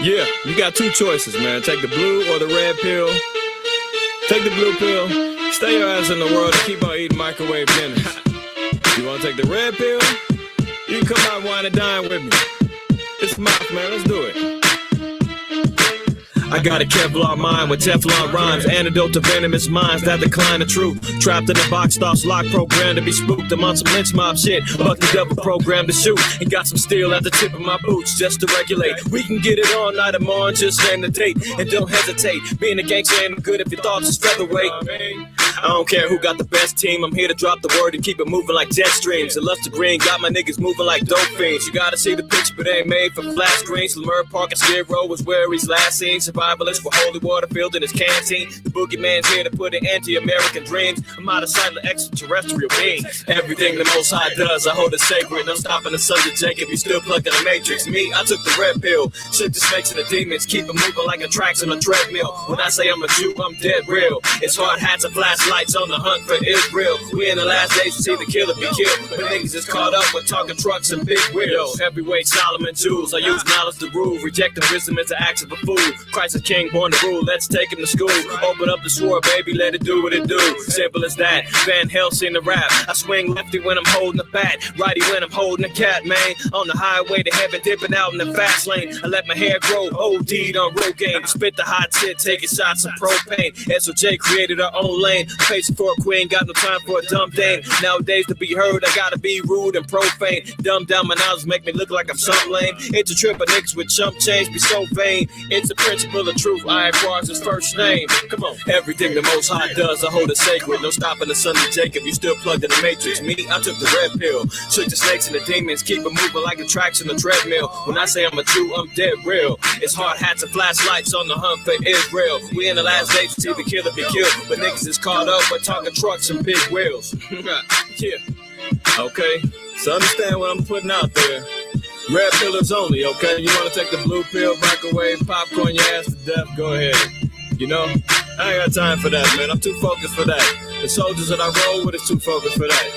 Yeah, you got two choices, man. Take the blue or the red pill. Take the blue pill, stay your ass in the world and keep on eating microwave dinner. You wanna take the red pill? You can come out and wine and dine with me. It's Moth, man, let's do it. I got a Kevlar mind with Teflon rhymes, antidote to venomous minds that decline the truth. Trapped in a box, thoughts locked, programmed to be spooked. I'm on some lynch mob shit, but the devil programmed to shoot. And got some steel at the tip of my boots just to regulate. We can get it all night tomorrow, just name the date. And don't hesitate, being a gangster ain't good if your thoughts is featherweight. I don't care who got the best team, I'm here to drop the word and keep it moving like jet streams. The luster green got my niggas moving like dope fiends. You gotta see the picture, but they ain't made for flat screens. Lemur Park and Skid Row was where he's last seen. Survivalist with holy water filled in his canteen. The boogeyman's here to put an end to American dreams. I'm out of sight of extraterrestrial beings. Everything the Most High does, I hold it sacred. I'm stopping the sons of Jacob, you still plugging the matrix. Me, I took the red pill. Shook the snakes and the demons, keep it moving like a tracks on a treadmill. When I say I'm a Jew, I'm dead real. It's hard hats and flashlights on the hunt for Israel. We in the last days to see the killer be killed. But niggas is caught up with talking trucks and big wheels. Heavyweight Solomon jewels, I use knowledge to rule. Rejecting wisdom as an act of a fool. Christ is king, born to rule, let's take him to school. Open up the sword, baby, let it do what it do. Simple as that, Van Helsing the rap. I swing lefty when I'm holding the bat, righty when I'm holding the cat, man. On the highway to heaven, dipping out in the fast lane. I let my hair grow, OD'd on Rogaine. Spit the hot shit, taking shots of propane. SOJ created her own lane. Facing for a queen, got no time for a dumb dame. Nowadays to be heard, I gotta be rude and profane. Dumb down my knowledge, make me look like I'm some lame. It's a trip of niggas with chump change, be so vain. It's the principle of truth, IQAhmath his first name. Come on. Everything the Most High does, I hold it sacred. No stopping the son of Jacob, you still plugged in the matrix. Me, I took the red pill. Shook the snakes and the demons, keep it moving like the tracks in the treadmill. When I say I'm a Jew, I'm dead real. It's hard hats and flashlights on the hunt for Israel. We in the last days to see the killer be killed. But niggas is caught up with talking trucks and big wheels. Yeah. Okay. So understand what I'm putting out there. Red pillars only, okay? You want to take the blue pill, microwave, popcorn your ass to death, go ahead. You know? I ain't got time for that, man. I'm too focused for that. The soldiers that I roll with is too focused for that.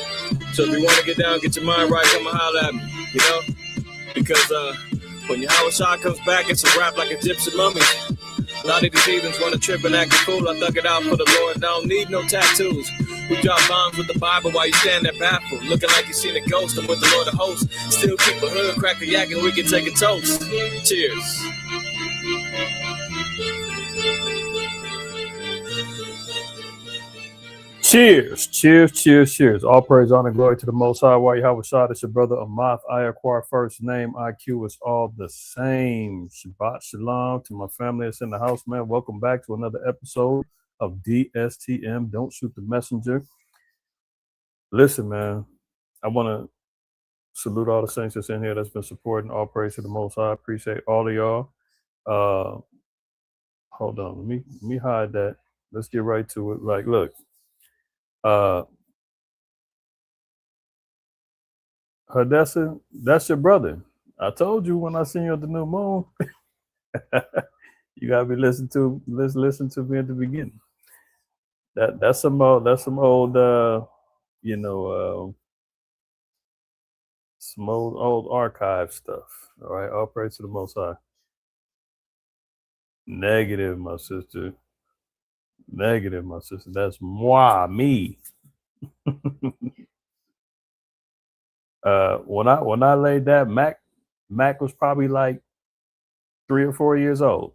So if you want to get down, get your mind right, come and holler at me, you know? Because when Yahushua comes back, it's a rap like a gypsy mummy. A lot of these heathens want to trip and act a fool. I thug it out for the Lord. I don't need no tattoos. We drop bombs with the Bible while you stand there baffled. Looking like you seen a ghost. I'm with the Lord of hosts. Still keep a hood, crack a yak, and we can take a toast. Cheers. Cheers, cheers, cheers, cheers. All praise, honor, glory to the Most High. Yahushua, it's your brother Ahmath. IQAhmath, first name. IQ is all the same. Shabbat shalom to my family that's in the house, man. Welcome back to another episode of DSTM. Don't shoot the messenger. Listen, man, I want to salute all the saints that's in here that's been supporting. All praise to the Most High. Appreciate all of y'all. Hold on, let me hide that. Let's get right to it. Like, look. Hadessa, that's your brother. I told you when I seen you at the new moon. You gotta be listen to me at the beginning. That's some old some old archive stuff. All right, all praise to the Most High. Negative, my sister. Negative, my sister. That's me. When I laid that, Mac was probably like 3 or 4 years old.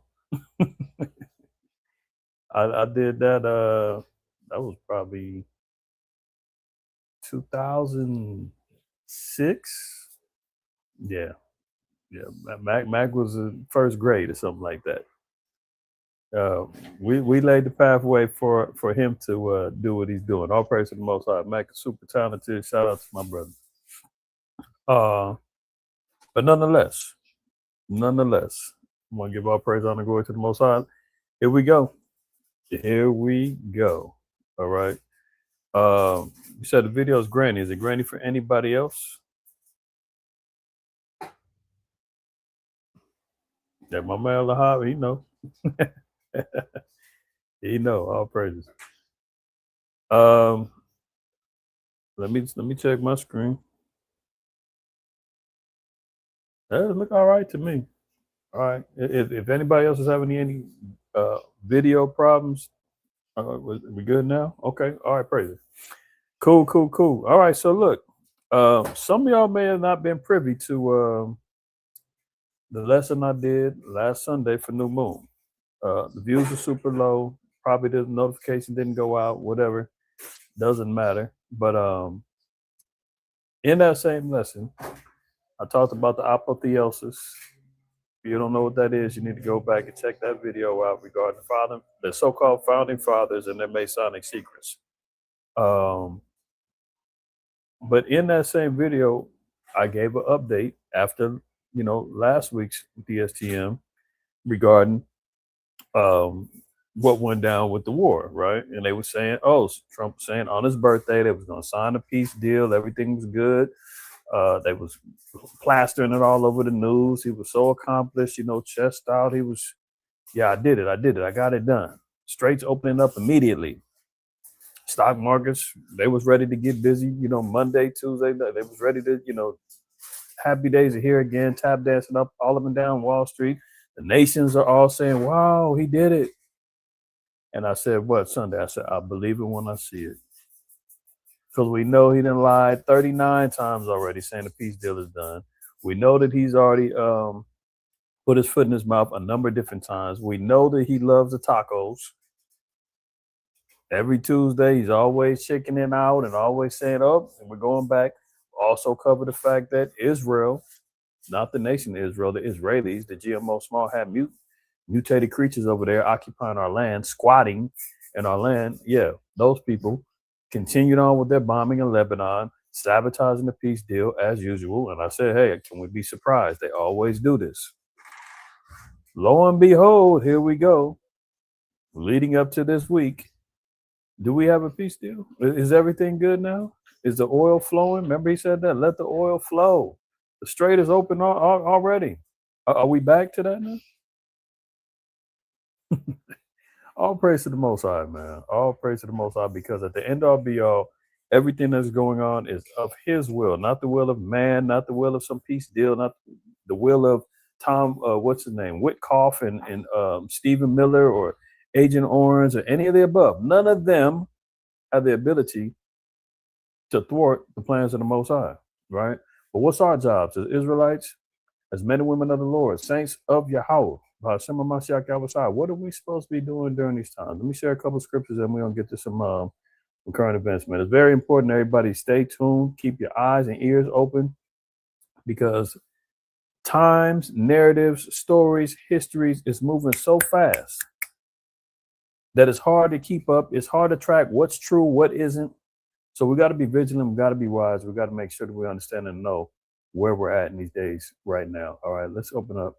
I did that. That was probably 2006. Yeah. Mac was in first grade or something like that. We laid the pathway for him to do what he's doing. All praise to the Most High. Mac is super talented. Shout out to my brother. But nonetheless, I'm gonna give all praise, honor, glory to the Most High. Here we go. All right. You said the video is Granny. Is it Granny for anybody else? Yeah, my man Lahab, he know. He know. All praises. Let me check my screen. That look all right to me. All right. If anybody else is having any video problems, we good now? Okay. All right. Praise it. Cool. All right. So look, some of y'all may have not been privy to the lesson I did last Sunday for New Moon. The views are super low. Probably the notification didn't go out. Whatever, doesn't matter. But in that same lesson, I talked about the apotheosis. If you don't know what that is, you need to go back and check that video out regarding the so-called founding fathers and their Masonic secrets. But in that same video, I gave an update after last week's DSTM regarding what went down with the war, right? And they were saying, Trump was saying on his birthday they was going to sign a peace deal, everything was good. They was plastering it all over the news. He was so accomplished, chest out. He was, I did it. I got it done. Straits opening up immediately. Stock markets, they was ready to get busy, Monday, Tuesday, they was ready to, happy days are here again, tap dancing up all up and down Wall Street. The nations are all saying, wow, he did it. And I said, what, Sunday? I said, I believe it when I see it. Because we know he done lied 39 times already saying the peace deal is done. We know that he's already put his foot in his mouth a number of different times. We know that he loves the tacos. Every Tuesday, he's always checking in out and always saying, and we're going back. Also cover the fact that Israel, not the nation of Israel, the Israelis, the GMO small hat mutated creatures over there occupying our land, squatting in our land. Yeah, those people continued on with their bombing in Lebanon, sabotaging the peace deal as usual. And I said, hey, can we be surprised? They always do this. Lo and behold, here we go. Leading up to this week, do we have a peace deal? Is everything good now? Is the oil flowing? Remember he said that, let the oil flow. The strait is open already. Are we back to that now? All praise to the Most High, man. All praise to the Most High, because at the end all be all, everything that's going on is of his will, not the will of man, not the will of some peace deal, not the will of Tom, what's his name, Witkoff and Stephen Miller or Agent Orange or any of the above. None of them have the ability to thwart the plans of the Most High, right? But what's our jobs as Israelites, as men and women of the Lord, saints of Yahweh? What are we supposed to be doing during these times? Let me share a couple of scriptures and we're going to get to some current events, man. It's very important everybody stay tuned, keep your eyes and ears open, because times, narratives, stories, histories is moving so fast that it's hard to keep up. It's hard to track what's true, what isn't. So we got to be vigilant. We got to be wise. We got to make sure that we understand and know where we're at in these days right now. All right, let's open up.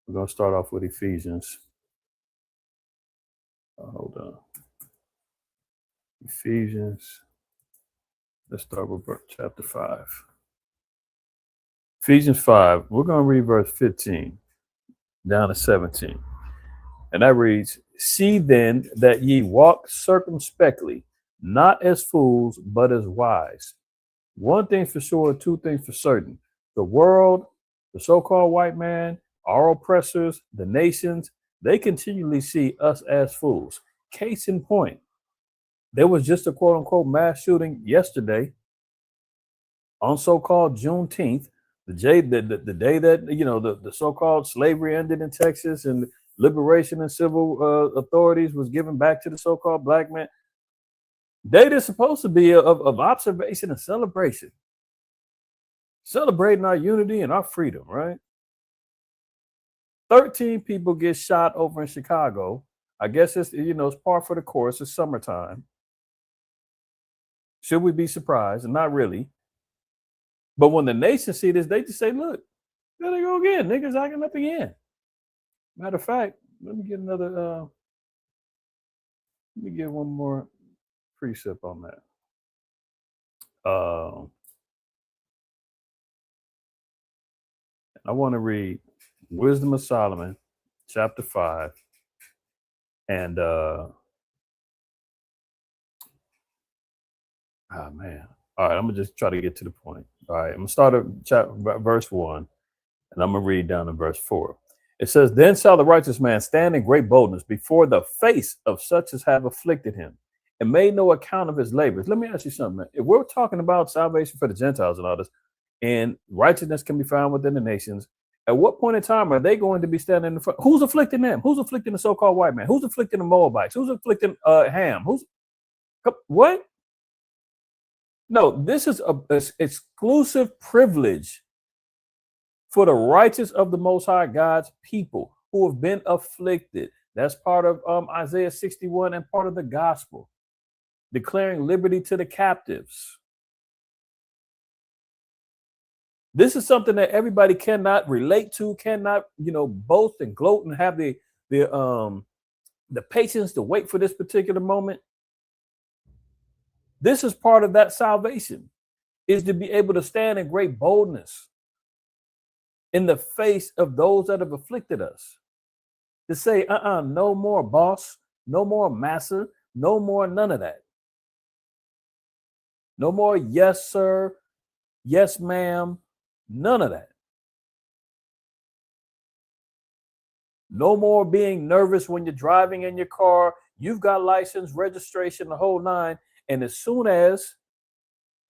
We're going to start off with Ephesians. Hold on. Ephesians. Let's start with chapter 5. Ephesians 5. We're going to read verse 15 down to 17. And that reads, see then that ye walk circumspectly, not as fools, but as wise. One thing for sure, two things for certain. The world, the so-called white man, our oppressors, the nations, they continually see us as fools. Case in point, there was just a quote unquote mass shooting yesterday on so-called Juneteenth, the day that the so-called slavery ended in Texas and liberation and civil authorities was given back to the so-called black man. Date is supposed to be of observation and celebration, celebrating our unity and our freedom, right? 13 people get shot over in Chicago. I guess it's par for the course. It's summertime. Should we be surprised? Not really. But when the nation see this, they just say, look, there they go again. Niggas acting up again. Matter of fact, let me get one more precept on that. I want to read Wisdom of Solomon, chapter 5. And man. All right, I'm gonna just try to get to the point. All right, I'm gonna start at verse 1, and I'm gonna read down to verse 4. It says, then shall the righteous man stand in great boldness before the face of such as have afflicted him and made no account of his labors. Let me ask you something, man. If we're talking about salvation for the Gentiles and all this, and righteousness can be found within the nations, at what point in time are they going to be standing in front? Who's afflicting them? Who's afflicting the so-called white man? Who's afflicting the Moabites? Who's afflicting Ham? Who's what? No, this is a exclusive privilege for the righteous of the Most High God's people who have been afflicted. That's part of Isaiah 61 and part of the gospel, declaring liberty to the captives. This is something that everybody cannot relate to, cannot, boast and gloat and have the patience to wait for this particular moment. This is part of that salvation, is to be able to stand in great boldness in the face of those that have afflicted us. To say, no more boss, no more master, no more none of that. No more yes, sir, yes, ma'am, none of that. No more being nervous when you're driving in your car. You've got license, registration, the whole nine. And as soon as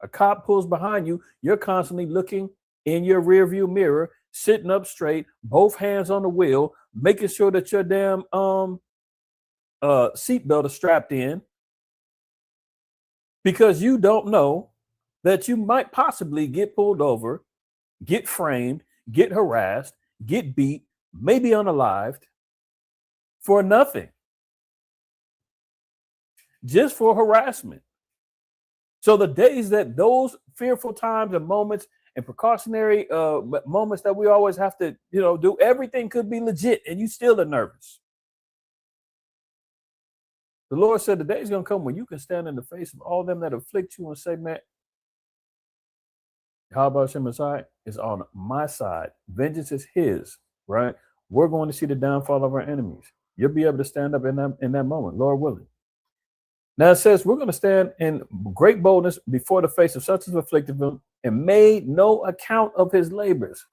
a cop pulls behind you, you're constantly looking in your rearview mirror, sitting up straight, both hands on the wheel, making sure that your damn seatbelt is strapped in, because you don't know that you might possibly get pulled over, get framed, get harassed, get beat, maybe unalived for nothing, just for harassment. So the days that those fearful times and moments and precautionary moments that we always have to, do, everything could be legit and you still are nervous. The Lord said the day is going to come when you can stand in the face of all them that afflict you and say, man, how about Hashem Messiah is on my side. Vengeance is his, right? We're going to see the downfall of our enemies. You'll be able to stand up in that moment, Lord willing. Now it says we're going to stand in great boldness before the face of such as afflicted him and made no account of his labors.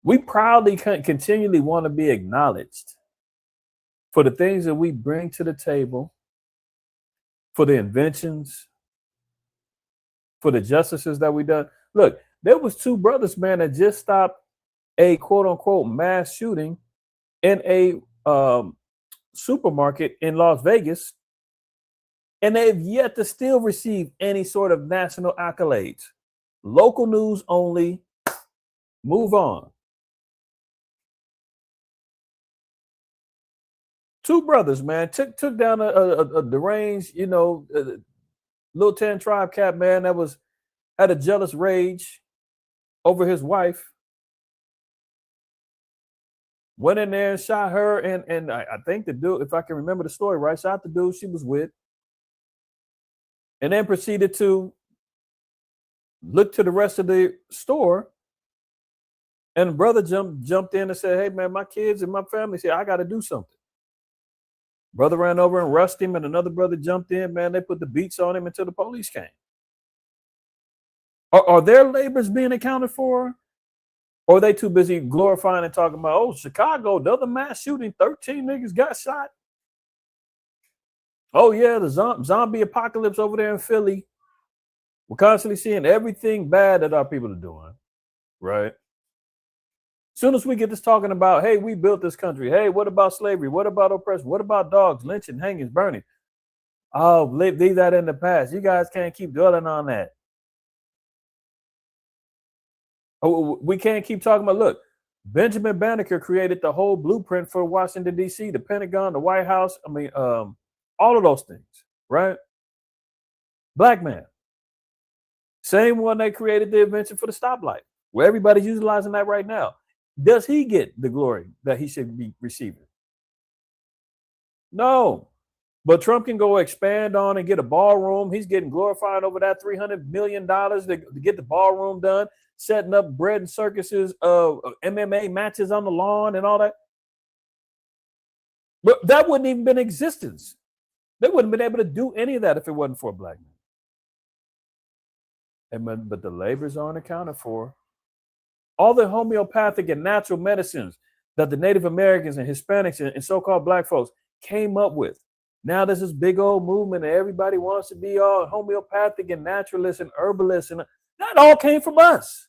We proudly continually want to be acknowledged for the things that we bring to the table, for the inventions, for the justices that we done. Look, there was two brothers, man, that just stopped a quote unquote mass shooting in a supermarket in Las Vegas, and they've yet to still receive any sort of national accolades. Local news only. Move on. Two brothers, man, took down a deranged, Lil 10 tribe cat, man, that had a jealous rage over his wife. Went in there and shot her, and I think the dude, if I can remember the story right, shot the dude she was with, and then proceeded to look to the rest of the store. And the brother jumped in and said, hey, man, my kids and my family said, I got to do something. Brother ran over and rushed him, and another brother jumped in, man. They put the beats on him until the police came. Are their labors being accounted for? Or are they too busy glorifying and talking about, oh, Chicago, the other mass shooting, 13 niggas got shot? Oh, yeah, the zombie apocalypse over there in Philly. We're constantly seeing everything bad that our people are doing, right? As soon as we get this talking about, hey, we built this country. Hey, what about slavery? What about oppression? What about dogs, lynching, hangings, burning? Oh, leave that in the past. You guys can't keep dwelling on that. Oh, we can't keep talking about, look, Benjamin Banneker created the whole blueprint for Washington, D.C., the Pentagon, the White House. All of those things, right? Black man. Same one that created the invention for the stoplight, where everybody's utilizing that right now. Does he get the glory that he should be receiving? No. But Trump can go expand on and get a ballroom. He's getting glorified over that $300 million to get the ballroom done, setting up bread and circuses of MMA matches on the lawn and all that. But that wouldn't even been in existence. They wouldn't have been able to do any of that if it wasn't for a black man. But the labors aren't accounted for. All the homeopathic and natural medicines that the Native Americans and Hispanics and so-called black folks came up with. Now there's this big old movement and everybody wants to be all homeopathic and naturalist and herbalist, and that all came from us.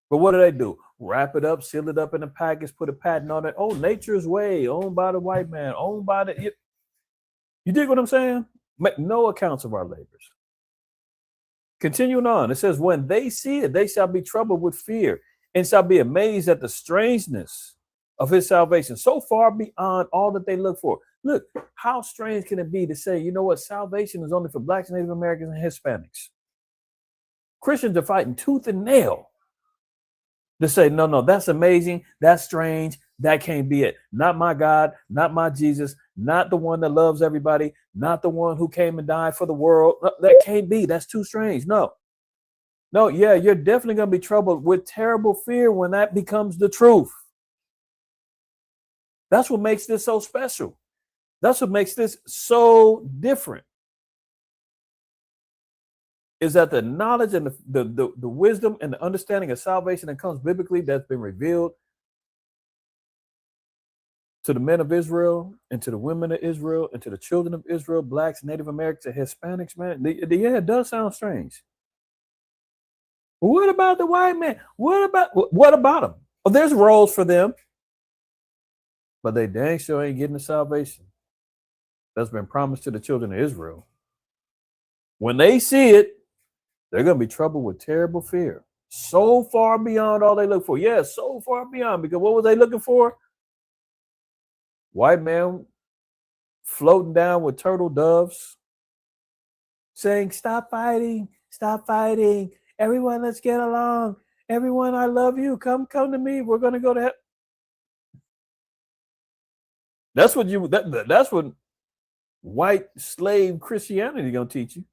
But what do? Wrap it up, seal it up in a package, put a patent on it. Oh, nature's way, owned by the white man, owned by the... You dig what I'm saying? Make no accounts of our labors. Continuing on, it says, when they see it, they shall be troubled with fear and shall be amazed at the strangeness of his salvation, so far beyond all that they look for. Look, how strange can it be to say, you know what, salvation is only for blacks, Native Americans, and Hispanics? Christians are fighting tooth and nail to say, no, that's amazing, that's strange, that can't be it. Not my God, not my Jesus, not the one that loves everybody, not the one who came and died for the world. That can't be. That's too strange. No, yeah, you're definitely going to be troubled with terrible fear when that becomes the truth. That's what makes this so special. That's what makes this so different. Is that the knowledge and the wisdom and the understanding of salvation that comes biblically, that's been revealed to the men of Israel and to the women of Israel and to the children of Israel, blacks, Native Americans, and Hispanics, man. Yeah, it does sound strange. What about the white man? What about them? Well, there's roles for them, but they dang sure ain't getting the salvation that's been promised to the children of Israel. When they see it, they're going to be troubled with terrible fear, so far beyond all they look for. Yeah, so far beyond, because what were they looking for? White man floating down with turtle doves saying, stop fighting, everyone, let's get along, everyone, I love you, come to me, we're going to go to heaven. That's what white slave Christianity is going to teach you.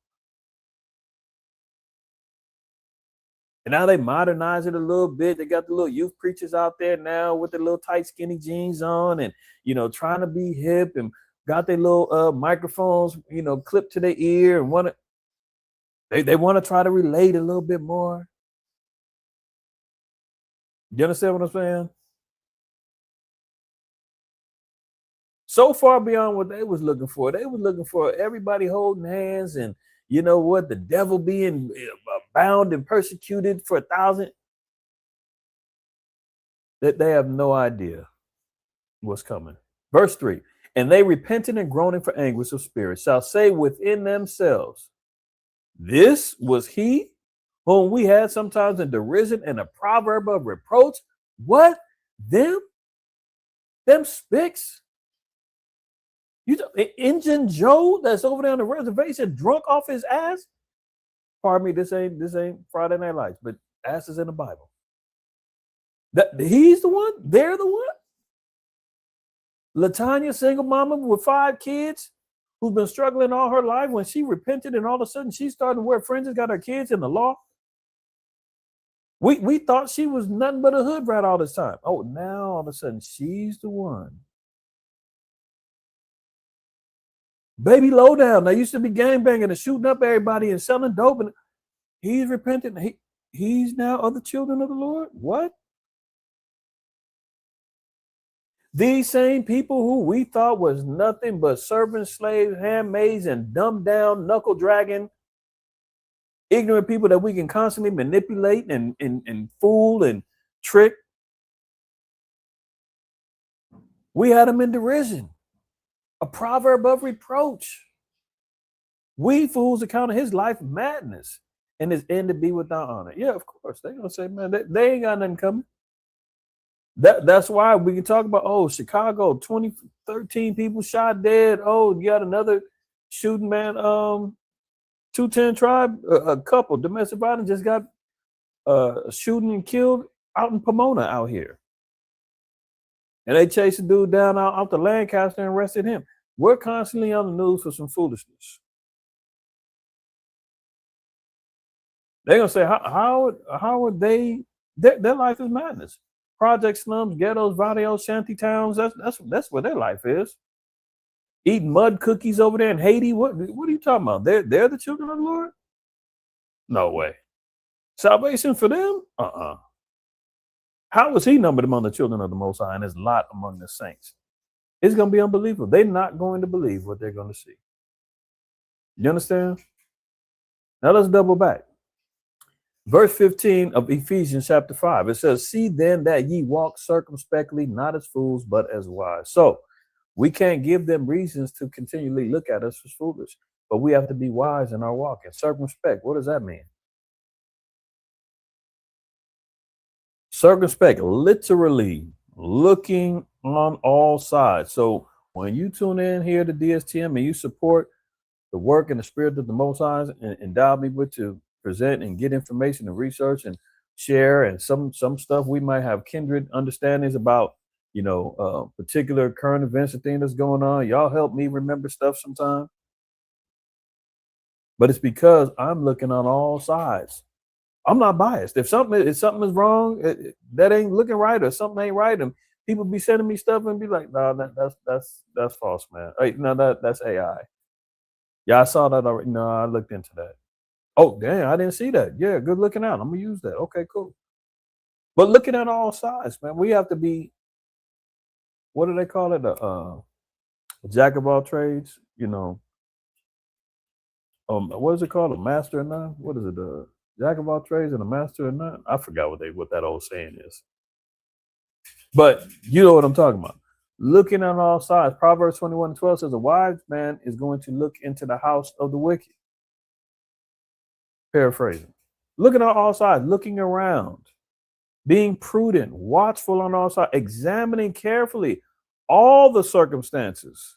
And now they modernize it a little bit. They got the little youth preachers out there now with the little tight, skinny jeans on and, trying to be hip and got their little microphones, clipped to their ear and they want to try to relate a little bit more. You understand what I'm saying? So far beyond what they was looking for. They was looking for everybody holding hands and, you know what, the devil being bound and persecuted for 1,000. That they have no idea what's coming. Verse 3, and they repenting and groaning for anguish of spirit shall say within themselves, this was he whom we had sometimes in derision and a proverb of reproach. What? Them spicks? Injun Joe that's over there on the reservation drunk off his ass? Pardon me, this ain't Friday Night Lights, but ass is in the Bible. He's the one? They're the one? LaTanya, single mama with 5 kids, who's been struggling all her life, when she repented and all of a sudden she started to wear fringes, got her kids in the law. We thought she was nothing but a hood rat all this time. Oh, now all of a sudden she's the one. Baby Lowdown, they used to be gangbanging and shooting up everybody and selling dope, and he's repentant. He's now of the children of the Lord. What? These same people who we thought was nothing but servants, slaves, handmaids, and dumbed down, knuckle dragging, ignorant people that we can constantly manipulate and fool and trick. We had them in derision. A proverb of reproach. We fools account of his life madness and his end to be without honor. Yeah, of course. They're going to say, man, they ain't got nothing coming. That's why we can talk about, Chicago, 2013 people shot dead. Oh, you got another shooting, man. 210 tribe, a couple, domestic violence, just got shooting and killed out in Pomona out here. And they chased a dude down out to Lancaster and arrested him. We're constantly on the news for some foolishness. They're gonna say, how are they? Their life is madness. Project slums, ghettos, barrios, shanty towns. That's what their life is. Eating mud cookies over there in Haiti. What are you talking about? They're the children of the Lord? No way. Salvation for them? How is he numbered among the children of the Most High and his lot among the saints? It's going to be unbelievable. They're not going to believe what they're going to see. You understand? Now let's double back. Verse 15 of Ephesians chapter 5, it says, see then that ye walk circumspectly, not as fools, but as wise. So we can't give them reasons to continually look at us as foolish, but we have to be wise in our walk. And circumspect, what does that mean? Circumspect, literally looking on all sides. So when you tune in here to DSTM and you support the work and the spirit of the Most High and endow me with to present and get information and research and share, and some stuff we might have kindred understandings about, particular current events and things that's going on. Y'all help me remember stuff sometimes. But it's because I'm looking on all sides. I'm not biased. If something is wrong, that ain't looking right, or something ain't right, and people be sending me stuff and be like, no, that's false, man. Hey, no, that's AI. Yeah, I saw that already. No, I looked into that. Oh, damn, I didn't see that. Yeah, good looking out. I'm gonna use that. Okay, cool. But looking at all sides, man, we have to be, what do they call it? A jack of all trades, what is it called? A master of none? What is it? Jack of all trades and a master of none? I forgot what that old saying is. But you know what I'm talking about. Looking on all sides. Proverbs 21:12 says, a wise man is going to look into the house of the wicked. Paraphrasing. Looking on all sides, looking around, being prudent, watchful on all sides, examining carefully all the circumstances.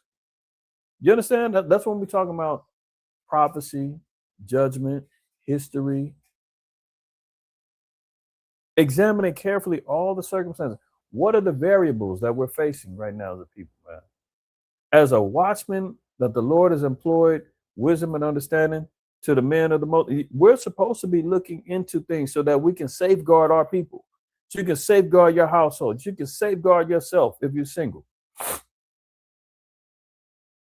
You understand? That's when we're talking about prophecy, judgment, history. Examining carefully all the circumstances. What are the variables that we're facing right now as a people, man? As a watchman that the Lord has employed wisdom and understanding to the men of the most, we're supposed to be looking into things so that we can safeguard our people. So you can safeguard your household. You can safeguard yourself if you're single.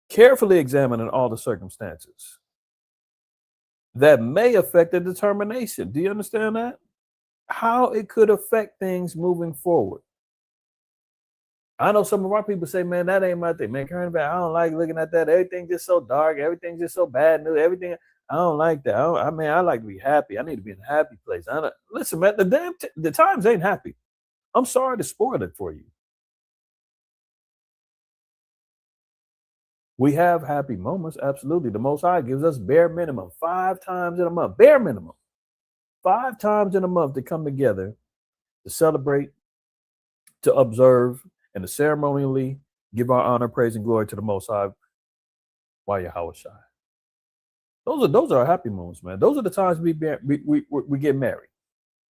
Carefully examining all the circumstances that may affect the determination. Do you understand that? How it could affect things moving forward. I know some of our people say, man, that ain't my thing. Man, current event, I don't like looking at that. Everything's just so dark. Everything's just so bad news. Everything, I don't like that. I like to be happy. I need to be in a happy place. Listen, man, the times ain't happy. I'm sorry to spoil it for you. We have happy moments, absolutely. The Most High gives us bare minimum 5 times in a month, bare minimum 5 times in a month to come together to celebrate, to observe, and to ceremonially give our honor, praise, and glory to the Most High. IQAhmath. Those are our happy moments, man. Those are the times we get married.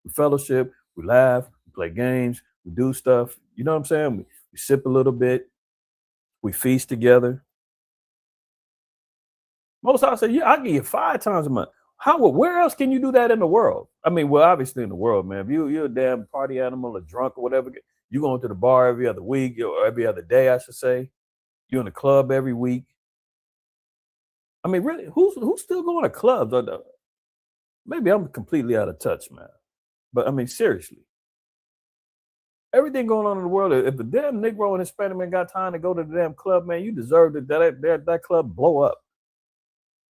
We fellowship, we laugh, we play games, we do stuff. You know what I'm saying? We sip a little bit, we feast together. Most I say, yeah, I give you 5 times a month. Where else can you do that in the world? I mean, well, obviously in the world, man. If you're a damn party animal or drunk or whatever, you going to the bar every other week or every other day, I should say. You're in the club every week. I mean, really, who's still going to clubs? Maybe I'm completely out of touch, man. But I mean, seriously. Everything going on in the world, if the damn Negro and Hispanic man got time to go to the damn club, man, you deserve that club blow up.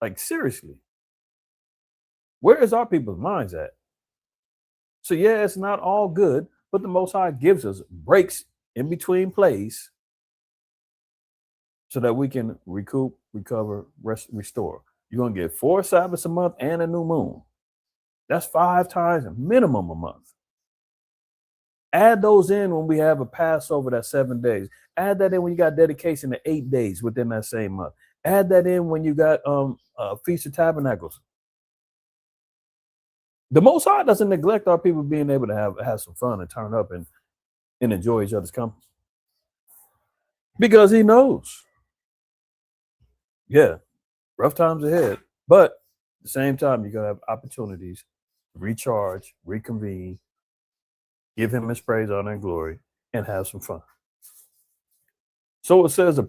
Like, seriously. Where is our people's minds at? So, yeah, it's not all good, but the Most High gives us breaks in between plays so that we can recoup, recover, restore. You're going to get 4 Sabbaths a month and a new moon. That's 5 times minimum a month. Add those in when we have a Passover, that's 7 days. Add that in when you got dedication to 8 days within that same month. Add that in when you got Feast of Tabernacles. The Most High doesn't neglect our people being able to have some fun and turn up and enjoy each other's company. Because he knows. Yeah, rough times ahead. But at the same time, you're going to have opportunities to recharge, reconvene, give him his praise, honor, and glory, and have some fun. So it says,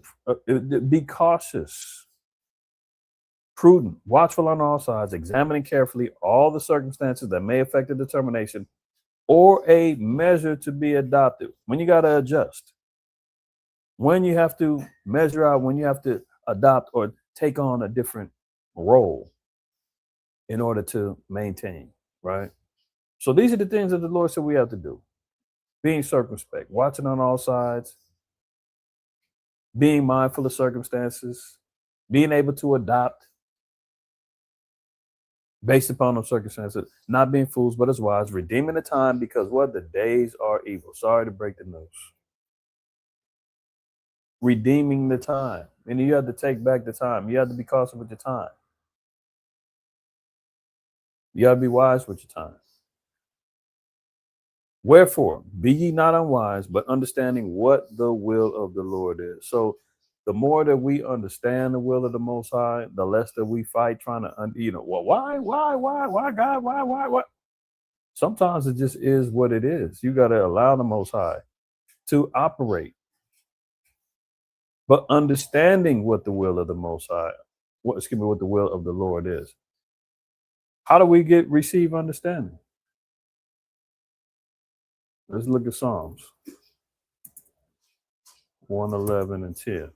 be cautious. prudent, watchful on all sides, examining carefully all the circumstances that may affect the determination or a measure to be adopted. When you got to adjust, when you have to measure out, when you have to adopt or take on a different role in order to maintain, right? So these are the things that the Lord said we have to do. Being circumspect, watching on all sides, being mindful of circumstances, being able to adopt based upon those circumstances, not being fools, but as wise, redeeming the time because what? The days are evil. Sorry to break the news. Redeeming the time. And you have to take back the time. You have to be cautious with your time. You got to be wise with your time. Wherefore, be ye not unwise, but understanding what the will of the Lord is. So the more that we understand the will of the Most High, the less that we fight trying to, well, why, God, why? Sometimes it just is what it is. You got to allow the Most High to operate. But understanding what the will of the Most High, what the will of the Lord is. How do we receive understanding? Let's look at Psalms 111 and 10.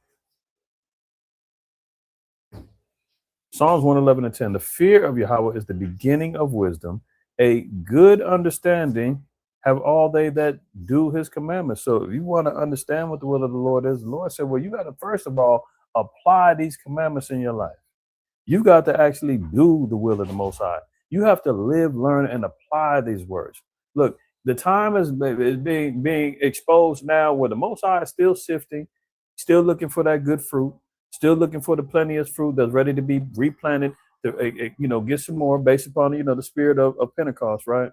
Psalms 111 and 10. The fear of Yahweh is the beginning of wisdom. A good understanding have all they that do his commandments. So if you want to understand what the will of the Lord is, the Lord said, well, you got to first of all apply these commandments in your life. You got to actually do the will of the Most High. You have to live, learn, and apply these words. Look, the time is being exposed now where the Most High is still sifting, still looking for that good fruit, still looking for the plenteous fruit that's ready to be replanted to get some more based upon the spirit of Pentecost, right?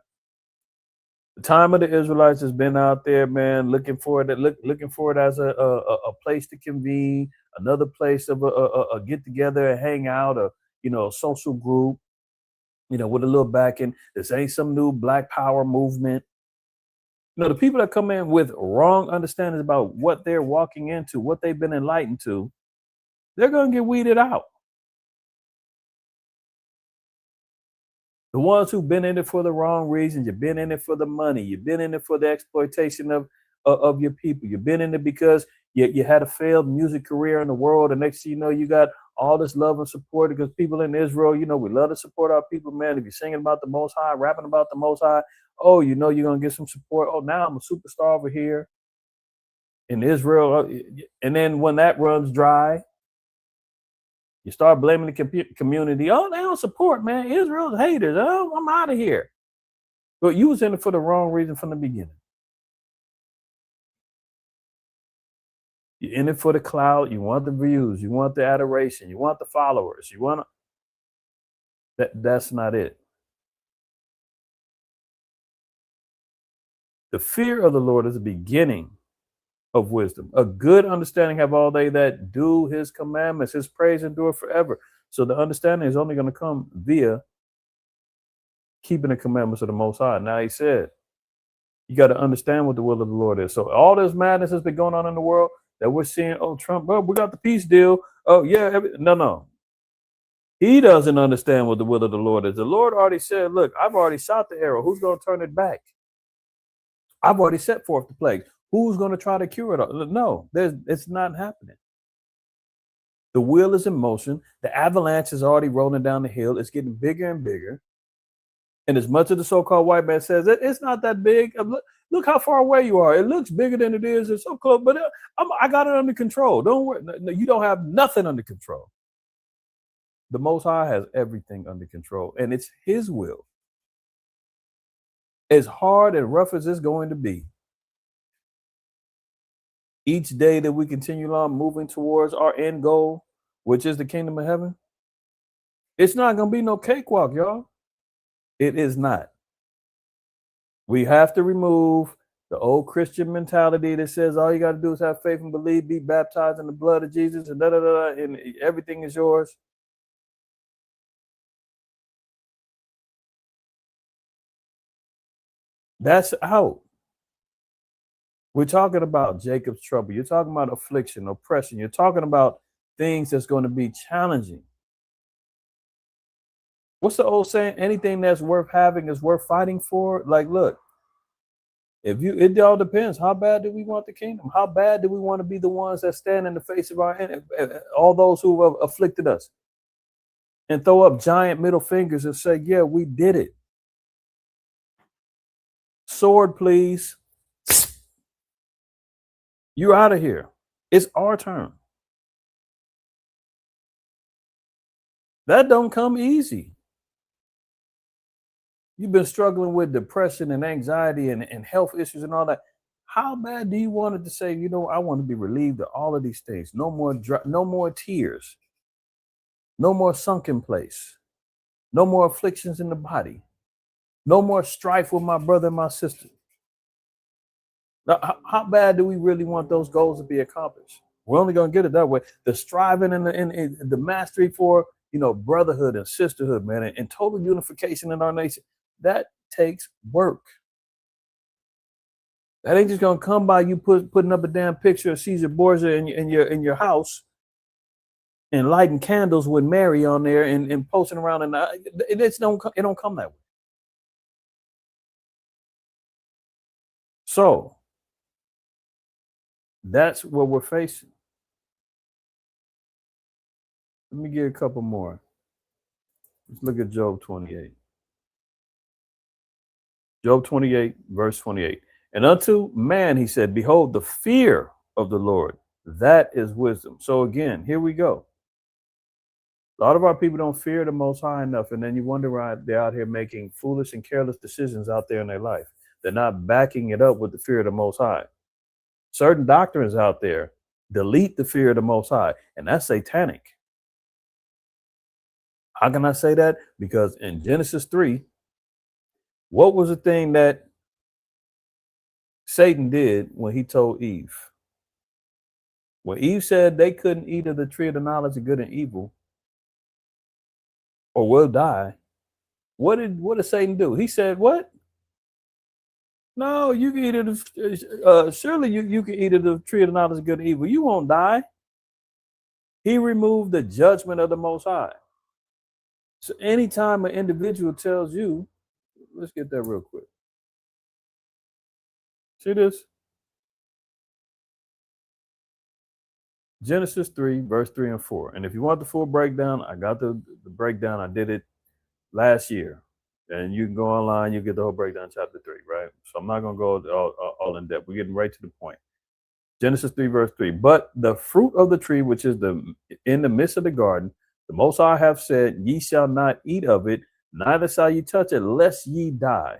The time of the Israelites has been out there, man, looking for it as a place to convene, another place of a get together and hang out, a social group, with a little backing. This ain't some new Black Power movement. The people that come in with wrong understandings about what they're walking into, what they've been enlightened to, they're going to get weeded out. The ones who've been in it for the wrong reasons, you've been in it for the money, you've been in it for the exploitation of your people, you've been in it because you had a failed music career in the world, and next thing you know, you got all this love and support because people in Israel, we love to support our people, man. If you're singing about the Most High, rapping about the Most High, oh, you're going to get some support. Oh, now I'm a superstar over here in Israel. And then when that runs dry, you start blaming the community. Oh, they don't support, man. Israel's haters. Oh, I'm out of here. But you was in it for the wrong reason from the beginning. You're in it for the clout. You want the views. You want the adoration. You want the followers. You want that's not it. The fear of the Lord is the beginning of wisdom. A good understanding have all they that do his commandments. His praise endure forever. So the understanding is only going to come via keeping the commandments of the Most High. Now he said, you got to understand what the will of the Lord is. So all this madness has been going on in the world that we're seeing, oh, Trump, we got the peace deal. Oh, yeah. No. He doesn't understand what the will of the Lord is. The Lord already said, look, I've already shot the arrow. Who's going to turn it back? I've already set forth the plague. Who's going to try to cure it all? No, it's not happening. The wheel is in motion. The avalanche is already rolling down the hill. It's getting bigger and bigger. And as much as the so-called white man says, it's not that big. Look how far away you are. It looks bigger than it is. It's so close, but I got it under control. Don't worry. No, you don't have nothing under control. The Most High has everything under control, and it's his will. As hard and rough as it's going to be, each day that we continue on moving towards our end goal, which is the kingdom of heaven, it's not going to be no cakewalk, y'all. It is not. We have to remove the old Christian mentality that says all you got to do is have faith and believe, be baptized in the blood of Jesus, and and everything is yours. That's out. We're talking about Jacob's trouble. You're talking about affliction, oppression. You're talking about things that's going to be challenging. What's the old saying? Anything that's worth having is worth fighting for. Like, look, it all depends. How bad do we want the kingdom? How bad do we want to be the ones that stand in the face of our enemy, all those who have afflicted us, and throw up giant middle fingers and say, yeah, we did it. Sword, please. You're out of here. It's our turn. That don't come easy. You've been struggling with depression and anxiety and health issues and all that. How bad do you want it to say, I want to be relieved of all of these things? No more tears. No more sunken place. No more afflictions in the body. No more strife with my brother and my sister. Now, how bad do we really want those goals to be accomplished? We're only going to get it that way. The striving and the mastery for, brotherhood and sisterhood, man, and total unification in our nation, that takes work. That ain't just going to come by you putting up a damn picture of Caesar Borgia in your house and lighting candles with Mary on there and posting around. And it don't come that way. So that's what we're facing. Let me get a couple more. Let's look at Job 28. Job 28, verse 28. And unto man, he said, behold, the fear of the Lord, that is wisdom. So again, here we go. A lot of our people don't fear the Most High enough. And then you wonder why they're out here making foolish and careless decisions out there in their life. They're not backing it up with the fear of the Most High. Certain doctrines out there delete the fear of the Most High, and that's satanic. How can I say that? Because in Genesis 3, what was the thing that Satan did when he told Eve? When Eve said they couldn't eat of the tree of the knowledge of good and evil or will die, what did Satan do? He said, what? No, you can eat of surely you can eat of the tree of the knowledge of good and evil. You won't die. He removed the judgment of the Most High. So anytime an individual tells you, let's get that real quick. See this? Genesis 3, verse 3 and 4. And if you want the full breakdown, I got the breakdown. I did it last year. And you can go online, you get the whole breakdown, chapter 3, right? So I'm not going to go all in depth. We're getting right to the point. Genesis 3, verse 3. But the fruit of the tree, which is in the midst of the garden, the Most High have said, ye shall not eat of it, neither shall ye touch it, lest ye die.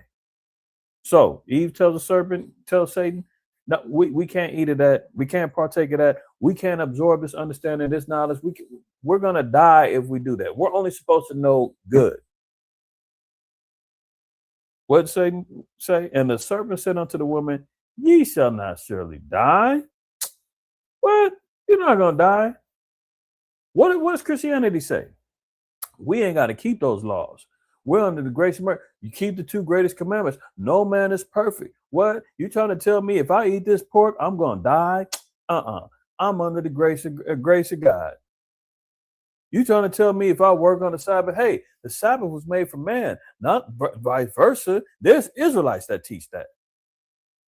So Eve tells Satan, no, we can't eat of that. We can't partake of that. We can't absorb this understanding, this knowledge. We're going to die if we do that. We're only supposed to know good. What did Satan say? And the serpent said unto the woman, ye shall not surely die. What? You're not going to die. What does Christianity say? We ain't got to keep those laws. We're under the grace of mercy. You keep the two greatest commandments. No man is perfect. What? You trying to tell me if I eat this pork, I'm going to die? I'm under the grace of God. You trying to tell me if I work on the Sabbath? Hey, the Sabbath was made for man, not vice versa. There's Israelites that teach that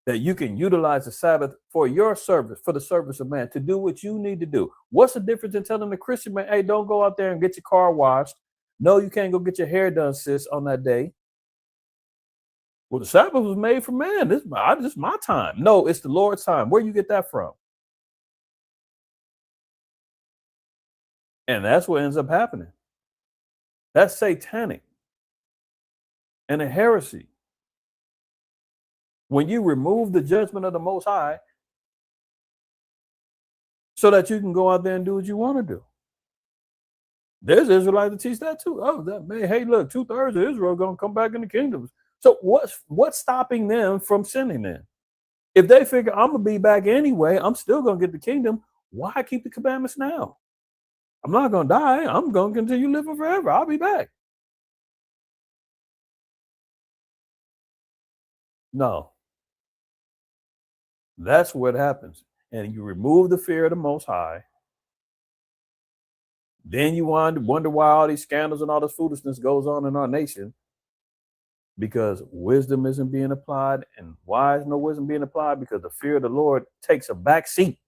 you can utilize the Sabbath for your service, for the service of man, to do what you need to do. What's the difference in telling the Christian man, hey, don't go out there and get your car washed? No, you can't go get your hair done, sis, on that day. Well, the Sabbath was made for man. This is my time. No, it's the Lord's time. Where you get that from? And that's what ends up happening. That's satanic and a heresy. When you remove the judgment of the Most High so that you can go out there and do what you want to do. There's Israelites that teach that too. Oh, that man, hey, look, 2/3 of Israel gonna come back in the kingdom. So what's stopping them from sinning then? If they figure I'm gonna be back anyway, I'm still gonna get the kingdom. Why keep the commandments now? I'm not gonna die. I'm gonna continue living forever. I'll be back. No, that's what happens. And you remove the fear of the Most High. Then you wonder why all these scandals and all this foolishness goes on in our nation, because wisdom isn't being applied. And why is no wisdom being applied? Because the fear of the Lord takes a back seat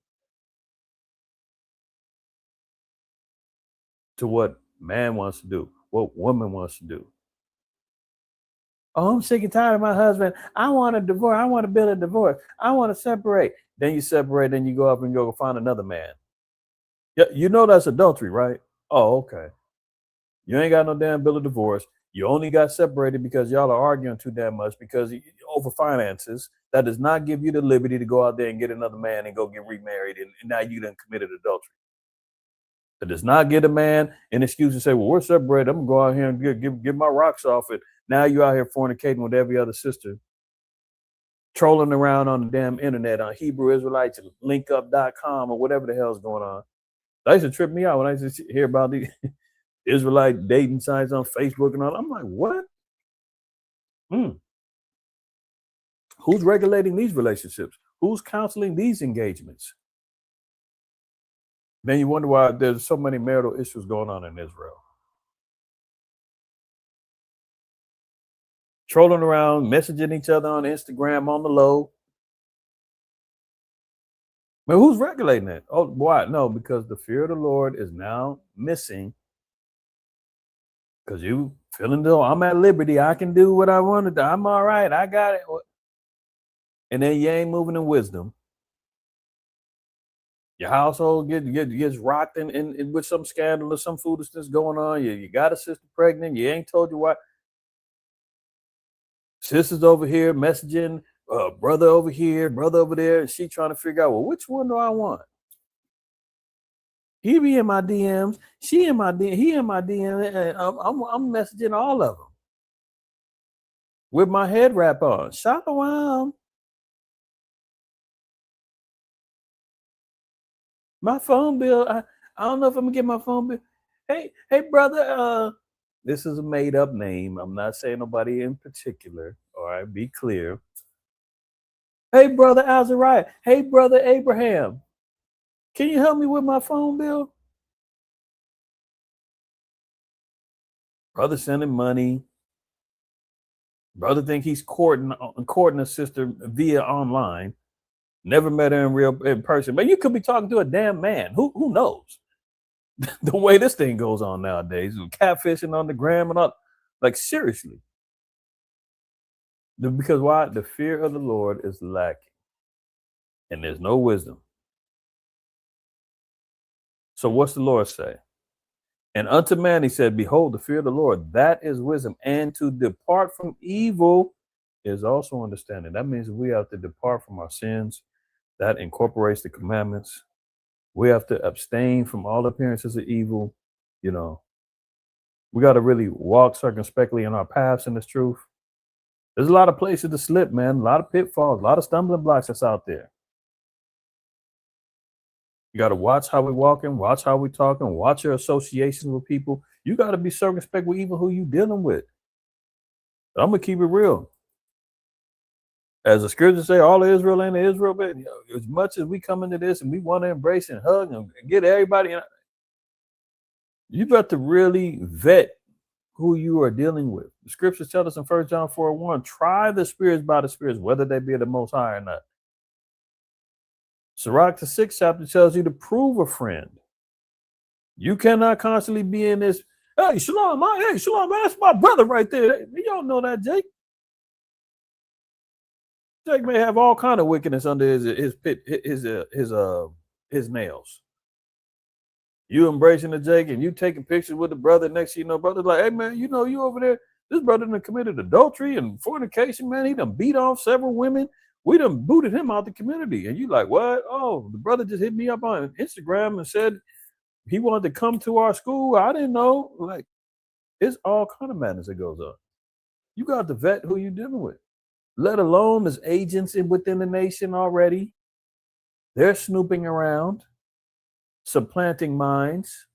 to what man wants to do, what woman wants to do. Oh, I'm sick and tired of my husband. I want a divorce. I want to build a divorce. I want to separate. Then you separate, then you go up and go find another man. Yeah, you know that's adultery, right? Oh, okay. You ain't got no damn bill of divorce. You only got separated because y'all are arguing too damn much because over finances. That does not give you the liberty to go out there and get another man and go get remarried, and now you done committed adultery. That does not give a man an excuse to say, well, we're separated. I'm gonna go out here and get my rocks off it. Now you out here fornicating with every other sister, trolling around on the damn internet on Hebrew Israelites and linkup.com or whatever the hell's going on. That used to trip me out when I used to hear about these Israelite dating sites on Facebook and all. I'm like, what? Who's regulating these relationships? Who's counseling these engagements? Then you wonder why there's so many marital issues going on in Israel. Trolling around, messaging each other on Instagram on the low. But who's regulating it? Oh, why? No, because the fear of the Lord is now missing. Because you feeling though I'm at liberty, I can do what I want to do. I'm all right. I got it. And then you ain't moving in wisdom. Your household gets rocked in with some scandal or some foolishness going on. You got a sister pregnant. You ain't told you why. Sister's over here messaging, brother over here, brother over there, and she trying to figure out, well, which one do I want? He be in my DMs, she in my DM, he in my DM, and I'm messaging all of them with my head wrap on. Shalom. My phone bill. I don't know if I'm gonna get my phone bill. Hey, brother. This is a made up name. I'm not saying nobody in particular. All right, be clear. Hey, brother Azariah. Hey, brother Abraham. Can you help me with my phone bill? Brother sending money. Brother think he's courting a sister via online. Never met her in person. But you could be talking to a damn man. Who knows? The way this thing goes on nowadays, with catfishing on the gram and all. Like, seriously. Because why? The fear of the Lord is lacking. And there's no wisdom. So what's the Lord say? And unto man he said, behold, the fear of the Lord, that is wisdom. And to depart from evil is also understanding. That means we have to depart from our sins. That incorporates the commandments. We have to abstain from all appearances of evil. You know, we got to really walk circumspectly in our paths in this truth. There's a lot of places to slip, man. A lot of pitfalls, a lot of stumbling blocks that's out there. You got to watch how we walking, watch how we talking, watch your associations with people. You got to be circumspect with even who you dealing with. But I'm gonna keep it real. As the scriptures say, all of Israel ain't Israel, but as much as we come into this and we want to embrace and hug and get everybody, you got to really vet who you are dealing with. The scriptures tell us in 1 John 4:1, try the spirits by the spirits, whether they be the Most High or not. Sirach, the 6th chapter, tells you to prove a friend. You cannot constantly be in this, hey, Shalom, that's my brother right there. You don't know that, Jake. Jake may have all kind of wickedness under his nails. You embracing the Jake and you taking pictures with the brother next to you, brother's like, hey man, you over there, this brother done committed adultery and fornication, man. He done beat off several women. We done booted him out the community. And you like, what? Oh, the brother just hit me up on Instagram and said he wanted to come to our school. I didn't know. Like, it's all kind of madness that goes on. You got to vet who you're dealing with. Let alone there's agents within the nation already. They're snooping around, supplanting minds.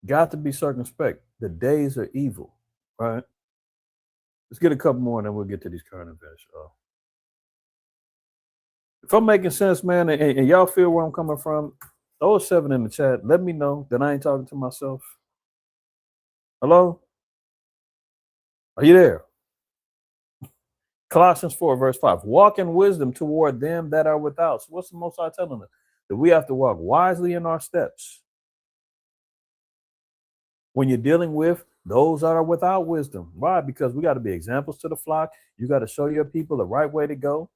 Got to be circumspect. The days are evil, right? Let's get a couple more and then we'll get to these current events. If I'm making sense, man, and y'all feel where I'm coming from, Throw a 7 in the chat. Let me know that I ain't talking to myself. Hello? Are you there? Colossians 4, verse 5. Walk in wisdom toward them that are without. So what's the Most High telling us? That we have to walk wisely in our steps. When you're dealing with those that are without wisdom. Why? Because we got to be examples to the flock. You got to show your people the right way to go.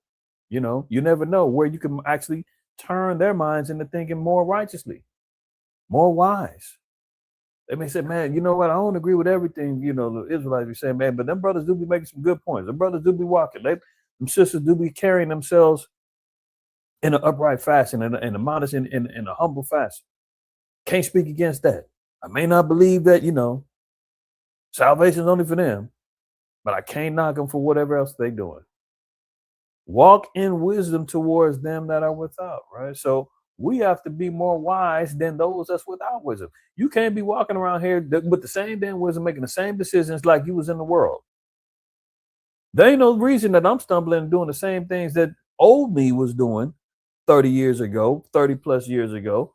You know, you never know where you can actually turn their minds into thinking more righteously, more wise. They may say, man, you know what? I don't agree with everything, you know, the Israelites be saying, man, but them brothers do be making some good points. Them brothers do be walking. Them sisters do be carrying themselves in an upright fashion, in a modest, in a humble fashion. Can't speak against that. I may not believe that, you know, salvation is only for them, but I can't knock them for whatever else they're doing. Walk in wisdom towards them that are without, right? So we have to be more wise than those that's without wisdom. You can't be walking around here with the same damn wisdom, making the same decisions like you was in the world. There ain't no reason that I'm stumbling and doing the same things that old me was doing 30 years ago, 30 plus years ago.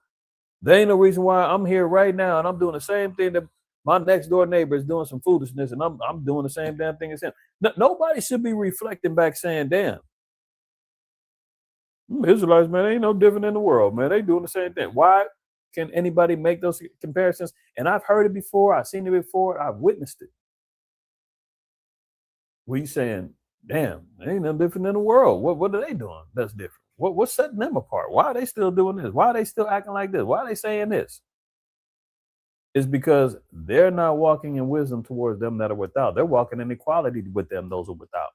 There ain't no reason why I'm here right now and I'm doing the same thing that my next door neighbor is doing some foolishness and I'm doing the same damn thing as him. Nobody should be reflecting back saying, damn, Israelites, man, they ain't no different in the world, man. They doing the same thing. Why can anybody make those comparisons? And I've heard it before. I've seen it before. I've witnessed it. We saying, damn, they ain't no different in the world. What are they doing that's different? What's setting them apart? Why are they still doing this? Why are they still acting like this? Why are they saying this? It's because they're not walking in wisdom towards them that are without. They're walking in equality with them, those who are without.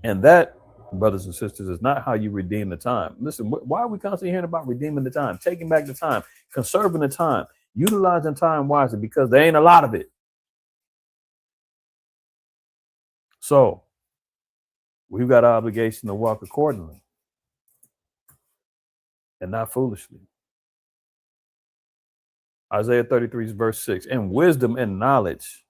And that, brothers and sisters, is not how you redeem the time. Listen, why are we constantly hearing about redeeming the time, taking back the time, conserving the time, utilizing time wisely? Because there ain't a lot of it. So we've got an obligation to walk accordingly and not foolishly. Isaiah 33 verse 6, and wisdom and knowledge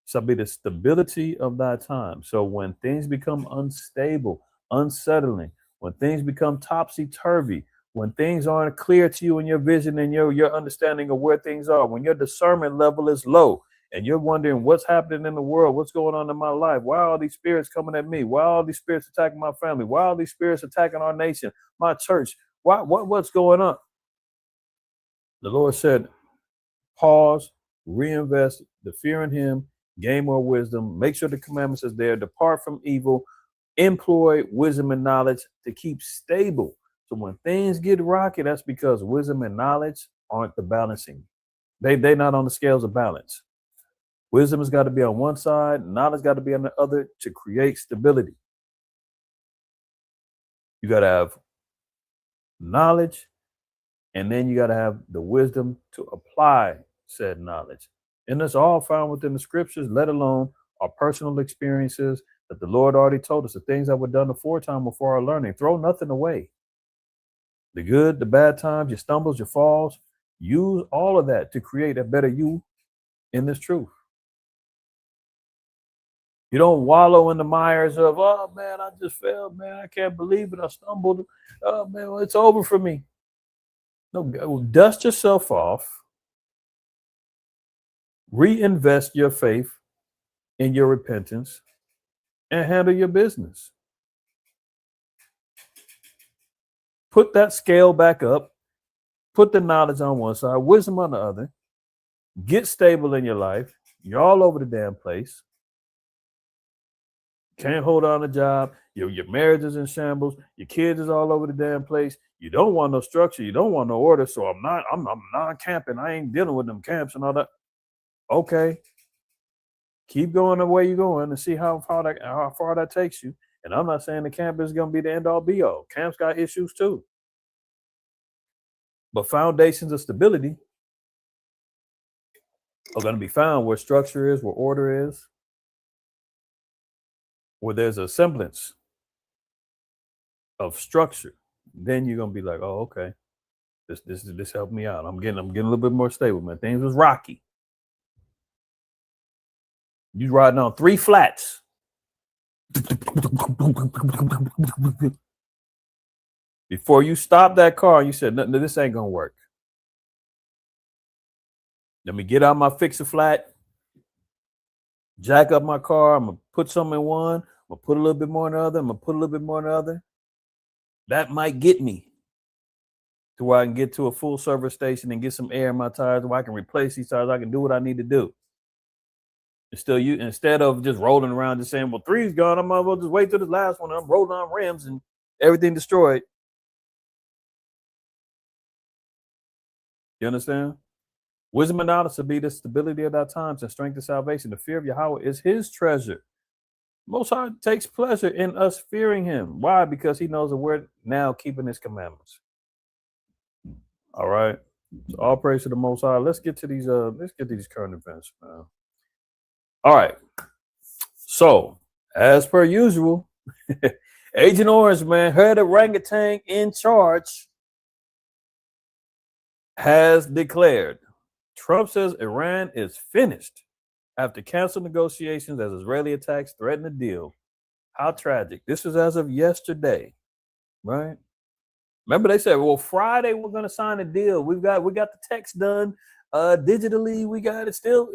shall be the stability of thy time. So when things become unstable, unsettling, when things become topsy-turvy, when things aren't clear to you in your vision and your understanding of where things are, when your discernment level is low and you're wondering what's happening in the world, what's going on in my life, why are all these spirits coming at me, why are all these spirits attacking my family, why are all these spirits attacking our nation, my church, what's going on? The Lord said, pause, reinvest the fear in him, gain more wisdom, make sure the commandments is there, depart from evil, employ wisdom and knowledge to keep stable. So when things get rocky, that's because wisdom and knowledge aren't the balancing. They're not on the scales of balance. Wisdom has got to be on one side, knowledge got to be on the other to create stability. You got to have knowledge, and then you got to have the wisdom to apply said knowledge. And it's all found within the scriptures, let alone our personal experiences that the Lord already told us, the things that were done aforetime before our learning. Throw nothing away. The good, the bad times, your stumbles, your falls, use all of that to create a better you in this truth. You don't wallow in the mires of, oh man, I just failed, man. I can't believe it. I stumbled. Oh man, well, it's over for me. No, dust yourself off. Reinvest your faith in your repentance and handle your business. Put that scale back up. Put the knowledge on one side, wisdom on the other. Get stable in your life. You're all over the damn place. Can't hold on a job. Your marriage is in shambles. Your kids is all over the damn place. You don't want no structure. You don't want no order. So I'm not camping. I ain't dealing with them camps and all that. Okay. Keep going the way you're going and see how far that takes you. And I'm not saying the camp is going to be the end all be all. Camps got issues too. But foundations of stability are going to be found where structure is, where order is, where there's a semblance of structure. Then you're going to be like, oh, okay, this helped me out. I'm getting a little bit more stable, man. Things was rocky. You riding on 3 flats. Before you stopped that car, you said, no, this ain't going to work. Let me get out my fix-a-flat, jack up my car. I'm going to put some in one. I'm going to put a little bit more in the other. I'm going to put a little bit more in the other. That might get me to where I can get to a full service station and get some air in my tires, where I can replace these tires. I can do what I need to do. Instead of just rolling around just saying, well, 3's gone, I might as well just wait till the last one. I'm rolling on rims and everything destroyed. You understand? Wisdom and knowledge to be the stability of our times and strength of salvation. The fear of Yahweh is his treasure. Most High takes pleasure in us fearing him. Why? Because he knows that we're now keeping his commandments. All right. So all praise to the Most High. Let's get to these current events, man. All right. So, as per usual, Agent Orange, man, head orangutan in charge, has declared Trump says Iran is finished after canceled negotiations as Israeli attacks threaten a deal. How tragic. This was as of yesterday, right? Remember they said, well, Friday we're going to sign a deal. We got the text done digitally. We got it still,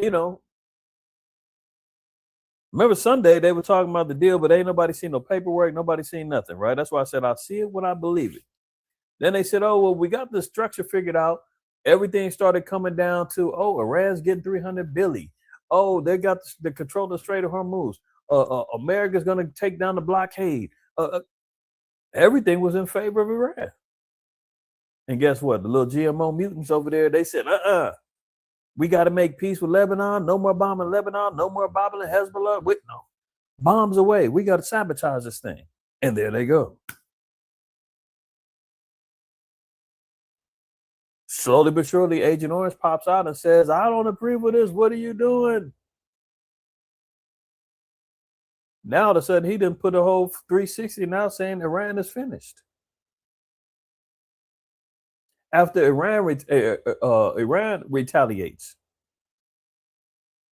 Remember Sunday they were talking about the deal, but ain't nobody seen no paperwork. Nobody seen nothing, right? That's why I said I'll see it when I believe it. Then they said, oh, well, we got the structure figured out. Everything started coming down to, oh, Iran's getting 300 billion. Oh, they got the control of the Strait of Hormuz. America's going to take down the blockade. Everything was in favor of Iran. And guess what? The little GMO mutants over there, they said, we got to make peace with Lebanon. No more bombing Lebanon. No more bombing Hezbollah. No. Bombs away. We got to sabotage this thing. And there they go. Slowly but surely, Agent Orange pops out and says, I don't approve of this. What are you doing? Now, all of a sudden, he didn't put a whole 360 now saying Iran is finished. After Iran retaliates.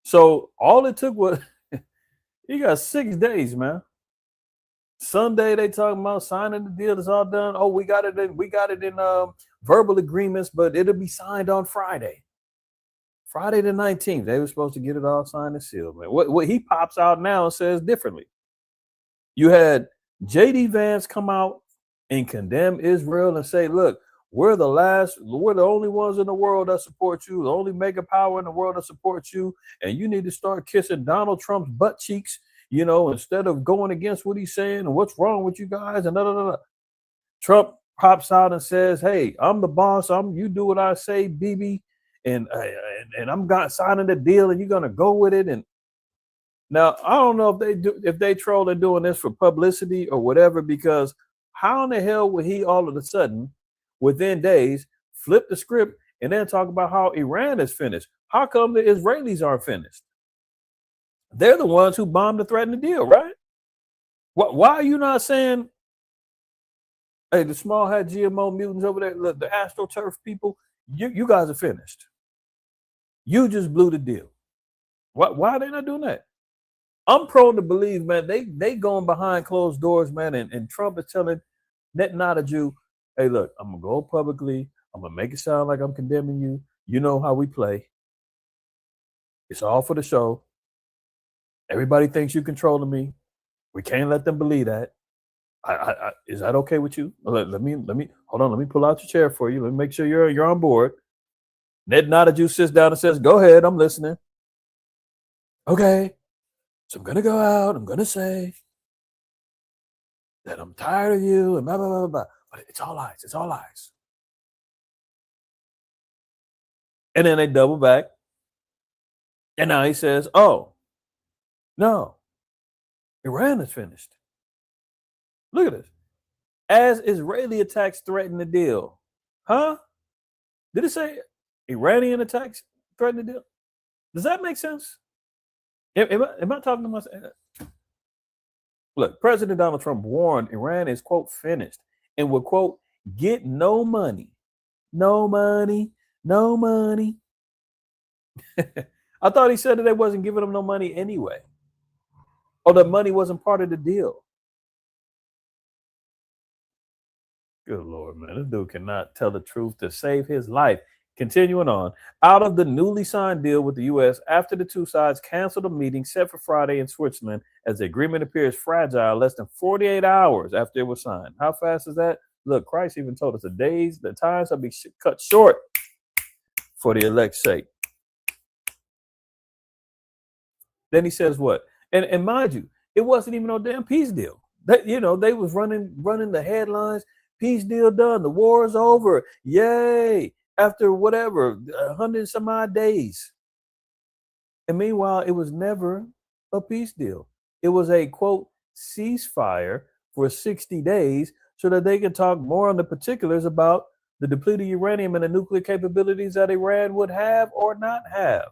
So all it took was, he got 6 days, man. Sunday they talking about signing the deal. It's all done. Oh, we got it in verbal agreements, but it'll be signed on Friday. Friday the 19th. They were supposed to get it all signed and sealed, man. What he pops out now and says differently. You had J.D. Vance come out and condemn Israel and say, look, we're the only ones in the world that support you, the only mega power in the world that supports you, and you need to start kissing Donald Trump's butt cheeks, instead of going against what he's saying and what's wrong with you guys and Trump pops out and says, hey, I'm the boss. You do what I say, BB, and I'm signing the deal and you're gonna go with it. And now I don't know if they troll and doing this for publicity or whatever, because how in the hell would he all of a sudden, within days, flip the script and then talk about how Iran is finished? How come the Israelis aren't finished? They're the ones who bombed and threatened the deal, right? Why are you not saying, hey, the small hat GMO mutants over there, look, the AstroTurf people, you guys are finished. You just blew the deal. Why are they not doing that? I'm prone to believe, man, they going behind closed doors, man, and Trump is telling Netanyahu, hey, look, I'm going to go publicly. I'm going to make it sound like I'm condemning you. You know how we play. It's all for the show. Everybody thinks you're controlling me. We can't let them believe that. Is that okay with you? Let me hold on. Let me pull out your chair for you. Let me make sure you're on board. Netanyahu sits down and says, go ahead. I'm listening. Okay. So I'm going to go out. I'm going to say that I'm tired of you and blah, blah, blah, blah. But it's all lies. It's all lies. And then they double back. And now he says, oh, no, Iran is finished. Look at this. As Israeli attacks threaten the deal. Huh? Did it say Iranian attacks threaten the deal? Does that make sense? Am I talking to myself? Look, President Donald Trump warned Iran is, quote, finished and will, quote, get no money. No money. No money. I thought he said that they wasn't giving them no money anyway. Or the money wasn't part of the deal. Good Lord. Man, this dude cannot tell the truth to save his life. Continuing on, out of the newly signed deal with the U.S., after the two sides canceled a meeting set for Friday in Switzerland, as the agreement appears fragile less than 48 hours after it was signed. How fast is that? Look, Christ even told us the times will be cut short for the elect's sake. Then he says what? And mind you, it wasn't even no damn peace deal. They was running the headlines. Peace deal done. The war is over. Yay! After whatever 100 some odd days. And meanwhile, it was never a peace deal. It was a quote ceasefire for 60 days so that they can talk more on the particulars about the depleted uranium and the nuclear capabilities that Iran would have or not have.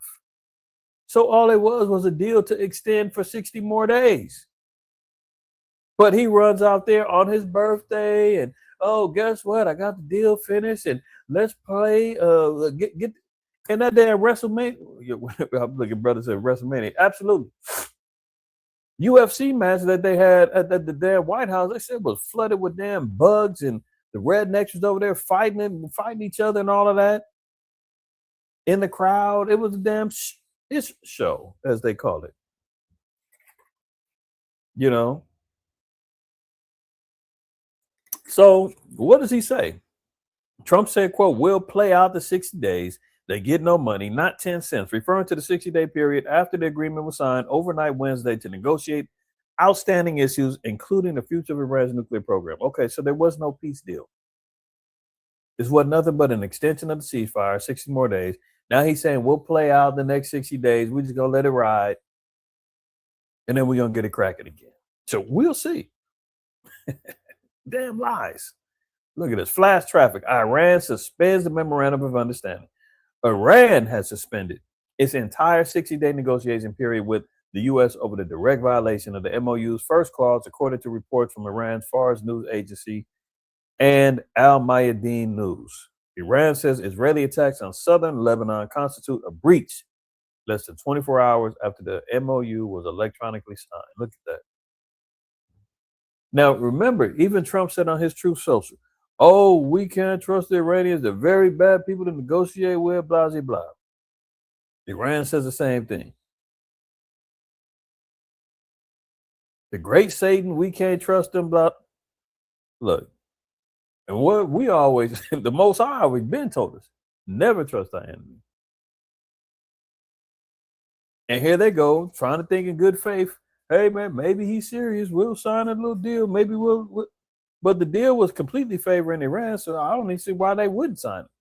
So all it was a deal to extend for 60 more days. But he runs out there on his birthday and, oh, guess what? I got the deal finished and let's play. Get and that damn WrestleMania. I'm looking, brother said WrestleMania. Absolutely. UFC match that they had at the damn White House, they said was flooded with damn bugs, and the rednecks was over there fighting each other and all of that. In the crowd, it was a damn show, as they call it. So what does he say? Trump said, quote, we'll play out the 60 days. They get no money, not 10 cents, referring to the 60-day period after the agreement was signed overnight Wednesday to negotiate outstanding issues, including the future of Iran's nuclear program. Okay, so there was no peace deal. This was nothing but an extension of the ceasefire, 60 more days. Now he's saying we'll play out the next 60 days. We're just going to let it ride. And then we're going to get it cracking again. So we'll see. Damn lies. Look at this. Flash traffic. Iran suspends the memorandum of understanding. Iran has suspended its entire 60-day negotiation period with the U.S. over the direct violation of the MOU's first clause, according to reports from Iran's Fars news agency and Al Mayadeen News. Iran says Israeli attacks on southern Lebanon constitute a breach less than 24 hours after the MOU was electronically signed. Look at that. Now, remember, even Trump said on his Truth Social, oh, we can't trust the Iranians. They're very bad people to negotiate with, blah, blah, blah. Iran says the same thing. The great Satan, we can't trust them, blah. Look, and what we always, the Most High always been told us, never trust our enemy. And here they go, trying to think in good faith. Hey, man, maybe he's serious. We'll sign a little deal. Maybe we'll. But the deal was completely favoring Iran, so I don't even see why they wouldn't sign it.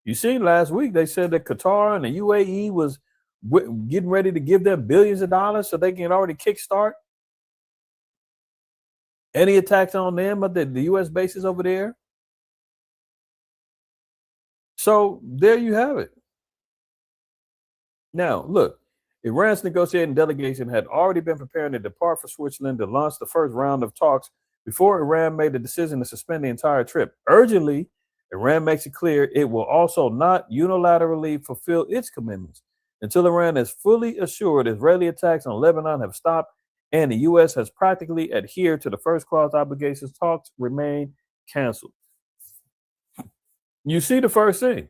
You see, last week they said that Qatar and the UAE was getting ready to give them billions of dollars so they can already kickstart any attacks on them at the U.S. bases over there. So there you have it. Now, look. Iran's negotiating delegation had already been preparing to depart for Switzerland to launch the first round of talks before Iran made the decision to suspend the entire trip. Urgently, Iran makes it clear it will also not unilaterally fulfill its commitments until Iran is fully assured Israeli attacks on Lebanon have stopped and the U.S. has practically adhered to the first clause obligations. Talks remain canceled. You see the first thing.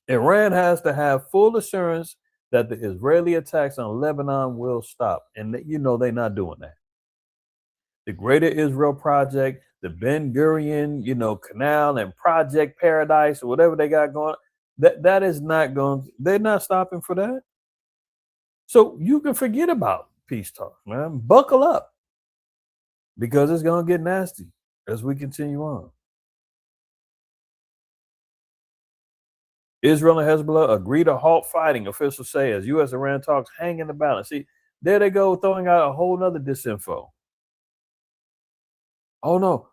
Iran has to have full assurance that the Israeli attacks on Lebanon will stop. And they're not doing that. The Greater Israel Project, the Ben Gurion, Canal and Project Paradise or whatever they got going, that is not going, they're not stopping for that. So you can forget about peace talk, man. Buckle up because it's going to get nasty as we continue on. Israel and Hezbollah agree to halt fighting, officials say, as U.S.-Iran talks hang in the balance. See, there they go, throwing out a whole nother disinfo. Oh no,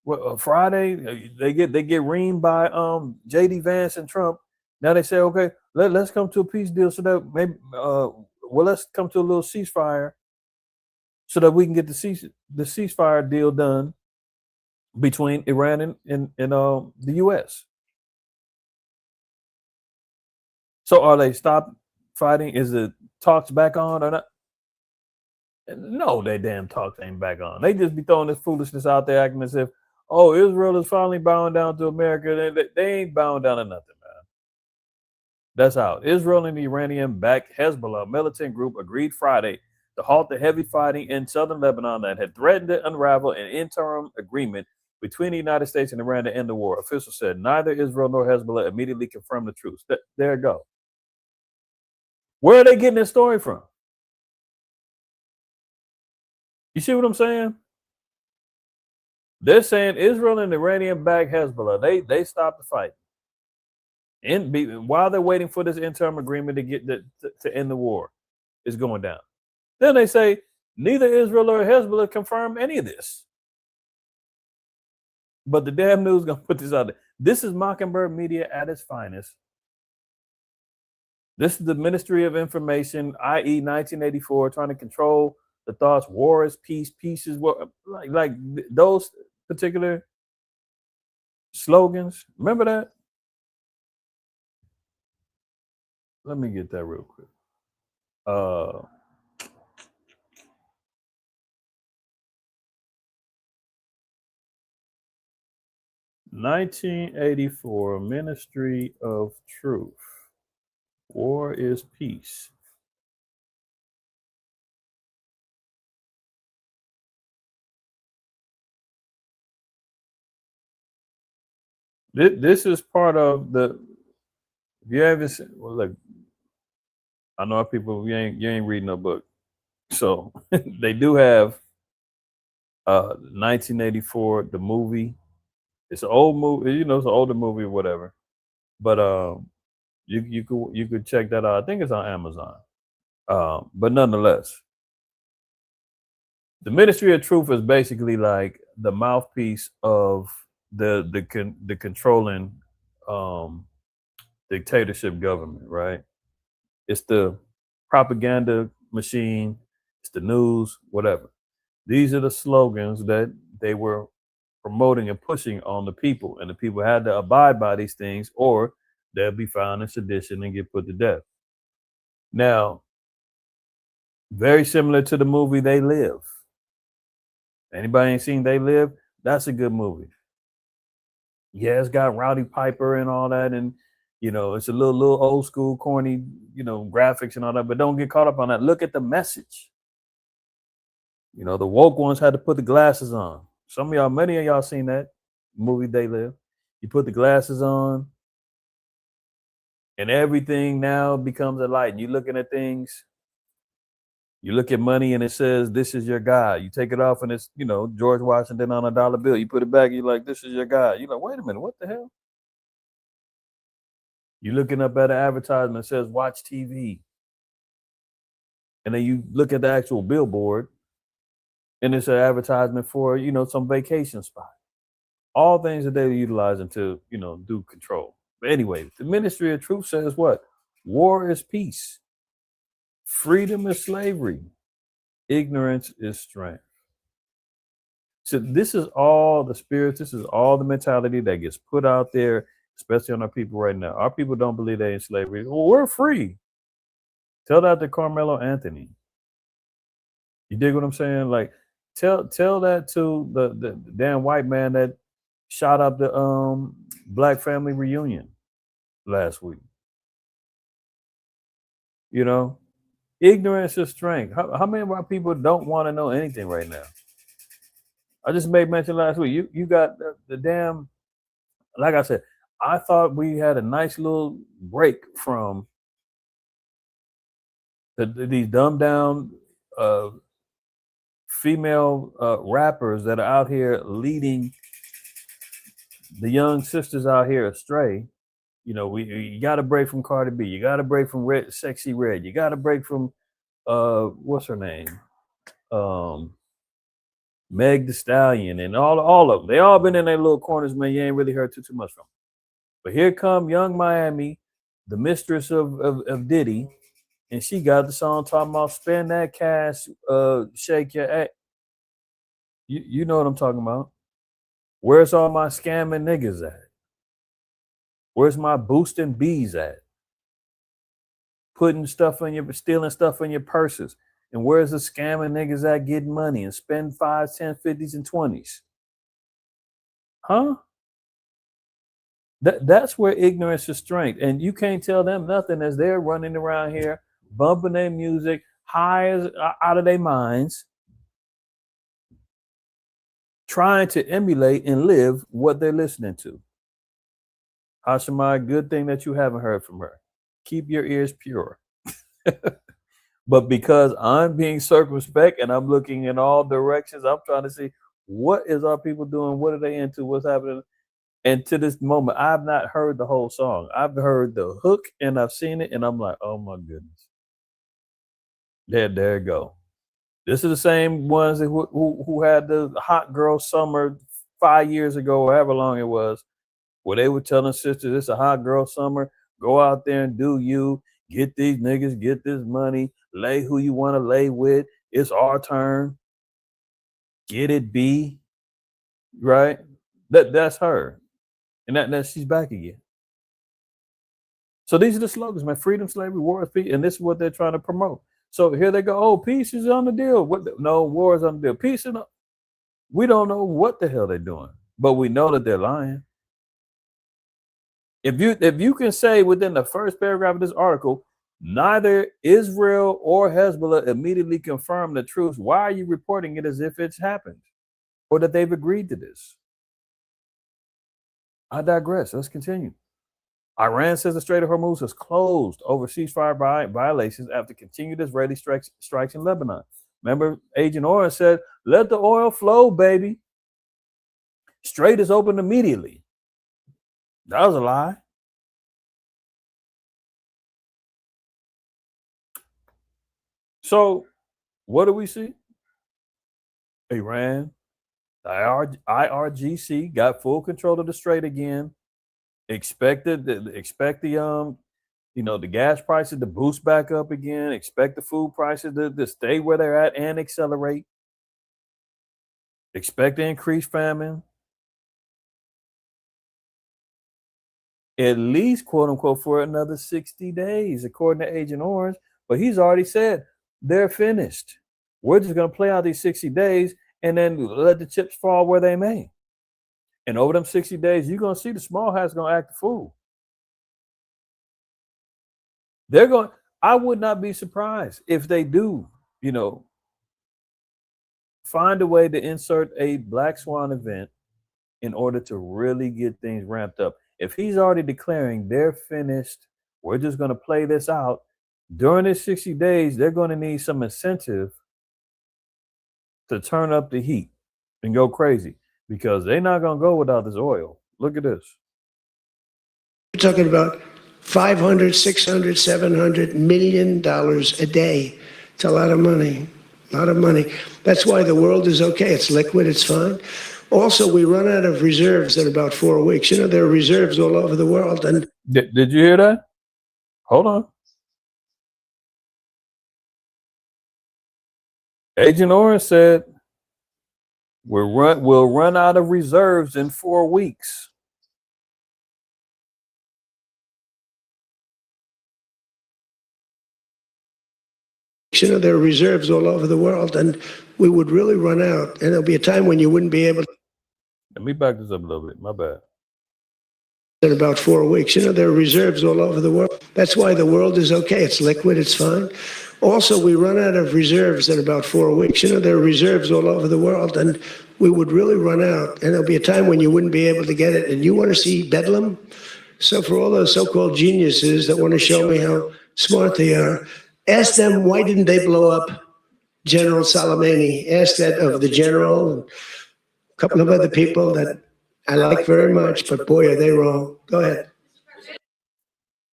well, Friday they get reamed by J.D. Vance and Trump. Now they say, okay, let's come to a peace deal so that maybe let's come to a little ceasefire so that we can get the ceasefire deal done between Iran and the U.S. So are they stopped fighting? Is the talks back on or not? No, they damn talks ain't back on. They just be throwing this foolishness out there, acting as if, oh, Israel is finally bowing down to America. They ain't bowing down to nothing, man. That's out. Israel and the Iranian-backed Hezbollah militant group agreed Friday to halt the heavy fighting in southern Lebanon that had threatened to unravel an interim agreement between the United States and Iran to end the war. Officials said neither Israel nor Hezbollah immediately confirmed the truce. There you go. Where are they getting this story from? You see what I'm saying? They're saying Israel and Iranian-backed Hezbollah, they stopped the fight. While they're waiting for this interim agreement to get to end the war, is going down. Then they say neither Israel or Hezbollah confirmed any of this. But the damn news is gonna put this out there. This is Mockingbird Media at its finest. This is the Ministry of Information, i.e., 1984, trying to control the thoughts. War is peace. Peace is war. Like those particular slogans. Remember that? Let me get that real quick. 1984, Ministry of Truth. War is peace. This is part of the. If you haven't seen, well, look, I know people you ain't reading a book, so they do have 1984, the movie. It's an old movie, you know, it's an older movie or whatever. But you could check that out. I think it's on Amazon. But nonetheless, the Ministry of Truth is basically like the mouthpiece of the controlling dictatorship government, right? It's the propaganda machine, it's the news, whatever. These are the slogans that they were promoting and pushing on the people, and the people had to abide by these things, or they'll be found in sedition and get put to death. Now, very similar to the movie They Live. Anybody ain't seen They Live? That's a good movie. Yeah, it's got Rowdy Piper and all that, and you know, it's a little old school, corny, you know, graphics and all that, but don't get caught up on that. Look at the message. You know, the woke ones had to put the glasses on. Some of y'all, many of y'all seen that movie They Live. You put the glasses on, and everything now becomes a light. And you're looking at things. You look at money and it says, "This is your God." You take it off and it's, you know, George Washington on a dollar bill. You put it back, you're like, "This is your God." You're like, "Wait a minute, what the hell?" You're looking up at an advertisement that says, "Watch TV." And then you look at the actual billboard and it's an advertisement for, you know, some vacation spot. All things that they're utilizing to, you know, do control. But anyway, the Ministry of Truth says what? War is peace. Freedom is slavery. Ignorance is strength. So this is all the spirits. This is all the mentality that gets put out there, especially on our people right now. Our people don't believe they're in slavery. Well, we're free. Tell that to Carmelo Anthony. You dig what I'm saying? Like, tell that to the damn white man that shot up the black family reunion last week. You know, ignorance is strength. How many of our people don't want to know anything right now? I just made mention last week. You got the damn. Like I said, I thought we had a nice little break from these dumbed down female rappers that are out here leading the young sisters out here astray. You know, you got to break from Cardi B. You got to break from Sexy Red. You got to break from what's her name, Meg Thee Stallion, and all of them. They all been in their little corners, man. You ain't really heard too much from them. But here come Young Miami, the mistress of Diddy, and she got the song talking about spend that cash, shake your ass. You know what I'm talking about. Where's all my scamming niggas at? Where's my boosting bees at? Stealing stuff in your purses. And where's the scamming niggas at getting money and spend 5, 10, 50s, and 20s? Huh? That's where ignorance is strength. And you can't tell them nothing as they're running around here, bumping their music, high as out of their minds, trying to emulate and live what they're listening to. Hashemai, good thing that you haven't heard from her. Keep your ears pure. But because I'm being circumspect and I'm looking in all directions, I'm trying to see what is our people doing, what are they into, what's happening. And to this moment, I've not heard the whole song. I've heard the hook and I've seen it, and I'm like, oh my goodness. There you go. This is the same ones who had the hot girl summer 5 years ago, or however long it was, where they were telling sisters, it's a hot girl summer. Go out there and do you. Get these niggas, get this money, lay who you want to lay with. It's our turn. Get it, B. Right? That's her. And that she's back again. So these are the slogans, man. Freedom, slavery, war, peace. And this is what they're trying to promote. So here they go. Oh, peace is on the deal. No, war is on the deal. Peace is not. We don't know what the hell they're doing, but we know that they're lying. If you can say within the first paragraph of this article, neither Israel or Hezbollah immediately confirm the truth, why are you reporting it as if it's happened or that they've agreed to this? I digress. Let's continue. Iran says the Strait of Hormuz is closed over ceasefire violations after continued Israeli strikes in Lebanon. Remember, Agent Orange said, let the oil flow, baby. Strait is open immediately. That was a lie. So what do we see? Iran, the IRGC got full control of the strait again. Expect the the gas prices to boost back up again. Expect the food prices to stay where they're at and accelerate. Expect the increased famine. At least, quote unquote, for another 60 days, according to Agent Orange. But he's already said they're finished. We're just going to play out these 60 days and then let the chips fall where they may. And over them 60 days, you're going to see the small hats going to act a fool. I would not be surprised if they do, find a way to insert a Black Swan event in order to really get things ramped up. If he's already declaring they're finished, we're just going to play this out, during this 60 days, they're going to need some incentive to turn up the heat and go crazy because they're not going to go without this oil. Look at this. We're talking about $500, $600, $700 million a day. It's a lot of money, a lot of money. That's why the world is okay. It's liquid, it's fine. Also, we run out of reserves in about 4 weeks. There are reserves all over the world. And did you hear that? Hold on. Agent Orange said we'll run out of reserves in 4 weeks. There are reserves all over the world, and we would really run out. And there'll be a time when you wouldn't be able to. Let me back this up a little bit. My bad. In about 4 weeks. There are reserves all over the world. That's why the world is okay. It's liquid, it's fine. Also, we run out of reserves in about 4 weeks. There are reserves all over the world, and we would really run out. And there'll be a time when you wouldn't be able to get it. And you want to see Bedlam? So for all those so-called geniuses that want to show me how smart they are, ask them, why didn't they blow up General Soleimani? Ask that of the general and a couple of other people that I like very much, but boy, are they wrong. Go ahead.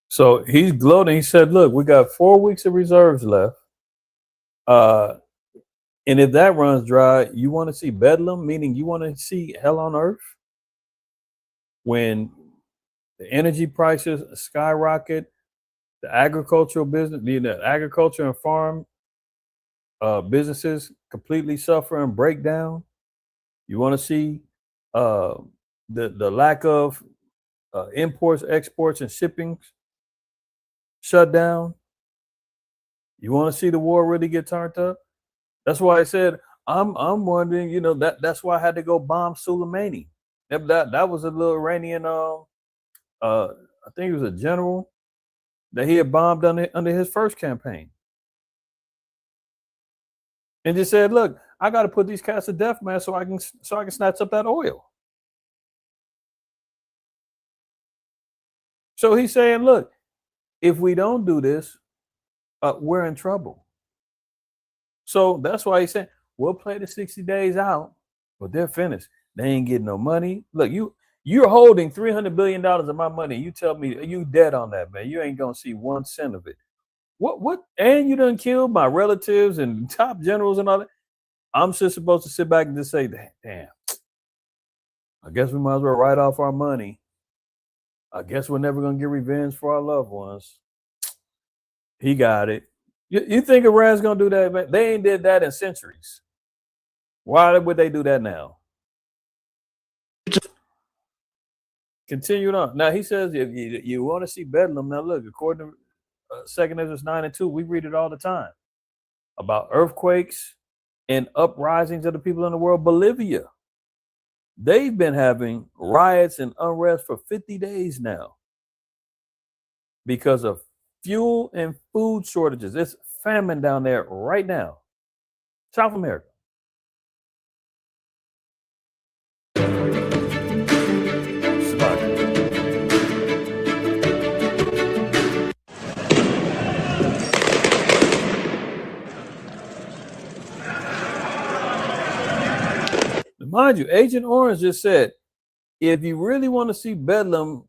So he's gloating. He said, look, we got 4 weeks of reserves left. And if that runs dry, you want to see Bedlam, meaning you want to see hell on earth? When the energy prices skyrocket, the agricultural business, the agriculture and farm businesses completely suffer and break down. You want to see the lack of imports, exports, and shipping shut down. You want to see the war really get turned up? That's why I said I'm wondering. That's why I had to go bomb Soleimani. Yep, that was a little Iranian. I think it was a general that he had bombed under his first campaign, and just said, "Look, I got to put these cats to death, man, so I can snatch up that oil." So he's saying, "Look, if we don't do this, we're in trouble." So that's why he's saying we'll play the 60 days out, but they're finished. They ain't getting no money. Look, you're holding $300 billion of my money. You tell me you dead on that, man. You ain't gonna see 1 cent of it. What? And you done killed my relatives and top generals and all that. I'm just supposed to sit back and just say, damn, I guess we might as well write off our money. I guess we're never gonna get revenge for our loved ones. He got it. You think Iran's gonna do that, man? They ain't did that in centuries. Why would they do that now? Continuing on. Now he says, if you want to see Bedlam, now look, according to 2 Ezra 9:2, we read it all the time about earthquakes and uprisings of the people in the world. Bolivia, they've been having riots and unrest for 50 days now because of fuel and food shortages. It's famine down there right now. South America. Mind you, Agent Orange just said, if you really want to see Bedlam,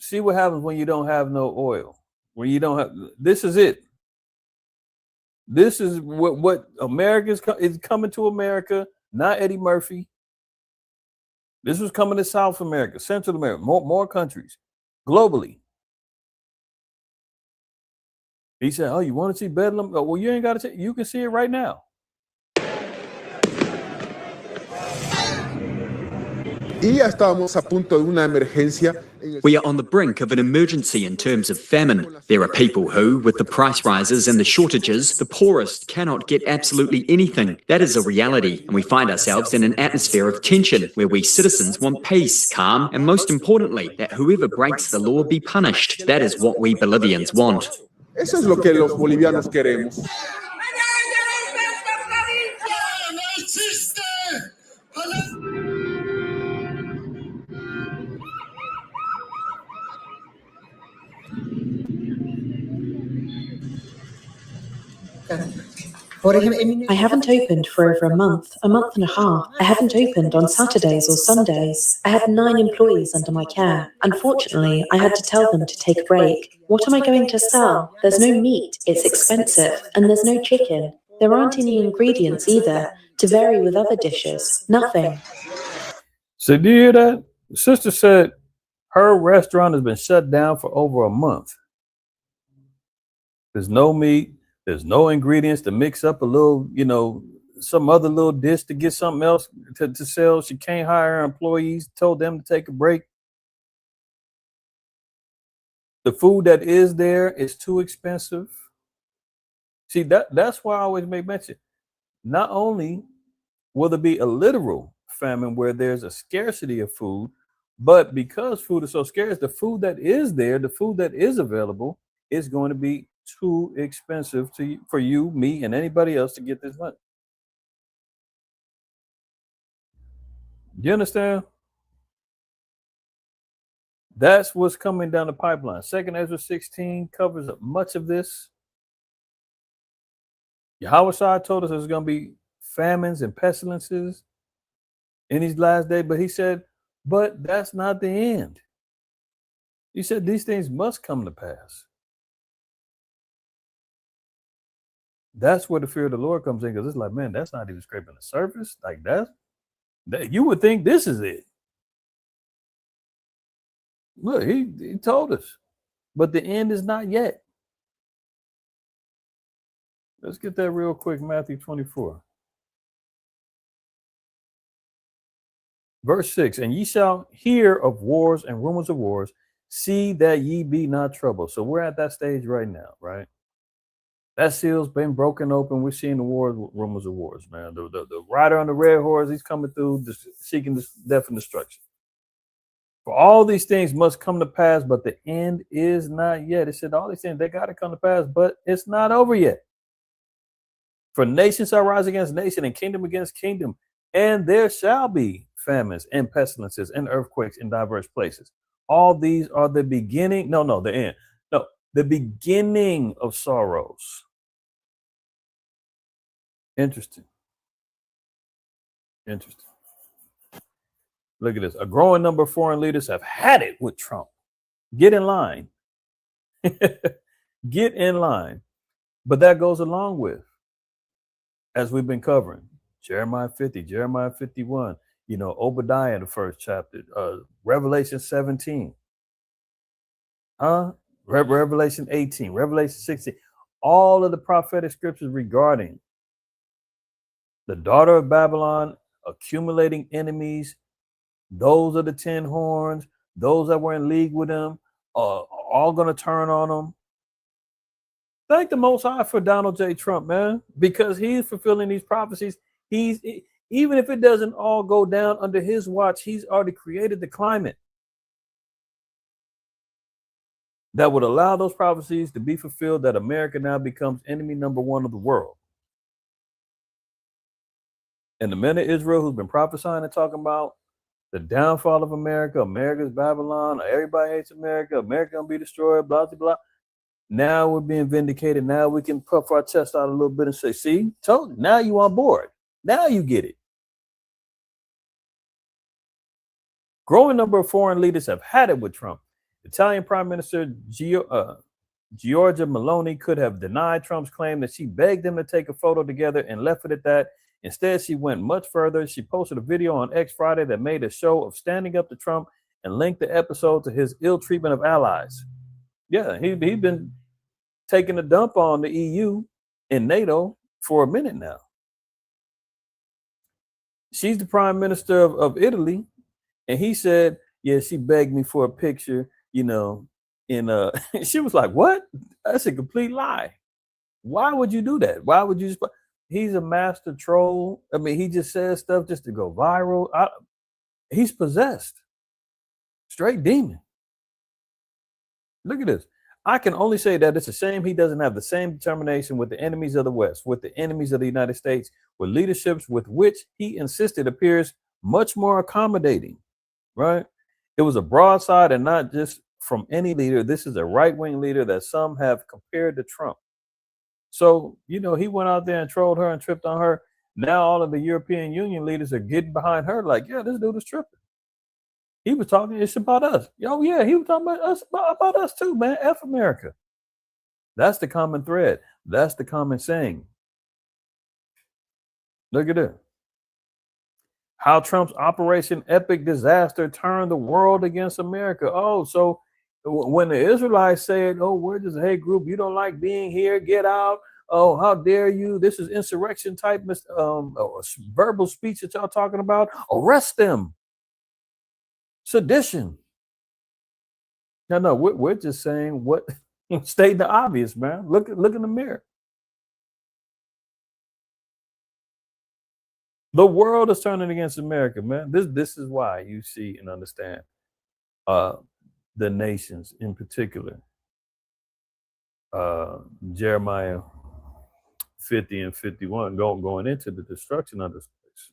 see what happens when you don't have no oil. When you don't have, this is it. This is what America is coming to America, not Eddie Murphy. This was coming to South America, Central America, more countries, globally. He said, oh, you want to see Bedlam? Oh, well, you ain't got to see, you can see it right now. Y ya estábamos a punto de una emergencia. We are on the brink of an emergency in terms of famine. There are people who, with the price rises and the shortages, the poorest cannot get absolutely anything. That is a reality, and we find ourselves in an atmosphere of tension where we citizens want peace, calm, and most importantly, that whoever breaks the law be punished. That is what we Bolivians want. Eso es lo que los bolivianos queremos. I haven't opened for over a month and a half. I haven't opened on Saturdays or Sundays. I had 9 employees under my care. Unfortunately, I had to tell them to take a break. What am I going to sell? There's no meat, it's expensive, and there's no chicken. There aren't any ingredients either to vary with other dishes. Nothing. So do you hear that? The sister said her restaurant has been shut down for over a month. There's no meat. There's no ingredients to mix up a little, some other little dish to get something else to sell. She can't hire her employees, told them to take a break. The food that is there is too expensive. See, that's why I always make mention. Not only will there be a literal famine where there's a scarcity of food, but because food is so scarce, the food that is there, the food that is available is going to be too expensive for you, me, and anybody else to get this money. You understand? That's what's coming down the pipeline. 2 Ezra 16 covers up much of this. Yahweh told us there's going to be famines and pestilences in these last days, but he said, but that's not the end. He said these things must come to pass. That's where the fear of the Lord comes in, because it's like, man, that's not even scraping the surface. Like that you would think this is it. Look, he told us, but the end is not yet. Let's get that real quick. Matthew 24. Verse 6, and ye shall hear of wars and rumors of wars. See that ye be not troubled. So we're at that stage right now, right? That seal's been broken open. We're seeing the rumors of wars, man. The rider on the red horse, he's coming through, seeking death and destruction. For all these things must come to pass, but the end is not yet. It said all these things, they got to come to pass, but it's not over yet. For nation shall rise against nation and kingdom against kingdom, and there shall be famines and pestilences and earthquakes in diverse places. All these are the beginning. No, the end. No, the beginning of sorrows. Interesting. Look at this. A growing number of foreign leaders have had it with Trump. Get in line. Get in line. But that goes along with, as we've been covering, Jeremiah 50, Jeremiah 51, Obadiah in the first chapter, Revelation 17, Revelation 18, Revelation 16, all of the prophetic scriptures regarding the daughter of Babylon accumulating enemies. Those are the 10 horns. Those that were in league with them are all going to turn on them. Thank the Most High for Donald J. Trump, man, because he's fulfilling these prophecies. Even if it doesn't all go down under his watch, he's already created the climate that would allow those prophecies to be fulfilled, that America now becomes enemy number one of the world. And the men of Israel who's been prophesying and talking about the downfall of America, America's Babylon, everybody hates America, America gonna be destroyed, blah, blah, blah. Now we're being vindicated. Now we can puff our chest out a little bit and say, see, told you, now you on board. Now you get it. Growing number of foreign leaders have had it with Trump. Italian Prime Minister Giorgia Meloni could have denied Trump's claim that she begged him to take a photo together and left it at that. Instead, she went much further. She posted a video on X Friday that made a show of standing up to Trump and linked the episode to his ill treatment of allies. Yeah, he's been taking a dump on the EU and NATO for a minute now. She's the prime minister of Italy, and he said, yeah, she begged me for a picture, and she was like, what? That's a complete lie. Why would you do that? Why would you just... He's a master troll. I mean, he just says stuff just to go viral. He's possessed. Straight demon. Look at this. I can only say that it's a shame he doesn't have the same determination with the enemies of the West, with the enemies of the United States, with leaderships with which he insisted appears much more accommodating, right? It was a broadside, and not just from any leader. This is a right-wing leader that some have compared to Trump. So, he went out there and trolled her and tripped on her. Now all of the European Union leaders are getting behind her like, yeah, this dude is tripping. He was talking, it's about us. Oh, yeah, he was talking about us too, man. F America. That's the common thread. That's the common saying. Look at it. How Trump's Operation Epic Disaster turned the world against America. Oh, so when the Israelites said, oh, we're just a hate group, you don't like being here, get out. Oh, how dare you? This is insurrection type verbal speech that y'all talking about. Arrest them. Sedition. No, we're just saying what stating the obvious, man. Look in the mirror. The world is turning against America, man. This is why you see and understand the nations in particular. Jeremiah 50 and 51 going into the destruction of this place.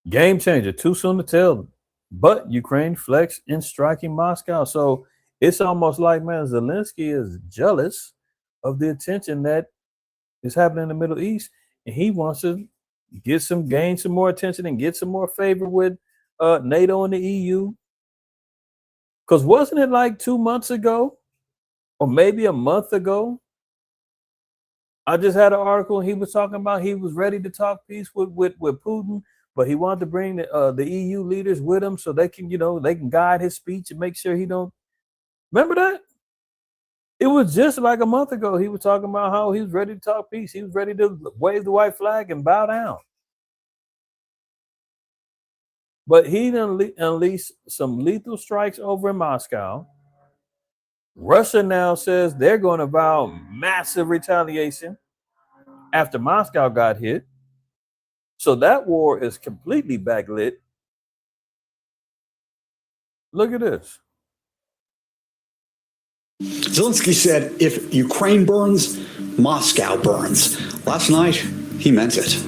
Game changer, too soon to tell, but Ukraine flexed in striking Moscow. So it's almost like, man, Zelensky is jealous of the attention that is happening in the Middle East, and he wants to gain some more attention and get some more favor with NATO and the EU. Because wasn't it like 2 months ago, or maybe a month ago, I just had an article and he was talking about he was ready to talk peace with Putin, but he wanted to bring the EU leaders with him so they can, they can guide his speech and make sure he don't. Remember that? It was just like a month ago. He was talking about how he was ready to talk peace. He was ready to wave the white flag and bow down. But he unleashed some lethal strikes over in Moscow. Russia now says they're going to vow massive retaliation after Moscow got hit. So that war is completely backlit. Look at this. Zelensky said, if Ukraine burns, Moscow burns. Last night, he meant it.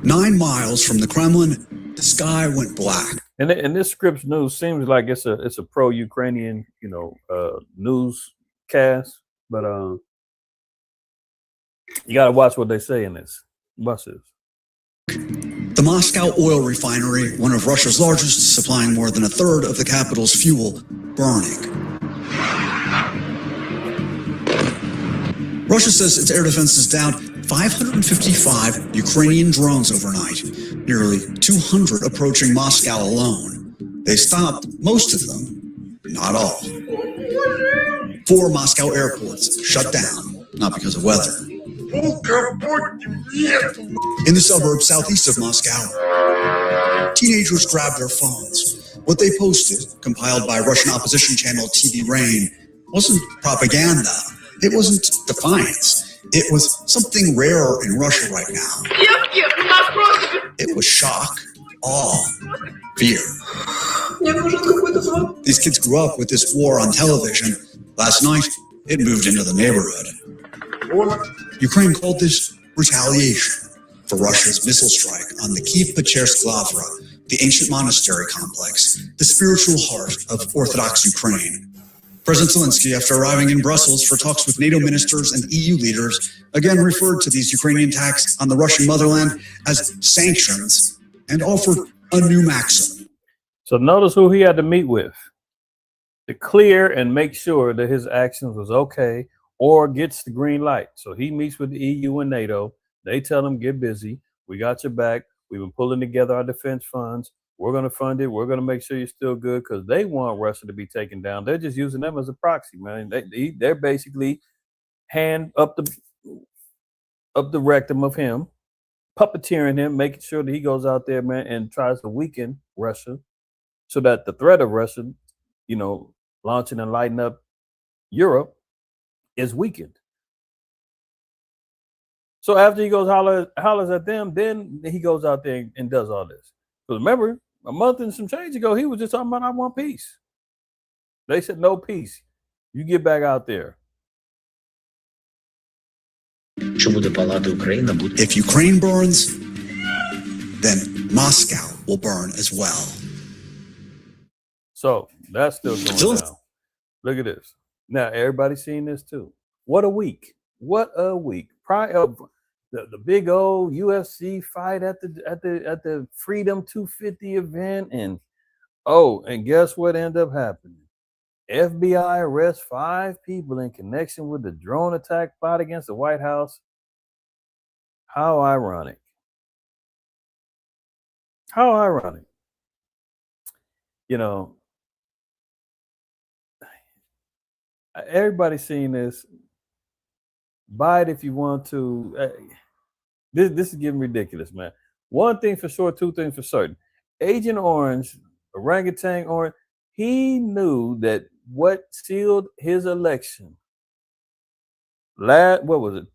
9 miles from the Kremlin, the sky went black. And this Scripps News seems like it's a pro-Ukrainian, newscast, but you got to watch what they say in this. Watch this. The Moscow oil refinery, one of Russia's largest, supplying more than a third of the capital's fuel, burning. Russia says its air defenses downed 555 Ukrainian drones overnight, nearly 200 approaching Moscow alone. They stopped most of them, not all. 4 Moscow airports shut down, not because of weather. In the suburbs southeast of Moscow, teenagers grabbed their phones. What they posted, compiled by Russian opposition channel TV Rain, wasn't propaganda. It wasn't defiance. It was something rare in Russia right now. It was shock, awe, fear. These kids grew up with this war on television. Last night, it moved into the neighborhood. Ukraine called this retaliation for Russia's missile strike on the Kiev-Pechersk Lavra, the ancient monastery complex, the spiritual heart of Orthodox Ukraine. President Zelensky, after arriving in Brussels for talks with NATO ministers and EU leaders, again referred to these Ukrainian attacks on the Russian motherland as sanctions and offered a new maxim. So notice who he had to meet with to clear and make sure that his actions was okay or gets the green light. So he meets with the EU and NATO. They tell him, get busy. We got your back. We've been pulling together our defense funds. We're going to fund it. We're going to make sure you're still good because they want Russia to be taken down. They're just using them as a proxy, man. They're basically hand up the rectum of him, puppeteering him, making sure that he goes out there, man, and tries to weaken Russia so that the threat of Russia, launching and lighting up Europe is weakened. So after he goes hollers at them, then he goes out there and does all this. Because remember, a month and some change ago, he was just talking about, I want peace. They said, no peace. You get back out there. If Ukraine burns, then Moscow will burn as well. So that's still going down. Look at this. Now, everybody's seeing this too. What a week. What a week. The big old UFC fight at the Freedom 250 event, and guess what ended up happening? FBI arrests 5 people in connection with the drone attack plot against the White House. How ironic. How ironic. Everybody's seen this. Buy it if you want to. This is getting ridiculous, man. One thing for sure, 2 things for certain. Agent Orange, Orangutan Orange, he knew that what sealed his election what was it?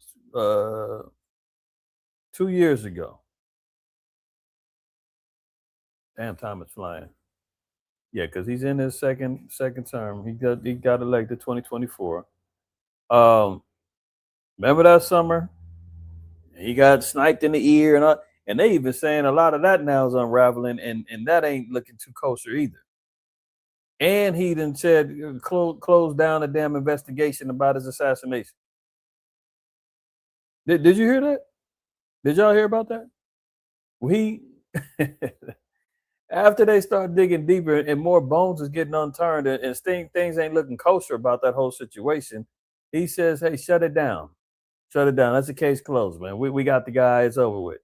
2 years ago. Damn, time is flying. Yeah, because he's in his second term. He got elected 2024. Remember that summer? He got sniped in the ear and all, and they even saying a lot of that now is unraveling, and that ain't looking too kosher either. And he done said close down a damn investigation about his assassination. Did you hear that? Did y'all hear about that? Well, after they start digging deeper and more bones is getting unturned and things ain't looking kosher about that whole situation, he says, hey, shut it down. Shut it down. That's the case closed, man. We got the guy. It's over with.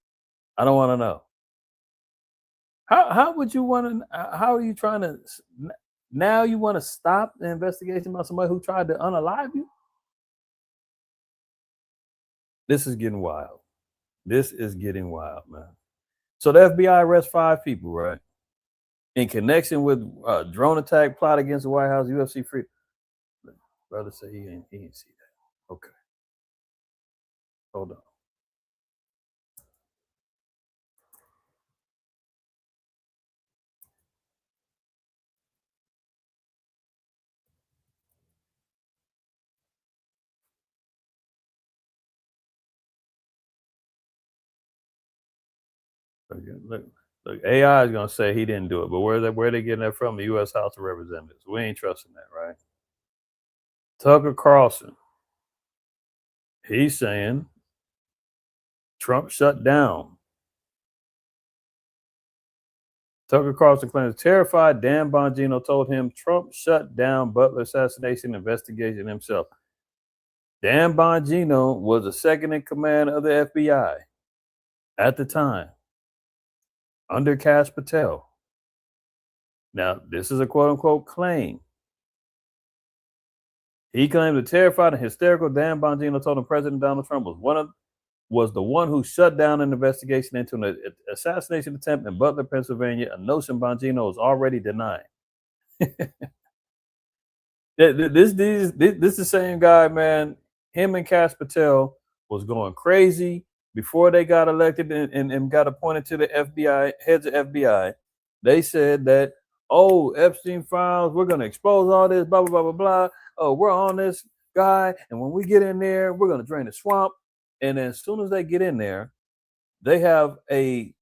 I don't want to know. How would you want to? How are you trying to? Now you want to stop the investigation about somebody who tried to unalive you? This is getting wild. This is getting wild, man. So the FBI arrests 5 people, right, in connection with a drone attack plot against the White House, UFC free. Brother say he ain't see that. Okay. Hold on. Look, AI is gonna say he didn't do it, but where they getting that from? The U.S. House of Representatives. We ain't trusting that, right? Tucker Carlson, he's saying Trump shut down. Tucker Carlson claims terrified Dan Bongino told him Trump shut down Butler assassination investigation himself. Dan Bongino was the second in command of the FBI at the time, under Kash Patel. Now, this is a quote-unquote claim. He claimed the terrified and hysterical Dan Bongino told him President Donald Trump was the one who shut down an investigation into an assassination attempt in Butler, Pennsylvania, a notion Bongino is already denying. This is the same guy, man. Him and Kash Patel was going crazy before they got elected and got appointed to the FBI, heads of FBI. They said that, oh, Epstein files, we're going to expose all this, blah, blah, blah, blah, blah. Oh, we're on this guy. And when we get in there, we're going to drain the swamp. And then as soon as they get in there, they have a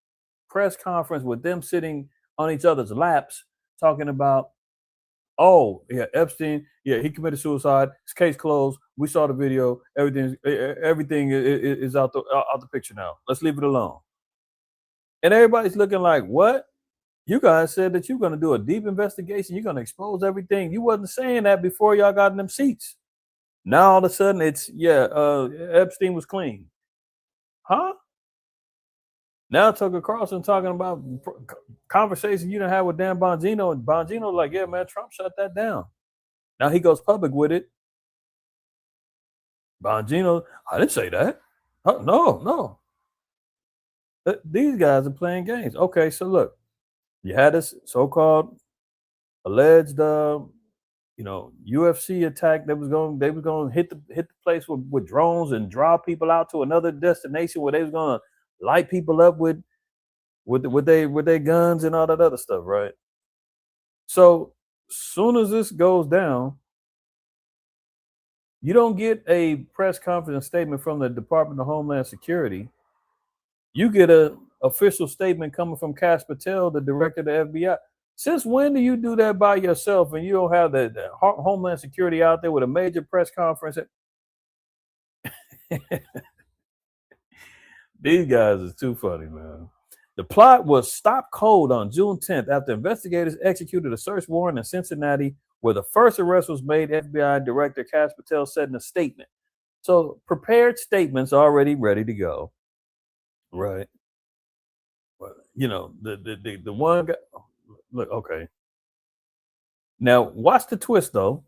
press conference with them sitting on each other's laps talking about, oh, yeah, Epstein, yeah, he committed suicide. His case closed. We saw the video. Everything is out the picture now. Let's leave it alone. And everybody's looking like, what? You guys said that you're going to do a deep investigation. You're going to expose everything. You wasn't saying that before y'all got in them seats. Now all of a sudden it's, Epstein was clean. Huh? Now Tucker Carlson talking about conversation you done had with Dan Bongino, and Bongino like, yeah, man, Trump shut that down. Now he goes public with it. Bongino, I didn't say that. No. These guys are playing games. Okay, so look, you had this so-called alleged, UFC attack that was going to hit the place with drones and draw people out to another destination where they was going to light people up with their guns and all that other stuff, right? So soon as this goes down, you don't get a press conference statement from the Department of Homeland Security. You get an official statement coming from Kash Patel, the director of the FBI. Since when do you do that by yourself and you don't have the Homeland Security out there with a major press conference? These guys are too funny, man. The plot was stopped cold on June 10th after investigators executed a search warrant in Cincinnati where the first arrest was made, FBI Director Kash Patel said in a statement. So prepared statements already ready to go. Right. Well, the one guy, look, okay. Now watch the twist though.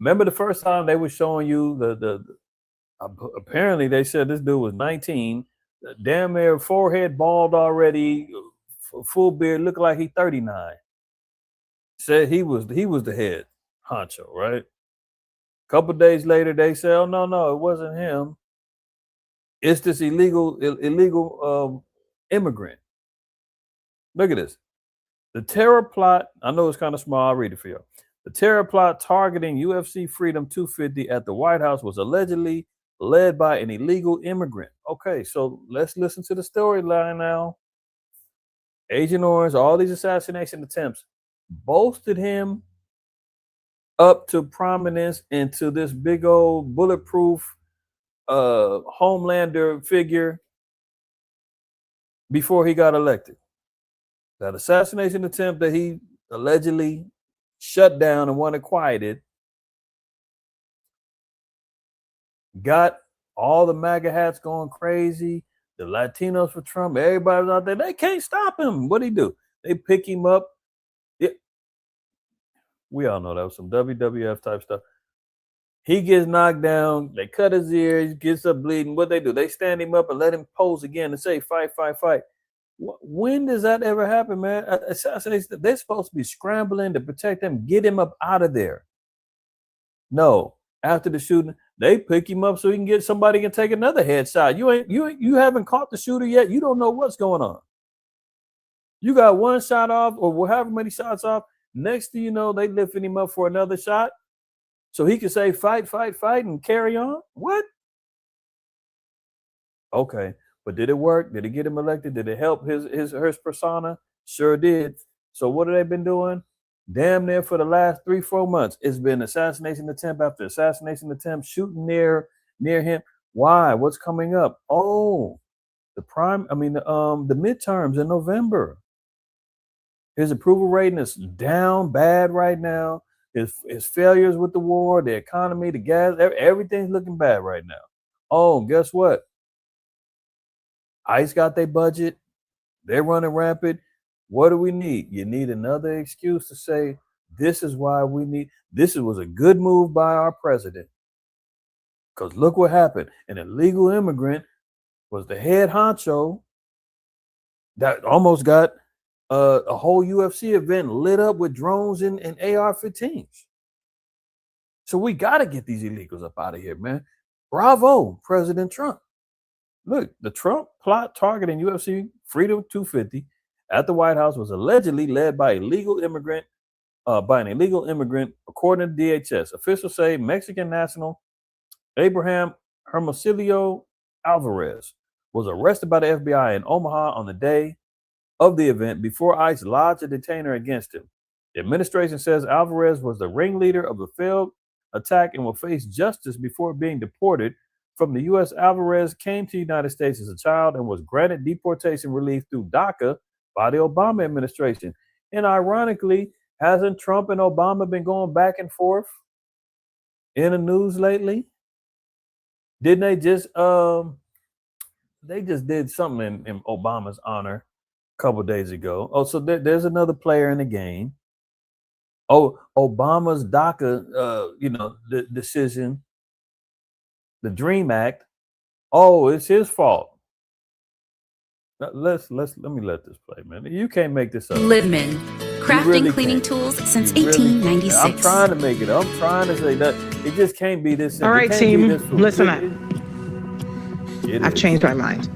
Remember the first time they were showing you apparently they said this dude was 19, damn near forehead bald already, full beard, looked like he 39. Said he was the head honcho, right? A couple days later, they say, "Oh no, it wasn't him. It's this illegal immigrant." Look at this. The terror plot. I know it's kind of small. I'll read it for you. The terror plot targeting UFC Freedom 250 at the White House was allegedly led by an illegal immigrant. Okay, so let's listen to the storyline now. Agent Orange, all these assassination attempts bolstered him up to prominence into this big old bulletproof Homelander figure before he got elected. That assassination attempt that he allegedly shut down and wanted quieted got all the MAGA hats going crazy. The Latinos for Trump, everybody's out there. They can't stop him. What'd he do? They pick him up. We all know that was some WWF type stuff. He gets knocked down. They cut his ears, gets up bleeding. What they do? They stand him up and let him pose again and say, fight, fight, fight. When does that ever happen, man? Assassination, they're supposed to be scrambling to protect him, get him up out of there. No, after the shooting, they pick him up so he can get somebody can take another headshot. You haven't caught the shooter yet. You don't know what's going on. You got one shot off, or however many shots off. Next thing you know, they lifting him up for another shot so he can say fight, fight, fight and carry on. What? Okay. But did it work? Did it get him elected? Did it help his persona? Sure did. So what have they been doing? Damn near for the last 3-4 months, it's been assassination attempt after assassination attempt, shooting near him. Why? What's coming up? Oh, the midterms in November. His approval rating is down bad right now. His failures with the war, the economy, the gas, everything's looking bad right now. Oh, guess what? ICE got their budget. They're running rampant. What do we need? You need another excuse to say, this is why we need, this was a good move by our president. Because look what happened. An illegal immigrant was the head honcho that almost got a whole UFC event lit up with drones and AR-15s. So we got to get these illegals up out of here, man. Bravo, President Trump. Look, the Trump plot targeting UFC Freedom 250 at the White House was allegedly led by an illegal immigrant, according to DHS. Officials say Mexican national Abraham Hermosilio Alvarez was arrested by the FBI in Omaha on the day of the event before ICE lodged a detainer against him. The administration says Alvarez was the ringleader of the failed attack and will face justice before being deported from the U.S. Alvarez came to the United States as a child and was granted deportation relief through DACA by the Obama administration. And ironically, hasn't Trump and Obama been going back and forth in the news lately? Didn't they just did something in Obama's honor a couple days ago? Oh, so there's another player in the game. Oh, Obama's DACA, the decision, the DREAM Act. Oh, it's his fault. Let me let this play, man. You can't make this up. Liveman, crafting really cleaning can't. tools since You really 1896. can't. I'm trying to make it. I'm trying to say that it just can't be this simple. All right, team, listen up. I've is. changed my mind.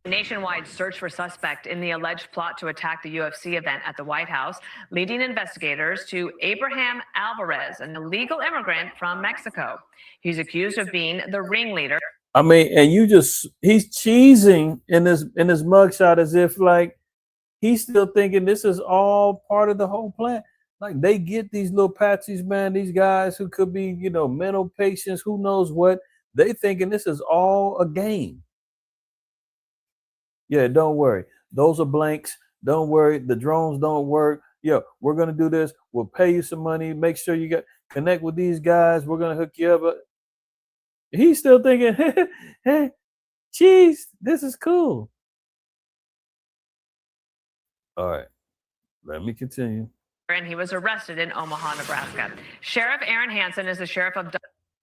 Nationwide search for suspect in the alleged plot to attack the UFC event at the White House, leading investigators to Abraham Alvarez, an illegal immigrant from Mexico. He's accused of being the ringleader. I mean, and he's cheesing in his mugshot as if like he's still thinking this is all part of the whole plan. Like they get these little patsies, man, these guys who could be, mental patients, who knows what. They thinking this is all a game. Yeah, don't worry. Those are blanks. Don't worry. The drones don't work. Yeah, we're going to do this. We'll pay you some money. Make sure you connect with these guys. We're going to hook you up. He's still thinking, hey, geez, this is cool. All right, let me continue. And he was arrested in Omaha, Nebraska. Sheriff Aaron Hansen is the sheriff of...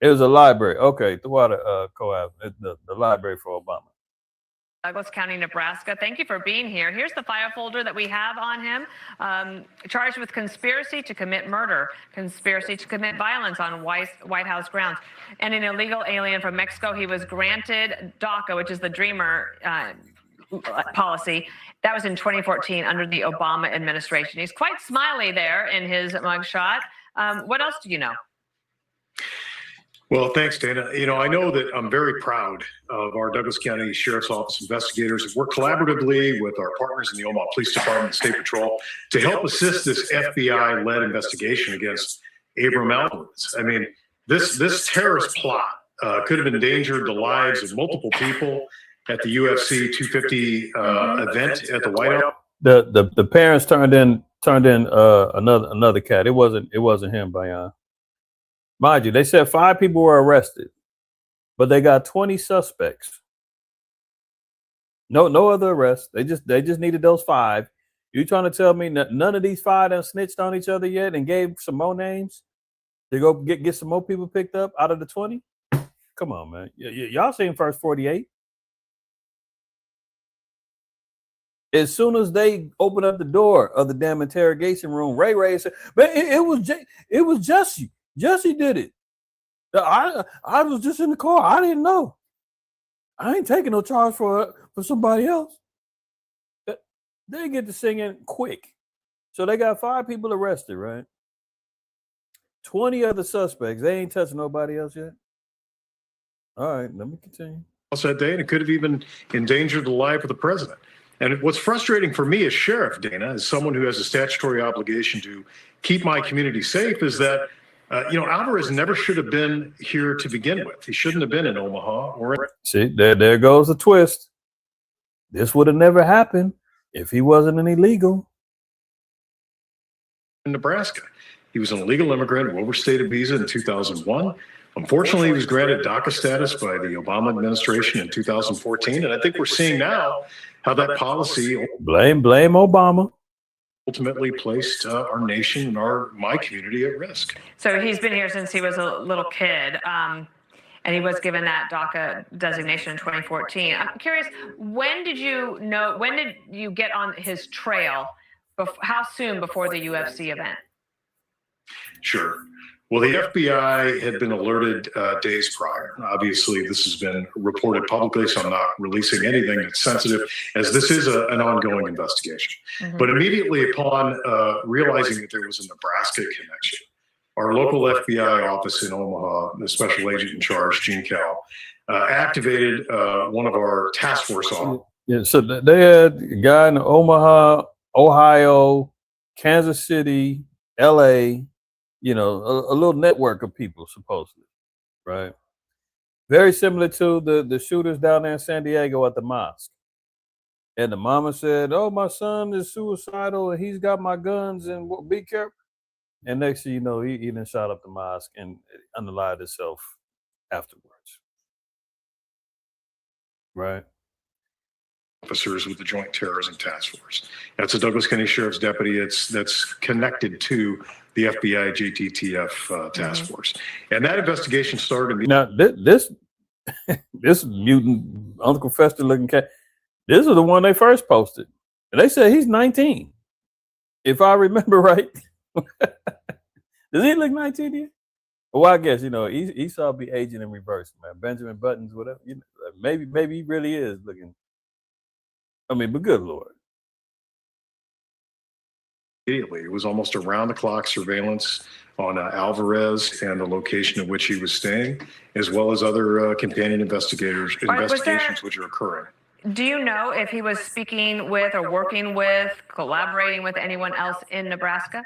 It was a library. Okay, throughout the library for Obama. Douglas County, Nebraska. Thank you for being here. Here's the file folder that we have on him. Charged with conspiracy to commit murder, conspiracy to commit violence on White House grounds, and an illegal alien from Mexico. He was granted DACA, which is the Dreamer policy. That was in 2014 under the Obama administration. He's quite smiley there in his mugshot. What else do you know? Well, thanks, Dana. I know that I'm very proud of our Douglas County Sheriff's Office investigators who work collaboratively with our partners in the Omaha Police Department and State Patrol to help assist this FBI-led investigation against Abraham Alvarez. I mean, this terrorist plot could have endangered the lives of multiple people at the UFC 250 event at the White House. The parents turned in another cat. It wasn't him, Bayan. Mind you, they said 5 people were arrested, but they got 20 suspects. No other arrests. They just needed those 5. You trying to tell me that none of these 5 have snitched on each other yet and gave some more names to go get some more people picked up out of the 20? Come on, man. Y'all seen first 48. As soon as they opened up the door of the damn interrogation room, Ray said, "Man, it was Jesse. Jesse did it. I was just in the car. I didn't know. I ain't taking no charge for somebody else." They get to singing quick. So they got 5 people arrested, right? 20 other suspects. They ain't touched nobody else yet. All right, let me continue. that day, and it could have even endangered the life of the president. And what's frustrating for me as sheriff, Dana, as someone who has a statutory obligation to keep my community safe, is that Alvarez never should have been here to begin with. He shouldn't have been in Omaha or. See, there goes the twist. This would have never happened if he wasn't an illegal. In Nebraska, he was an illegal immigrant who overstayed a visa in 2001. Unfortunately, he was granted DACA status by the Obama administration in 2014, and I think we're seeing now how that policy blame Obama ultimately placed our nation and my community at risk. So he's been here since he was a little kid, and he was given that DACA designation in 2014. I'm curious, when did you get on his trail? How soon before the UFC event? Sure. Well, the FBI had been alerted days prior. Obviously, this has been reported publicly, so I'm not releasing anything that's sensitive, as this is an ongoing investigation. Mm-hmm. But immediately upon realizing that there was a Nebraska connection, our local FBI office in Omaha, the special agent in charge, Gene Cal, activated one of our task force officers. Yeah, so they had a guy in Omaha, Ohio, Kansas City, LA, a little network of people, supposedly, right? Very similar to the shooters down there in San Diego at the mosque. And the mama said, "Oh, my son is suicidal and he's got my guns and be careful." And next thing you know, he done shot up the mosque and unalived himself afterwards. Right? Officers with the Joint Terrorism Task Force. That's a Douglas County Sheriff's deputy. That's connected to the FBI JTTF task force, and that investigation started. Now this mutant Uncle Fester looking cat. This is the one they first posted, and they said he's 19, if I remember right. Does he look 19 here? Well, I guess Esau be aging in reverse, man. Benjamin Buttons, whatever. Maybe he really is looking. I mean, but good Lord. Immediately, it was almost around-the-clock surveillance on Alvarez and the location at which he was staying, as well as other companion investigations which are occurring. Do you know if he was speaking with or working with, collaborating with anyone else in Nebraska?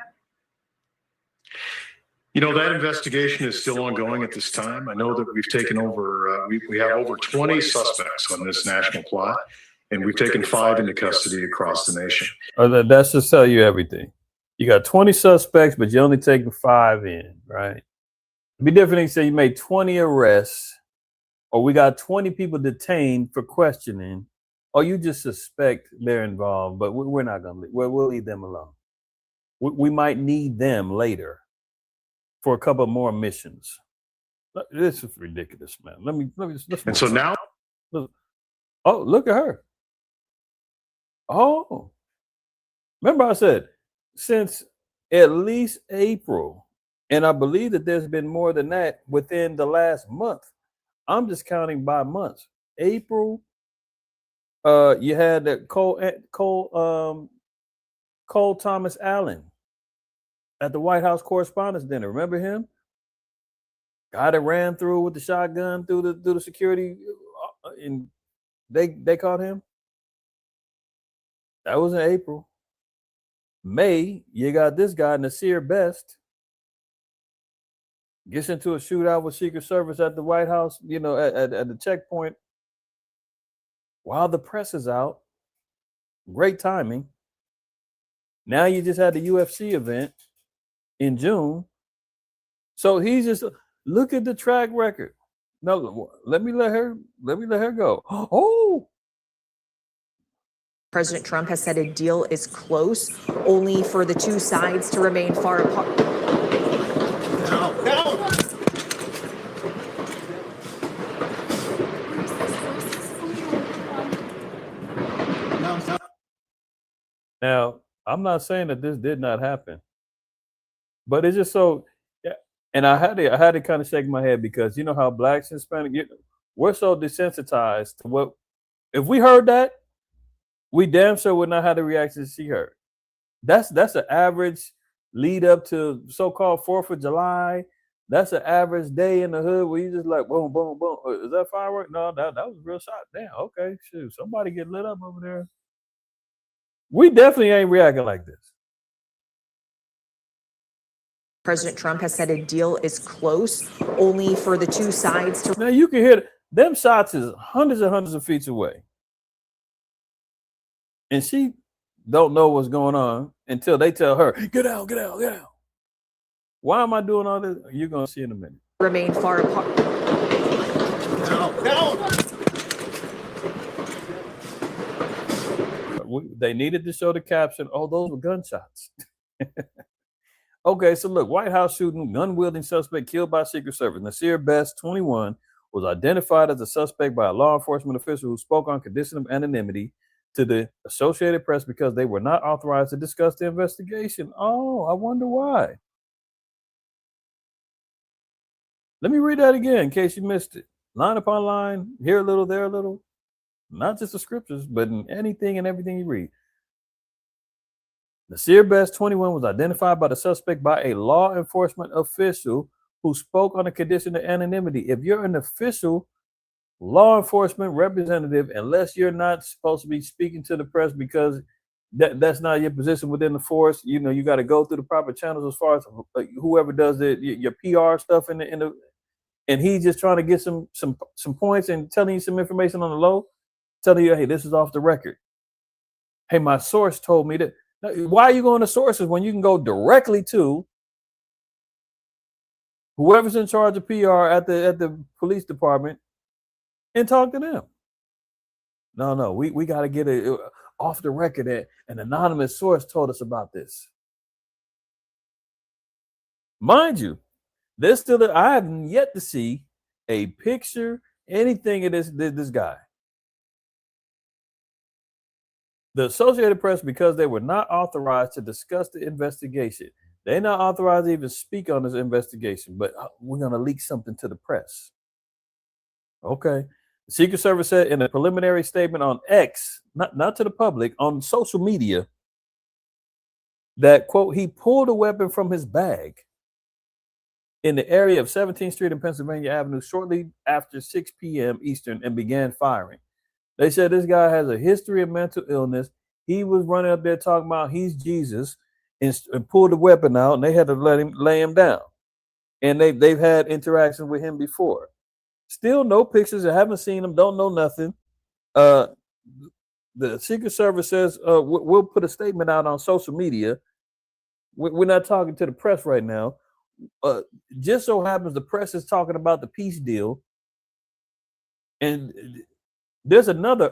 That investigation is still ongoing at this time. I know that we've taken over, we have over 20 suspects on this national plot, and we've taken 5 into custody across the nation. That's just tell you everything. You got 20 suspects, but you're only taking 5 in, right? It'd be different if you say you made 20 arrests, or we got 20 people detained for questioning, or you just suspect they're involved, but we're not going to, we'll leave them alone. We might need them later for a couple more missions. This is ridiculous, man. Let me just and so now, oh, look at her. Oh, remember I said since at least April, and I believe that there's been more than that within the last month. I'm just counting by months. April, you had that Cole Thomas Allen at the White House Correspondents' Dinner. Remember him? Guy that ran through with the shotgun through the security, and they caught him. That was in April. May, you got this guy, Nasir Best, gets into a shootout with Secret Service at the White House, at the checkpoint while the press is out. Great timing. Now you just had the UFC event in June. So he's just, look at the track record. No, let me let her go. Oh, President Trump has said a deal is close, only for the two sides to remain far apart. Now, I'm not saying that this did not happen, but it's just so, and I had to kind of shake my head, because you know how blacks and Hispanic, we're so desensitized to what, if we heard that, we damn sure would not have the reaction she heard. That's an average lead up to so-called 4th of July, That's an average day in the hood where you just like boom, boom, boom. Is that firework? No, that was a real shot. Damn, okay, shoot. Somebody get lit up over there. We definitely ain't reacting like this. President Trump has said a deal is close, only for the two sides to. Now you can hear them shots is hundreds and hundreds of feet away. And she don't know what's going on until they tell her, get out, get out, get out. Why am I doing all this? You're going to see in a minute. Remain far apart. They needed to show the caption, oh, those were gunshots. Okay, so look, White House shooting, gun-wielding suspect killed by Secret Service. Nasir Best, 21, was identified as a suspect by a law enforcement official who spoke on condition of anonymity to the Associated Press because they were not authorized to discuss the investigation. Oh, I wonder why. Let me read that again in case you missed it. Line upon line, here a little, there a little. Not just the scriptures, but in anything and everything you read. Nasir Best, 21, was identified by the suspect by a law enforcement official who spoke on the condition of anonymity. If you're an official law enforcement representative, unless you're not supposed to be speaking to the press because that's not your position within the force, you know, you got to go through the proper channels as far as whoever does your PR stuff and he's just trying to get some points and telling you some information on the low, telling you, hey, this is off the record. Hey, my source told me that. Why are you going to sources when you can go directly to whoever's in charge of PR at the police department and talk to them? No, we got to get it off the record. An anonymous source told us about this. Mind you, there's still I have yet to see a picture, anything of this guy. The Associated Press, because they were not authorized to discuss the investigation, they're not authorized to even speak on this investigation, but we're going to leak something to the press. Okay. The Secret Service said in a preliminary statement on X, not to the public, on social media, that, quote, he pulled a weapon from his bag in the area of 17th Street and Pennsylvania Avenue shortly after 6 p.m. Eastern and began firing. They said this guy has a history of mental illness. He was running up there talking about he's Jesus and pulled the weapon out, and they had to lay him down. And they've had interactions with him before. Still no pictures. I haven't seen him. Don't know nothing. The Secret Service says we'll put a statement out on social media. We're not talking to the press right now. Just so happens the press is talking about the peace deal, and there's another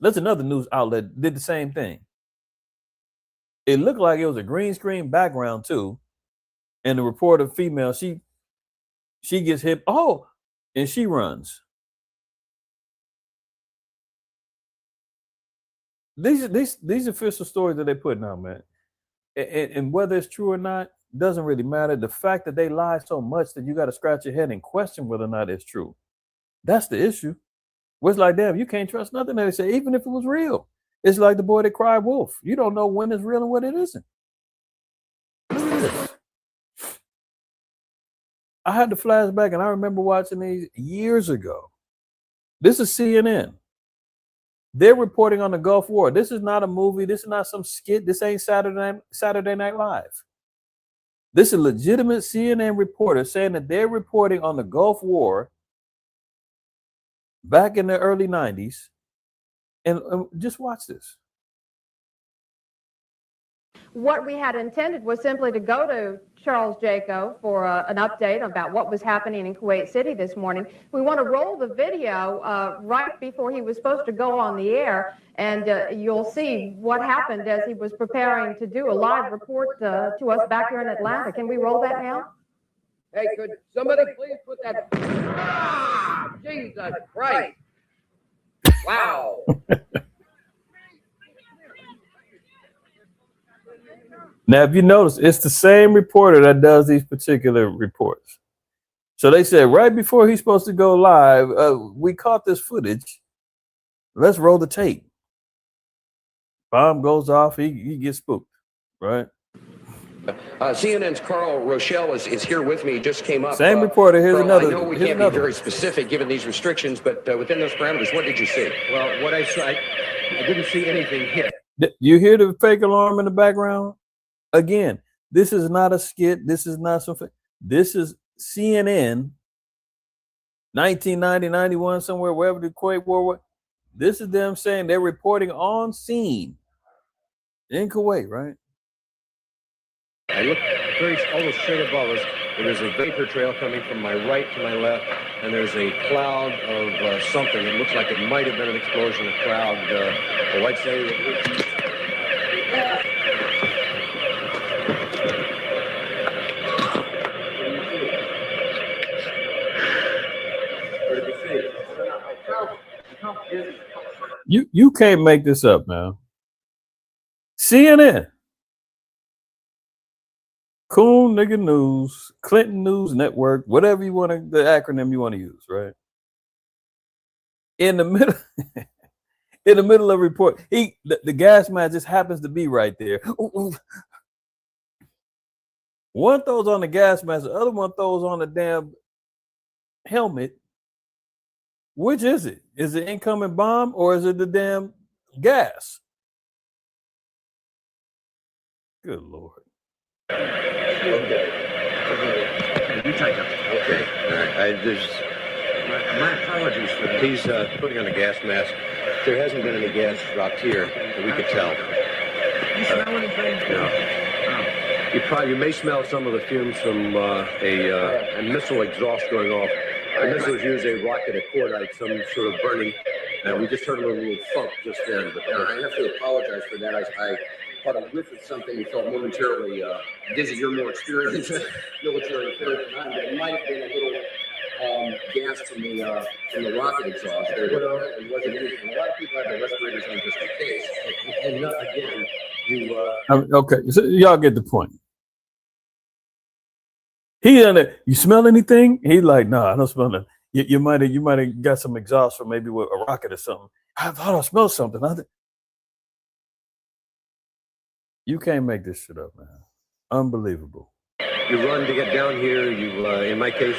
news outlet did the same thing. It looked like it was a green screen background too, and the reporter female she gets hit. Oh, and she runs. These official stories that they put now, man, and whether it's true or not doesn't really matter. The fact that they lie so much that you got to scratch your head and question whether or not it's true. That's the issue. It's like, damn, you can't trust nothing that they say, even if it was real. It's like the boy that cried wolf. You don't know when it's real and when it isn't. Look at this. I had to flashback, and I remember watching these years ago. This is CNN. They're reporting on the Gulf War. This is not a movie. This is not some skit. This ain't Saturday Night Live. This is a legitimate CNN reporter saying that they're reporting on the Gulf War back in the early 90s. And just watch this. What we had intended was simply to go to Charles Jaco for an update about what was happening in Kuwait City this morning. We want to roll the video right before he was supposed to go on the air, and you'll see what happened as he was preparing to do a live report to us back here in Atlanta. Can we roll that now? Hey, could somebody please put that... Ah, Jesus Christ. Wow. Now, if you notice, it's the same reporter that does these particular reports. So they said right before he's supposed to go live, we caught this footage. Let's roll the tape. Bomb goes off. He gets spooked, right? CNN's Carl Rochelle is here with me. Just came up. Same reporter. Here's Carl, another. I know we can't be very specific given these restrictions, but within those parameters, what did you see? Well, what I saw, I didn't see anything hit. You hear the fake alarm in the background? Again, this is not a skit. This is not something. This is CNN, 1990, 91, somewhere, wherever the Kuwait War was. This is them saying they're reporting on scene in Kuwait, right? I looked almost straight above us, and there's a vapor trail coming from my right to my left, and there's a cloud of something. It looks like it might have been an explosion, a cloud. I'd say You can't make this up, man. CNN. Cool Nigga News, Clinton News Network, whatever you want to, the acronym you want to use, right? In the middle, in the middle of a report, the gas mask just happens to be right there. One throws on the gas mask, the other one throws on the damn helmet. Which is it? Is it incoming bomb or is it the damn gas? Good Lord. okay. You take it. Okay. All right. My apologies for that. He's putting on a gas mask. There hasn't been any gas dropped here that we could tell. You smell anything? No. You may smell some of the fumes from a missile exhaust going off. Missiles use a rocket, a cordite, some sort of burning. We just heard a little funk just then. But I have to apologize for that. I caught a whiff of something and felt momentarily dizzy. You're more experienced military affairs than I am, but it might have been a little gas from the rocket exhaust. It wasn't anything. A lot of people have their respirators on just in case. And not again, okay, so y'all get the point. He done it. You smell anything? He's like, no, I don't smell nothing. You might have got some exhaust from maybe with a rocket or something. I thought I smelled something. You can't make this shit up, man. Unbelievable. You run to get down here. You, in my case,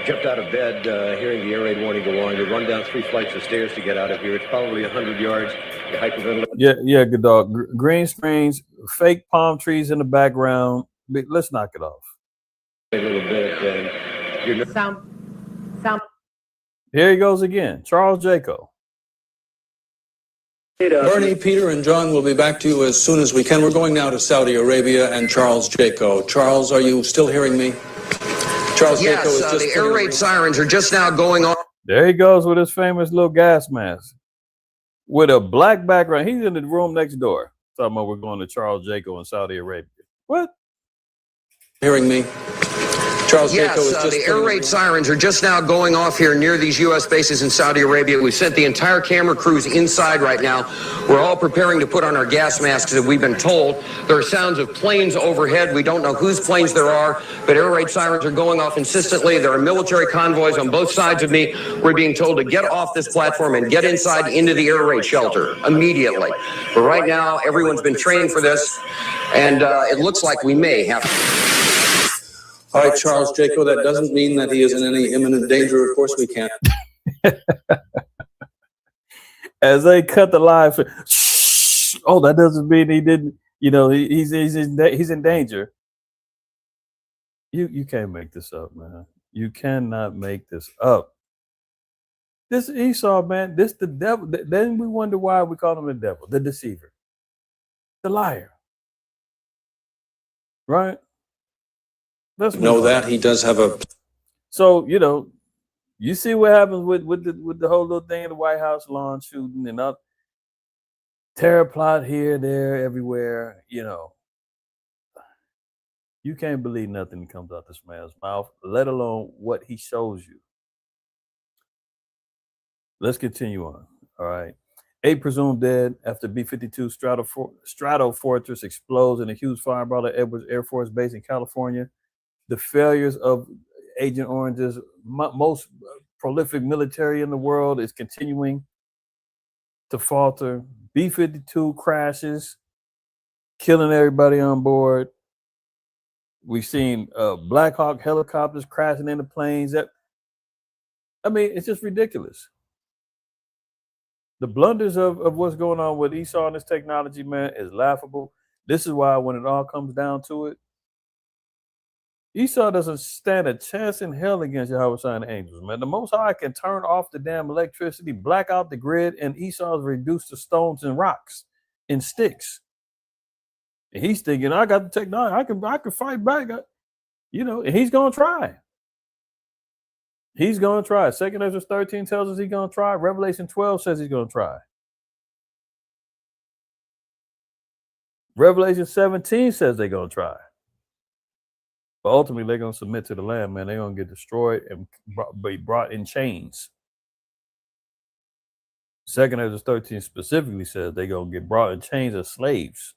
jumped out of bed, hearing the air raid warning go on. You run down 3 flights of stairs to get out of here. It's probably 100 yards. You hyperventilate. Yeah, good dog. Green screens, fake palm trees in the background. Let's knock it off. A little bit, and you're Sound. Here he goes again. Charles Jaco. Bernie, Peter, and John will be back to you as soon as we can. We're going now to Saudi Arabia and Charles Jaco. Charles, are you still hearing me? Charles Jaco is just the air raid sirens are just now going on. There he goes with his famous little gas mask with a black background. He's in the room next door. Talking about we're going to Charles Jaco in Saudi Arabia. What? Hearing me? Charles Jaco is just the air raid sirens are just now going off here near these U.S. bases in Saudi Arabia. We've sent the entire camera crews inside right now. We're all preparing to put on our gas masks, as we've been told. There are sounds of planes overhead. We don't know whose planes there are, but air raid sirens are going off insistently. There are military convoys on both sides of me. We're being told to get off this platform and get inside into the air raid shelter immediately. But right now, everyone's been training for this, and it looks like we may have to. All right, Charles Jaco, that doesn't mean that he is in any imminent danger. Of course we can't. As they cut the live, oh, that doesn't mean he didn't, he's in danger. You can't make this up, man. You cannot make this up. This Esau, man, this the devil. Then we wonder why we call him the devil, the deceiver, the liar. Right? Let's know that he does have a. So you see what happens with the whole little thing in the White House lawn shooting and up terror plot here, there, everywhere. You can't believe nothing that comes out this man's mouth, let alone what he shows you. Let's continue on. All right. 8 presumed dead after B-52 Stratofortress explodes in a huge fireball at Edwards Air Force Base in California. The failures of Agent Orange's most prolific military in the world is continuing to falter. B-52 crashes, killing everybody on board. We've seen Black Hawk helicopters crashing into planes. It's just ridiculous. The blunders of what's going on with Esau and this technology, man, is laughable. This is why when it all comes down to it, Esau doesn't stand a chance in hell against Yahweh and the angels, man. The Most High can turn off the damn electricity, black out the grid, and Esau's reduced to stones and rocks and sticks. And he's thinking, I got the technology, I can fight back. And he's gonna try. He's gonna try. 2 Ezra 13 tells us he's gonna try. Revelation 12 says he's gonna try. Revelation 17 says they're gonna try. But ultimately, they're going to submit to the Lamb, man. They're going to get destroyed and be brought in chains. 2 Ezra 13 specifically says they're going to get brought in chains as slaves.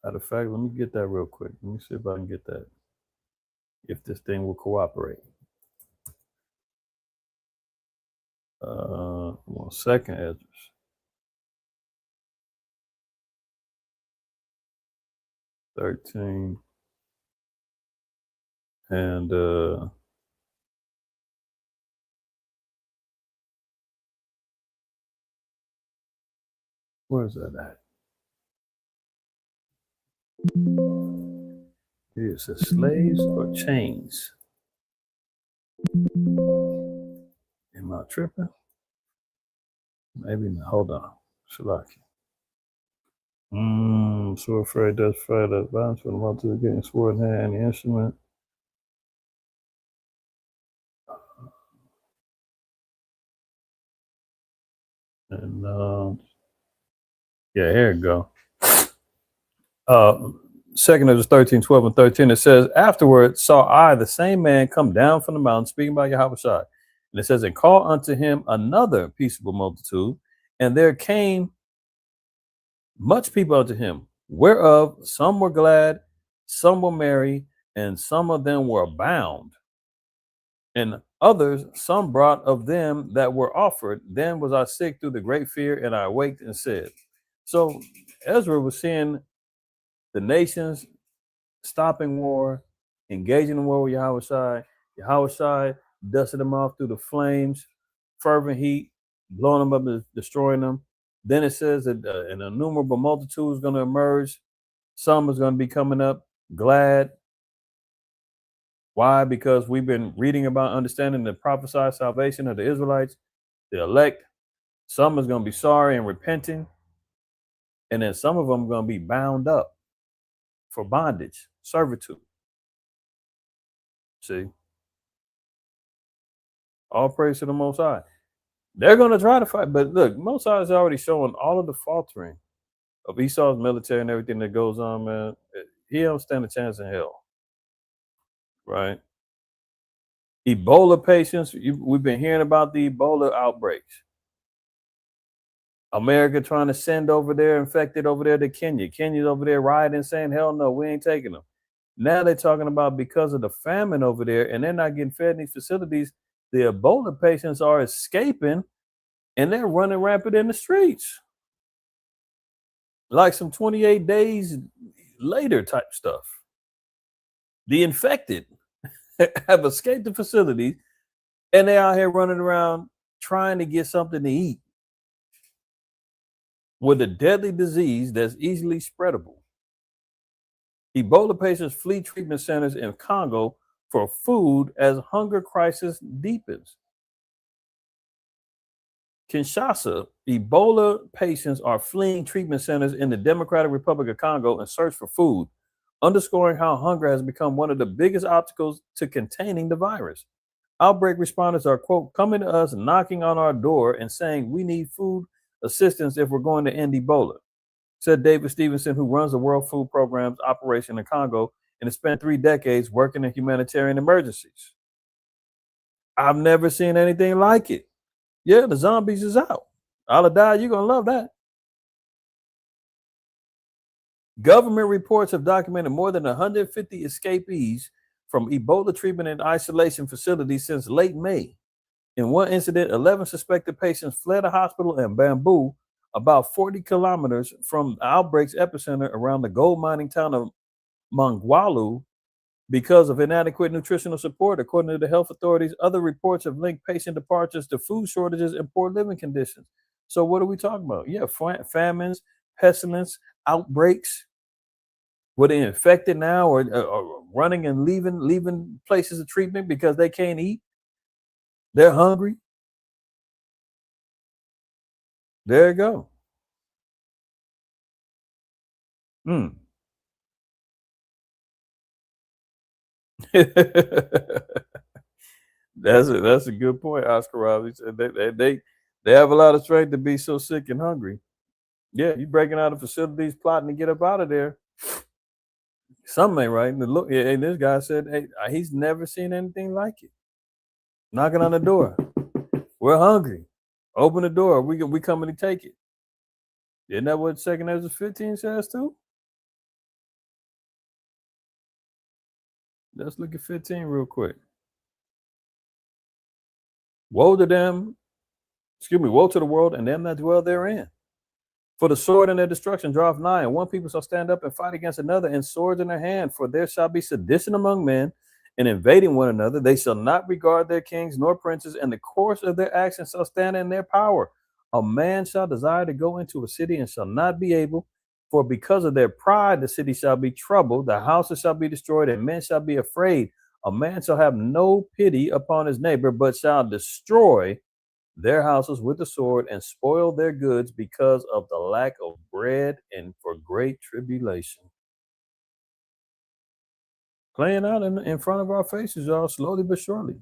Matter of fact, let me get that real quick. Let me see if I can get that. If this thing will cooperate. 2 Ezra. $13 and where is that at? Here it says slaves or chains. Am I tripping? Maybe not. Hold on. Shalaki. So afraid that's fight that violence for the multitude getting sword in hand and the instrument. And here it go. 2 Ezra 13, 12 and 13, it says, afterward saw I the same man come down from the mountain, speaking about Yahweh Shai. And it says, and call unto him another peaceable multitude, and there came much people unto him, whereof some were glad, some were merry, and some of them were bound. And others, some brought of them that were offered. Then was I sick through the great fear, and I awaked and said. So Ezra was seeing the nations stopping war, engaging in war with Yahweh Shai. Yahweh Shai dusted them off through the flames, fervent heat, blowing them up and destroying them. Then it says that an innumerable multitude is going to emerge. Some is going to be coming up glad. Why? Because we've been reading about understanding the prophesied salvation of the Israelites, the elect. Some is going to be sorry and repenting. And then some of them are going to be bound up for bondage, servitude. See? All praise to the Most High. They're going to try to fight. But look, Most High is already showing all of the faltering of Esau's military and everything that goes on, man. He don't stand a chance in hell. Right? Ebola patients, we've been hearing about the Ebola outbreaks. America trying to send over there, infected over there to Kenya. Kenya's over there rioting, saying, hell no, we ain't taking them. Now they're talking about because of the famine over there, and they're not getting fed in these facilities, the Ebola patients are escaping, and they're running rampant in the streets. Like some 28 days later type stuff. The infected have escaped the facility, and they're out here running around trying to get something to eat with a deadly disease that's easily spreadable. Ebola patients flee treatment centers in Congo for food as hunger crisis deepens. Kinshasa, Ebola patients are fleeing treatment centers in the Democratic Republic of Congo in search for food, underscoring how hunger has become one of the biggest obstacles to containing the virus. Outbreak responders are, quote, coming to us, knocking on our door and saying we need food assistance if we're going to end Ebola, said David Stevenson, who runs the World Food Program's operation in Congo and has spent 3 decades working in humanitarian emergencies. I've never seen anything like it. Yeah, the zombies is out. Al-Adai, you're going to love that. Government reports have documented more than 150 escapees from Ebola treatment and isolation facilities since late May. In one incident, 11 suspected patients fled a hospital in Bamboo about 40 kilometers from the outbreak's epicenter around the gold mining town of Mangwalu because of inadequate nutritional support. According to the health authorities, other reports have linked patient departures to food shortages and poor living conditions. So what are we talking about? Yeah, famines, pestilence, outbreaks. Were they infected now or running and leaving places of treatment because they can't eat? They're hungry. There you go. That's a good point, Oscar Roberts. They have a lot of strength to be so sick and hungry. Yeah, you breaking out of facilities, plotting to get up out of there. Something ain't right. And look, and this guy said, "Hey, he's never seen anything like it." Knocking on the door. We're hungry. Open the door. We coming to take it. Isn't that what 2 Ezra 15 says too? Let's look at 15 real quick. Woe to them, woe to the world and them that dwell therein. For the sword and their destruction draweth nigh, and one people shall stand up and fight against another, and swords in their hand. For there shall be sedition among men, and invading one another. They shall not regard their kings nor princes, and the course of their actions shall stand in their power. A man shall desire to go into a city and shall not be able, for because of their pride the city shall be troubled, the houses shall be destroyed, and men shall be afraid. A man shall have no pity upon his neighbor, but shall destroy their houses with the sword and spoil their goods because of the lack of bread and for great tribulation. Playing out in front of our faces, y'all, slowly but surely.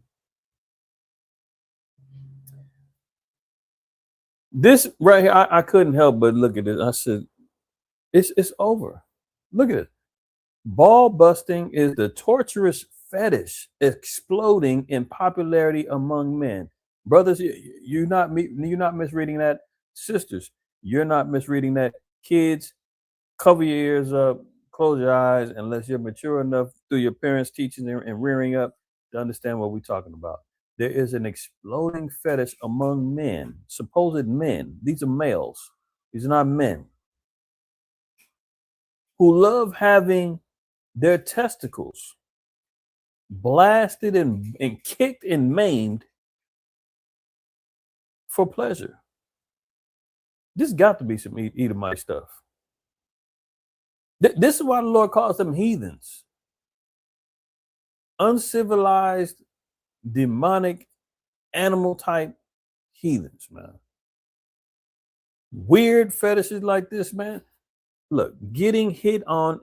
This right here, I couldn't help but look at it. I said, it's over. Look at it. Ball busting is the torturous fetish exploding in popularity among men. Brothers, you're not misreading that. Sisters, you're not misreading that. Kids, cover your ears up, close your eyes, unless you're mature enough through your parents' teaching and rearing up to understand what we're talking about. There is an exploding fetish among men, supposed men. These are males. These are not men. Who love having their testicles blasted and kicked and maimed for pleasure. This got to be some Edomite stuff. This is why the Lord calls them heathens. Uncivilized, demonic, animal type heathens, man. Weird fetishes like this, man. Look, getting hit in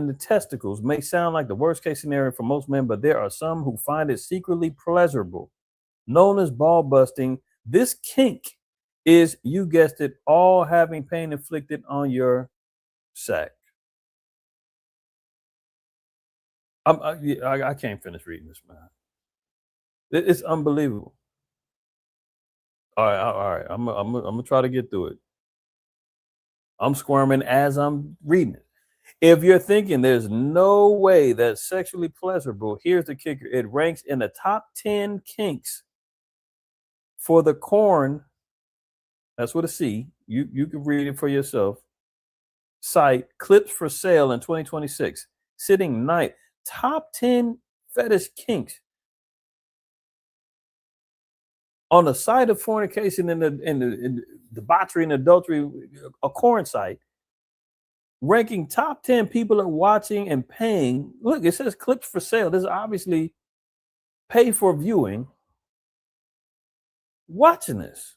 the testicles may sound like the worst case scenario for most men, but there are some who find it secretly pleasurable. Known as ball busting, this kink is, you guessed it, all having pain inflicted on your sack. I can't finish reading this, man. It's unbelievable. All right. I'm gonna try to get through it. I'm squirming as I'm reading it. If you're thinking there's no way that's sexually pleasurable, here's the kicker. It ranks in the top 10 kinks for the corn. That's with a C. You can read it for yourself. Site Clips for Sale in 2026. Sitting ninth. Top 10 fetish kinks. On the site of fornication and the debauchery and adultery, a corn site, ranking top 10 people are watching and paying. Look, it says clips for sale. This is obviously pay for viewing. Watching this.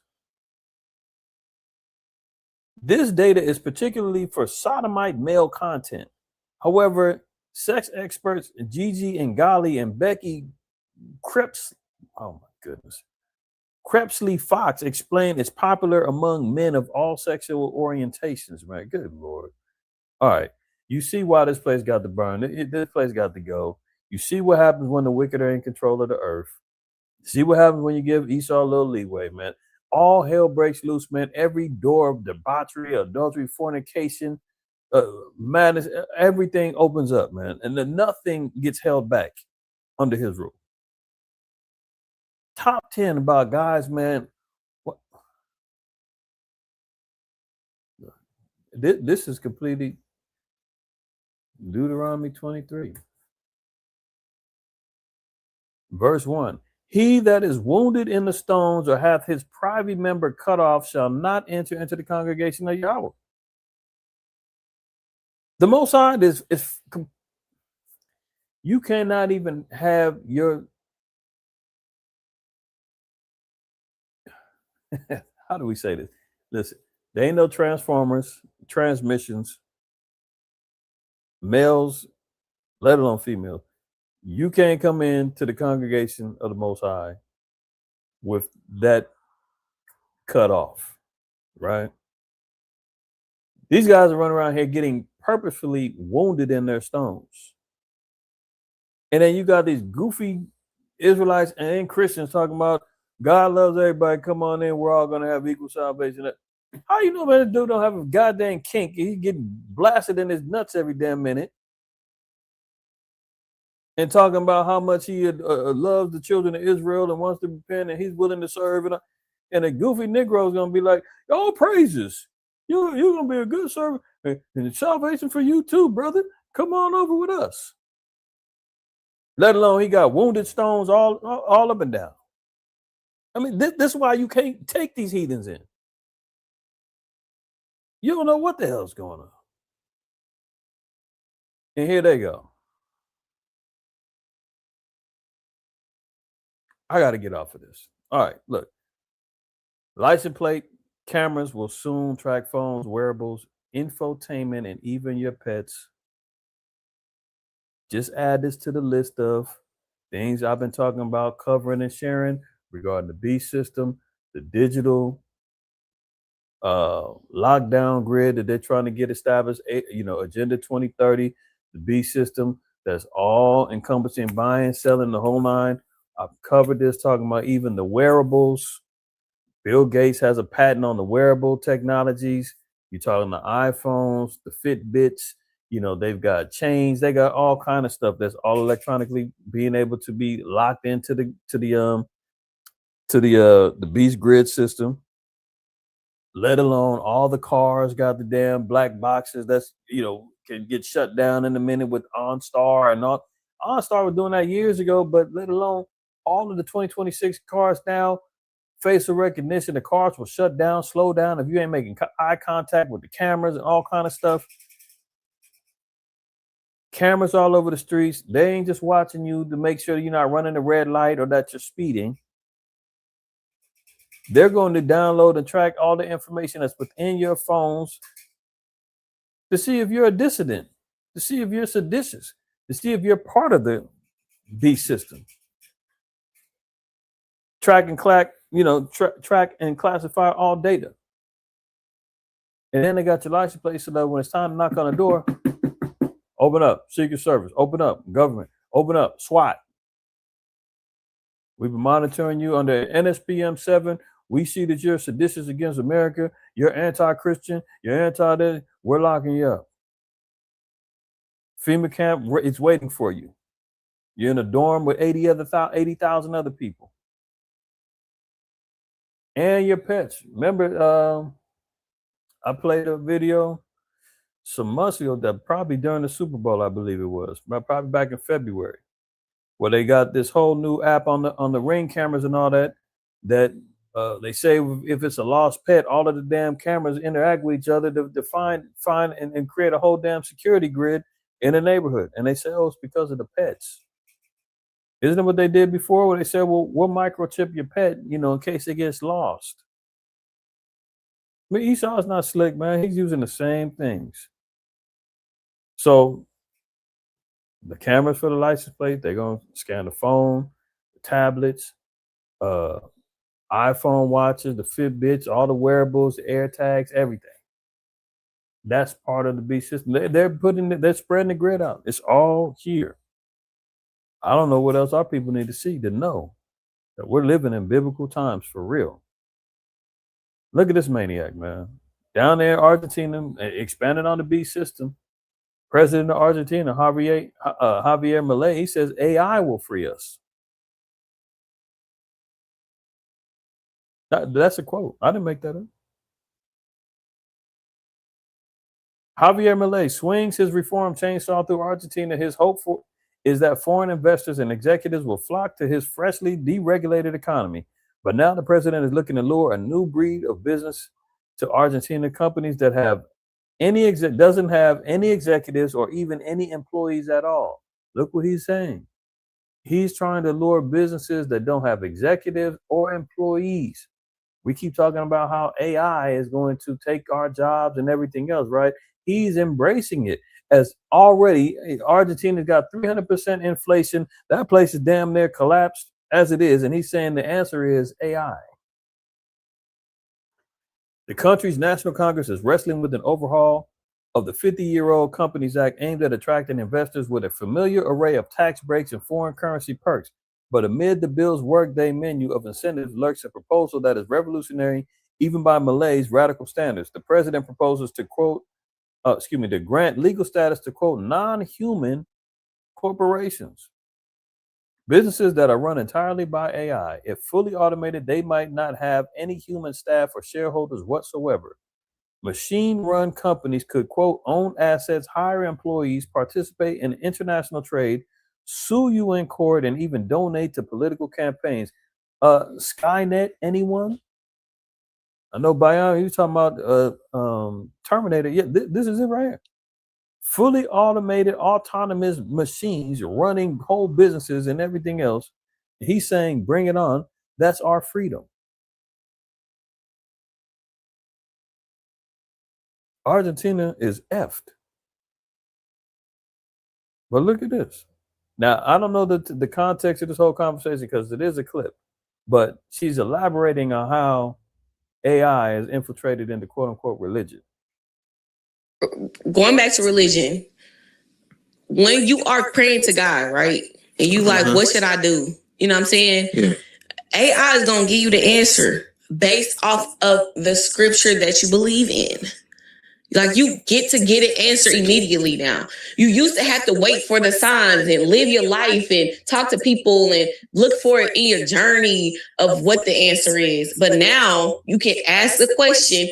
This data is particularly for sodomite male content. However, sex experts Gigi and Gali and Becky Crepsley Fox explain it's popular among men of all sexual orientations, man. Good Lord. All right. You see why this place got to burn. This place got to go. You see what happens when the wicked are in control of the earth. See what happens when you give Esau a little leeway, man. All hell breaks loose, man. Every door of debauchery, adultery, fornication, madness, everything opens up, man. And then nothing gets held back under his rule. Top 10 about guys, man. This is completely Deuteronomy 23. Verse 1. He that is wounded in the stones or hath his privy member cut off shall not enter into the congregation of Yahweh. The Most High you cannot even have your how do we say this? Listen, there ain't no transformers, transmissions, males, let alone females. You can't come into the congregation of the Most High with that cut off, right? These guys are running around here getting purposefully wounded in their stones. And then you got these goofy Israelites and Christians talking about God loves everybody. Come on in. We're all going to have equal salvation. How you know that this dude don't have a goddamn kink? He's getting blasted in his nuts every damn minute. And talking about how much he loves the children of Israel and wants to repent and he's willing to serve. And a goofy Negro is going to be like, oh, praises. You're going to be a good servant. And salvation for you too, brother. Come on over with us. Let alone he got wounded stones all up and down. I mean, this is why you can't take these heathens in. You don't know what the hell's going on. And here they go. I got to get off of this. All right, look. License plate cameras will soon track phones, wearables, infotainment, and even your pets. Just add this to the list of things I've been talking about, covering and sharing regarding the B system, the digital lockdown grid that they're trying to get established, Agenda 2030, the B system that's all encompassing buying, selling, the whole nine. I've covered this, talking about even the wearables. Bill Gates has a patent on the wearable technologies. You're talking the iPhones, the Fitbits. They've got chains. They got all kind of stuff that's all electronically being able to be locked into the Beast Grid system. Let alone all the cars got the damn black boxes that's can get shut down in a minute with OnStar and all. OnStar was doing that years ago, but let alone all of the 2026 cars now, facial recognition, the cars will shut down, slow down if you ain't making eye contact with the cameras and all kind of stuff. Cameras all over the streets. They ain't just watching you to make sure you're not running a red light or that you're speeding. They're going to download and track all the information that's within your phones to see if you're a dissident, to see if you're seditious, to see if you're part of the B system. Track and track and classify all data. And then they got your license plate so that when it's time to knock on the door, open up, Secret Service, open up, government, open up, SWAT. We've been monitoring you under NSPM 7. We see that you're seditious against America, you're anti-Christian, you're anti-this, we're locking you up. FEMA camp, it's waiting for you. You're in a dorm with 80,000 other people. And your pets. Remember, I played a video some months ago, that probably during the Super Bowl, I believe it was, probably back in February, where they got this whole new app on the Ring cameras and all that they say if it's a lost pet, all of the damn cameras interact with each other to find and create a whole damn security grid in a neighborhood. And they say, oh, it's because of the pets. Isn't it what they did before, where they said, well, we'll microchip your pet, in case it gets lost? I mean, Esau's not slick, man. He's using the same things. So the cameras for the license plate, they're going to scan the phone, the tablets, iPhone watches, the Fitbits, all the wearables, the AirTags, everything. That's part of the B system. They're spreading the grid out. It's all here. I don't know what else our people need to see to know that we're living in biblical times for real. Look at this maniac, man. Down there in Argentina, expanding on the B system. President of Argentina, Javier Milei, he says AI will free us. That's a quote. I didn't make that up. Javier Milei swings his reform chainsaw through Argentina. His hope for is that foreign investors and executives will flock to his freshly deregulated economy. But now the president is looking to lure a new breed of business to Argentina, companies that have doesn't have any executives or even any employees at all. Look what he's saying. He's trying to lure businesses that don't have executives or employees. We keep talking about how AI is going to take our jobs and everything else, right? He's embracing it as already Argentina's got 300% inflation. That place is damn near collapsed as it is. And he's saying the answer is AI. The country's National Congress is wrestling with an overhaul of the 50-year-old Companies Act aimed at attracting investors with a familiar array of tax breaks and foreign currency perks. But amid the bill's workday menu of incentives lurks a proposal that is revolutionary even by Malay's radical standards. The president proposes to to grant legal status to quote non-human corporations. Businesses that are run entirely by AI. If fully automated, they might not have any human staff or shareholders whatsoever. Machine-run companies could, quote, own assets, hire employees, participate in international trade, sue you in court, and even donate to political campaigns. Skynet, anyone? I know Bayan, he was talking about Terminator. Yeah, this is it right here. Fully automated, autonomous machines running whole businesses and everything else. He's saying, bring it on. That's our freedom. Argentina is effed. But look at this. Now, I don't know the context of this whole conversation because it is a clip, but she's elaborating on how AI is infiltrated into quote unquote religion. Going back to religion, when you are praying to God, right? And you like, what should I do? You know what I'm saying? Yeah. AI is going to give you the answer based off of the scripture that you believe in. Like you get to get an answer immediately now. You used to have to wait for the signs and live your life and talk to people and look for it in your journey of what the answer is. But now you can ask the question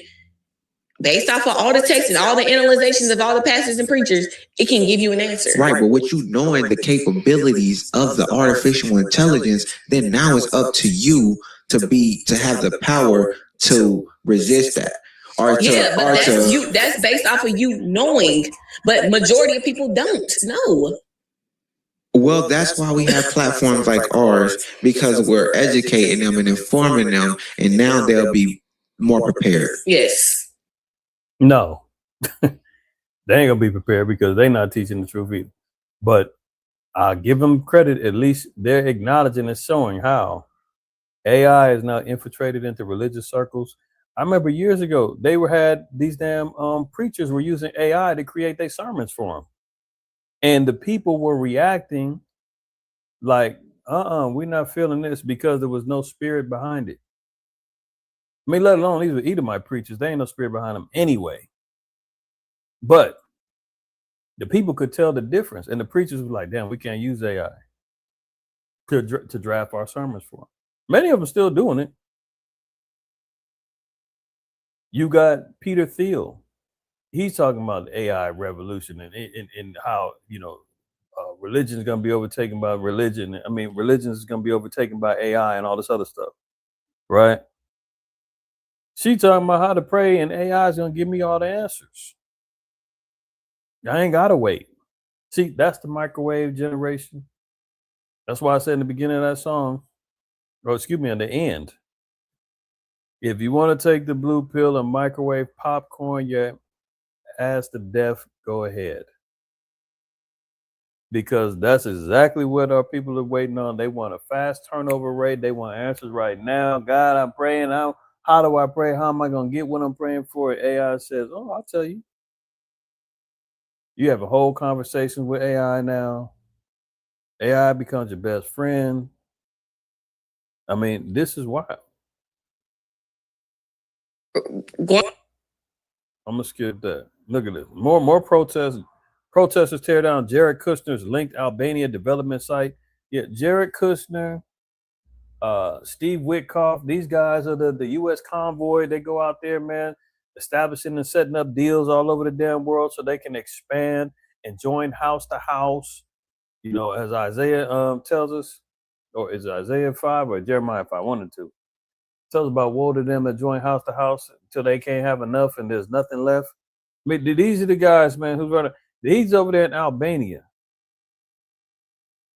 based off of all the text and all the analyzations of all the pastors and preachers, it can give you an answer. Right, but with you knowing the capabilities of the artificial intelligence, then now it's up to you to have the power to resist that. That's based off of you knowing, but majority of people don't know. Well, that's why we have platforms like ours, because we're educating them and informing them, and now they'll be more prepared. Yes. No, they ain't gonna be prepared because they're not teaching the truth either. But I'll give them credit. At least they're acknowledging and showing how AI is now infiltrated into religious circles. I remember years ago, they had these damn preachers were using AI to create their sermons for them. And the people were reacting like, we're not feeling this because there was no spirit behind it. I mean, let alone these were Edomite preachers. There ain't no spirit behind them anyway. But the people could tell the difference. And the preachers were like, damn, we can't use AI to draft our sermons for them. Many of them still doing it. You got Peter Thiel. He's talking about the AI revolution and how, religion is going to be overtaken by religion. I mean, religion is going to be overtaken by AI and all this other stuff, right? She talking about how to pray and AI is going to give me all the answers. I ain't got to wait. See, that's the microwave generation. That's why I said in the beginning of that song, in the end, if you want to take the blue pill and microwave popcorn your ass to death, go ahead. Because that's exactly what our people are waiting on. They want a fast turnover rate. They want answers right now. God, I'm praying. How do I pray? How am I going to get what I'm praying for? AI says, I'll tell you. You have a whole conversation with AI now. AI becomes your best friend. I mean, this is wild. I'm gonna skip that. Look at this. More protests. Protesters tear down Jared Kushner's linked Albania development site. Yeah, Jared Kushner, Steve Witkoff, these guys are the U.S. convoy. They go out there, man. establishing and setting up deals all over the damn world so they can expand and join house to house. You know, as Isaiah tells us, or is it Isaiah 5 or Jeremiah 5, 1 and 2, tells about woe to them that join house to house until they can't have enough and there's nothing left. I mean, these are the guys, man, who's running. He's over there in Albania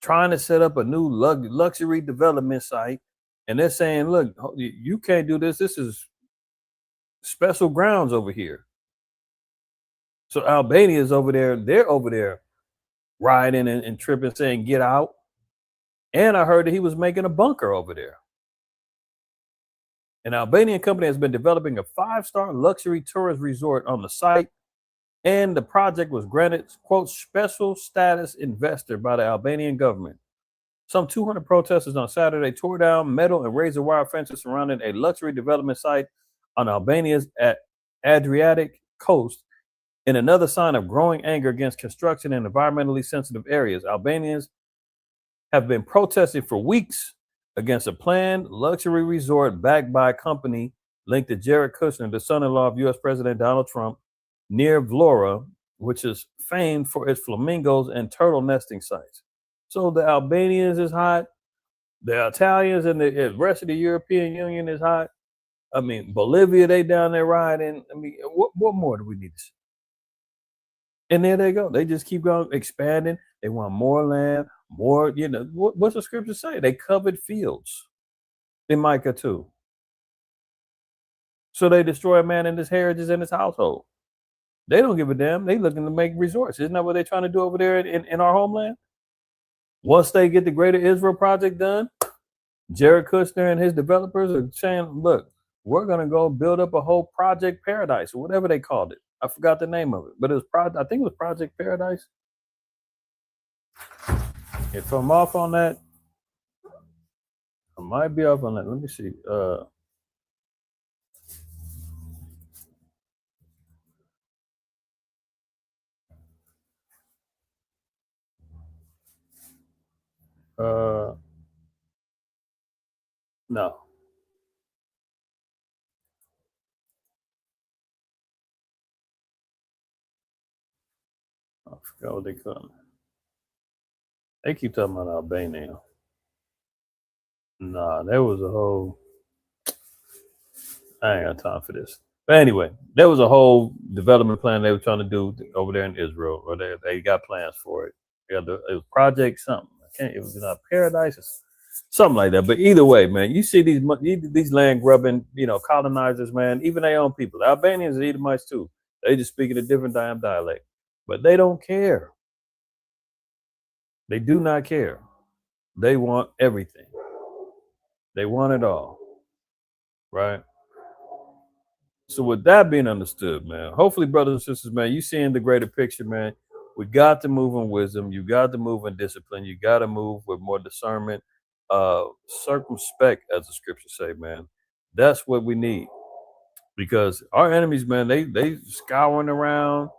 trying to set up a new luxury development site. And they're saying, look, you can't do this. This is special grounds over here. So Albania is over there. They're over there riding and tripping, saying, get out. And I heard that he was making a bunker over there. An Albanian company has been developing a 5-star luxury tourist resort on the site. And the project was granted, quote, special status investor by the Albanian government. Some 200 protesters on Saturday tore down metal and razor wire fences surrounding a luxury development site on Albania's Adriatic coast in another sign of growing anger against construction in environmentally sensitive areas. Albanians have been protesting for weeks against a planned luxury resort backed by a company linked to Jared Kushner, the son-in-law of U.S. President Donald Trump, near Vlora, which is famed for its flamingos and turtle nesting sites. So the Albanians is hot. The Italians and the rest of the European Union is hot. I mean, Bolivia, they down there riding. I mean, what more do we need to see? And there they go. They just keep going, expanding. They want more land, more, you know, what's the scripture say? They covered fields in Micah 2. So they destroy a man and his heritage and his household. They don't give a damn. They looking to make resorts. Isn't that what they're trying to do over there in our homeland? Once they get the Greater Israel Project done, Jared Kushner and his developers are saying, look, we're going to go build up a whole Project Paradise or whatever they called it. I forgot the name of it, but it was I think it was Project Paradise. If I'm off on that, I might be off on that. Let me see. No. I forgot what they call it. They keep talking about Albania. Nah, there was a whole. I ain't got time for this. But anyway, there was a whole development plan they were trying to do over there in Israel, or they got plans for it. It was Project something. It was not Paradise or something like that. But either way, man, you see these land grubbing, you know, colonizers, man, even their own people. The Albanians are Edomites too. They just speaking a different damn dialect. But they don't care. They do not care. They want everything. They want it all. Right? So with that being understood, man, hopefully, brothers and sisters, man, you seeing the greater picture, man. We got to move in wisdom. You got to move in discipline. You got to move with more discernment, circumspect, as the scriptures say, man. That's what we need. Because our enemies, man, they scouring around,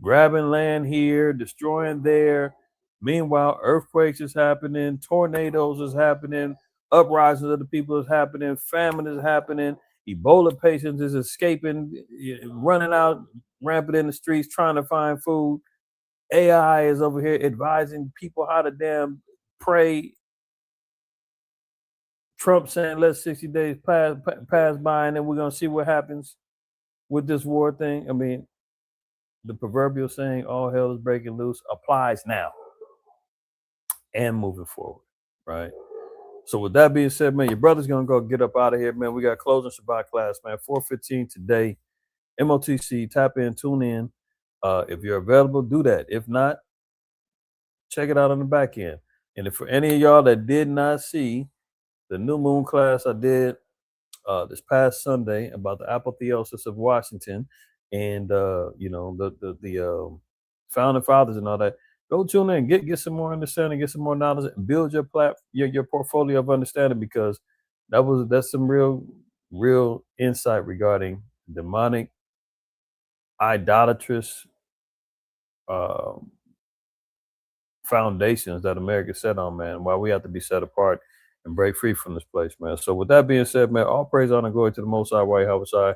grabbing land here, destroying there. Meanwhile, earthquakes is happening, tornadoes is happening, uprisings of the people is happening, famine is happening, Ebola patients is escaping, running out rampant in the streets trying to find food. AI is over here advising people how to damn pray. Trump saying let 60 days pass by and then we're going to see what happens with this war thing. I mean, the proverbial saying, all hell is breaking loose, applies now and moving forward, right? So with that being said, man, your brother's going to go get up out of here, man. We got closing Shabbat class, man, 4:15 today. MOTC, tap in, tune in. If you're available, do that. If not, check it out on the back end. And if for any of y'all that did not see the new moon class I did this past Sunday about the apotheosis of Washington and you know, the founding fathers and all that, go tune in, get some more understanding, get some more knowledge, and build your portfolio of understanding, because that's some real insight regarding demonic, idolatrous foundations that America set on, man, why we have to be set apart and break free from this place, man. So with that being said, man, all praise, honor, glory to the Most High, IQAhmath.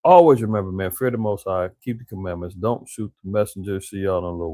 Always remember, man, fear the Most High, keep the commandments, don't shoot the messenger. See y'all on the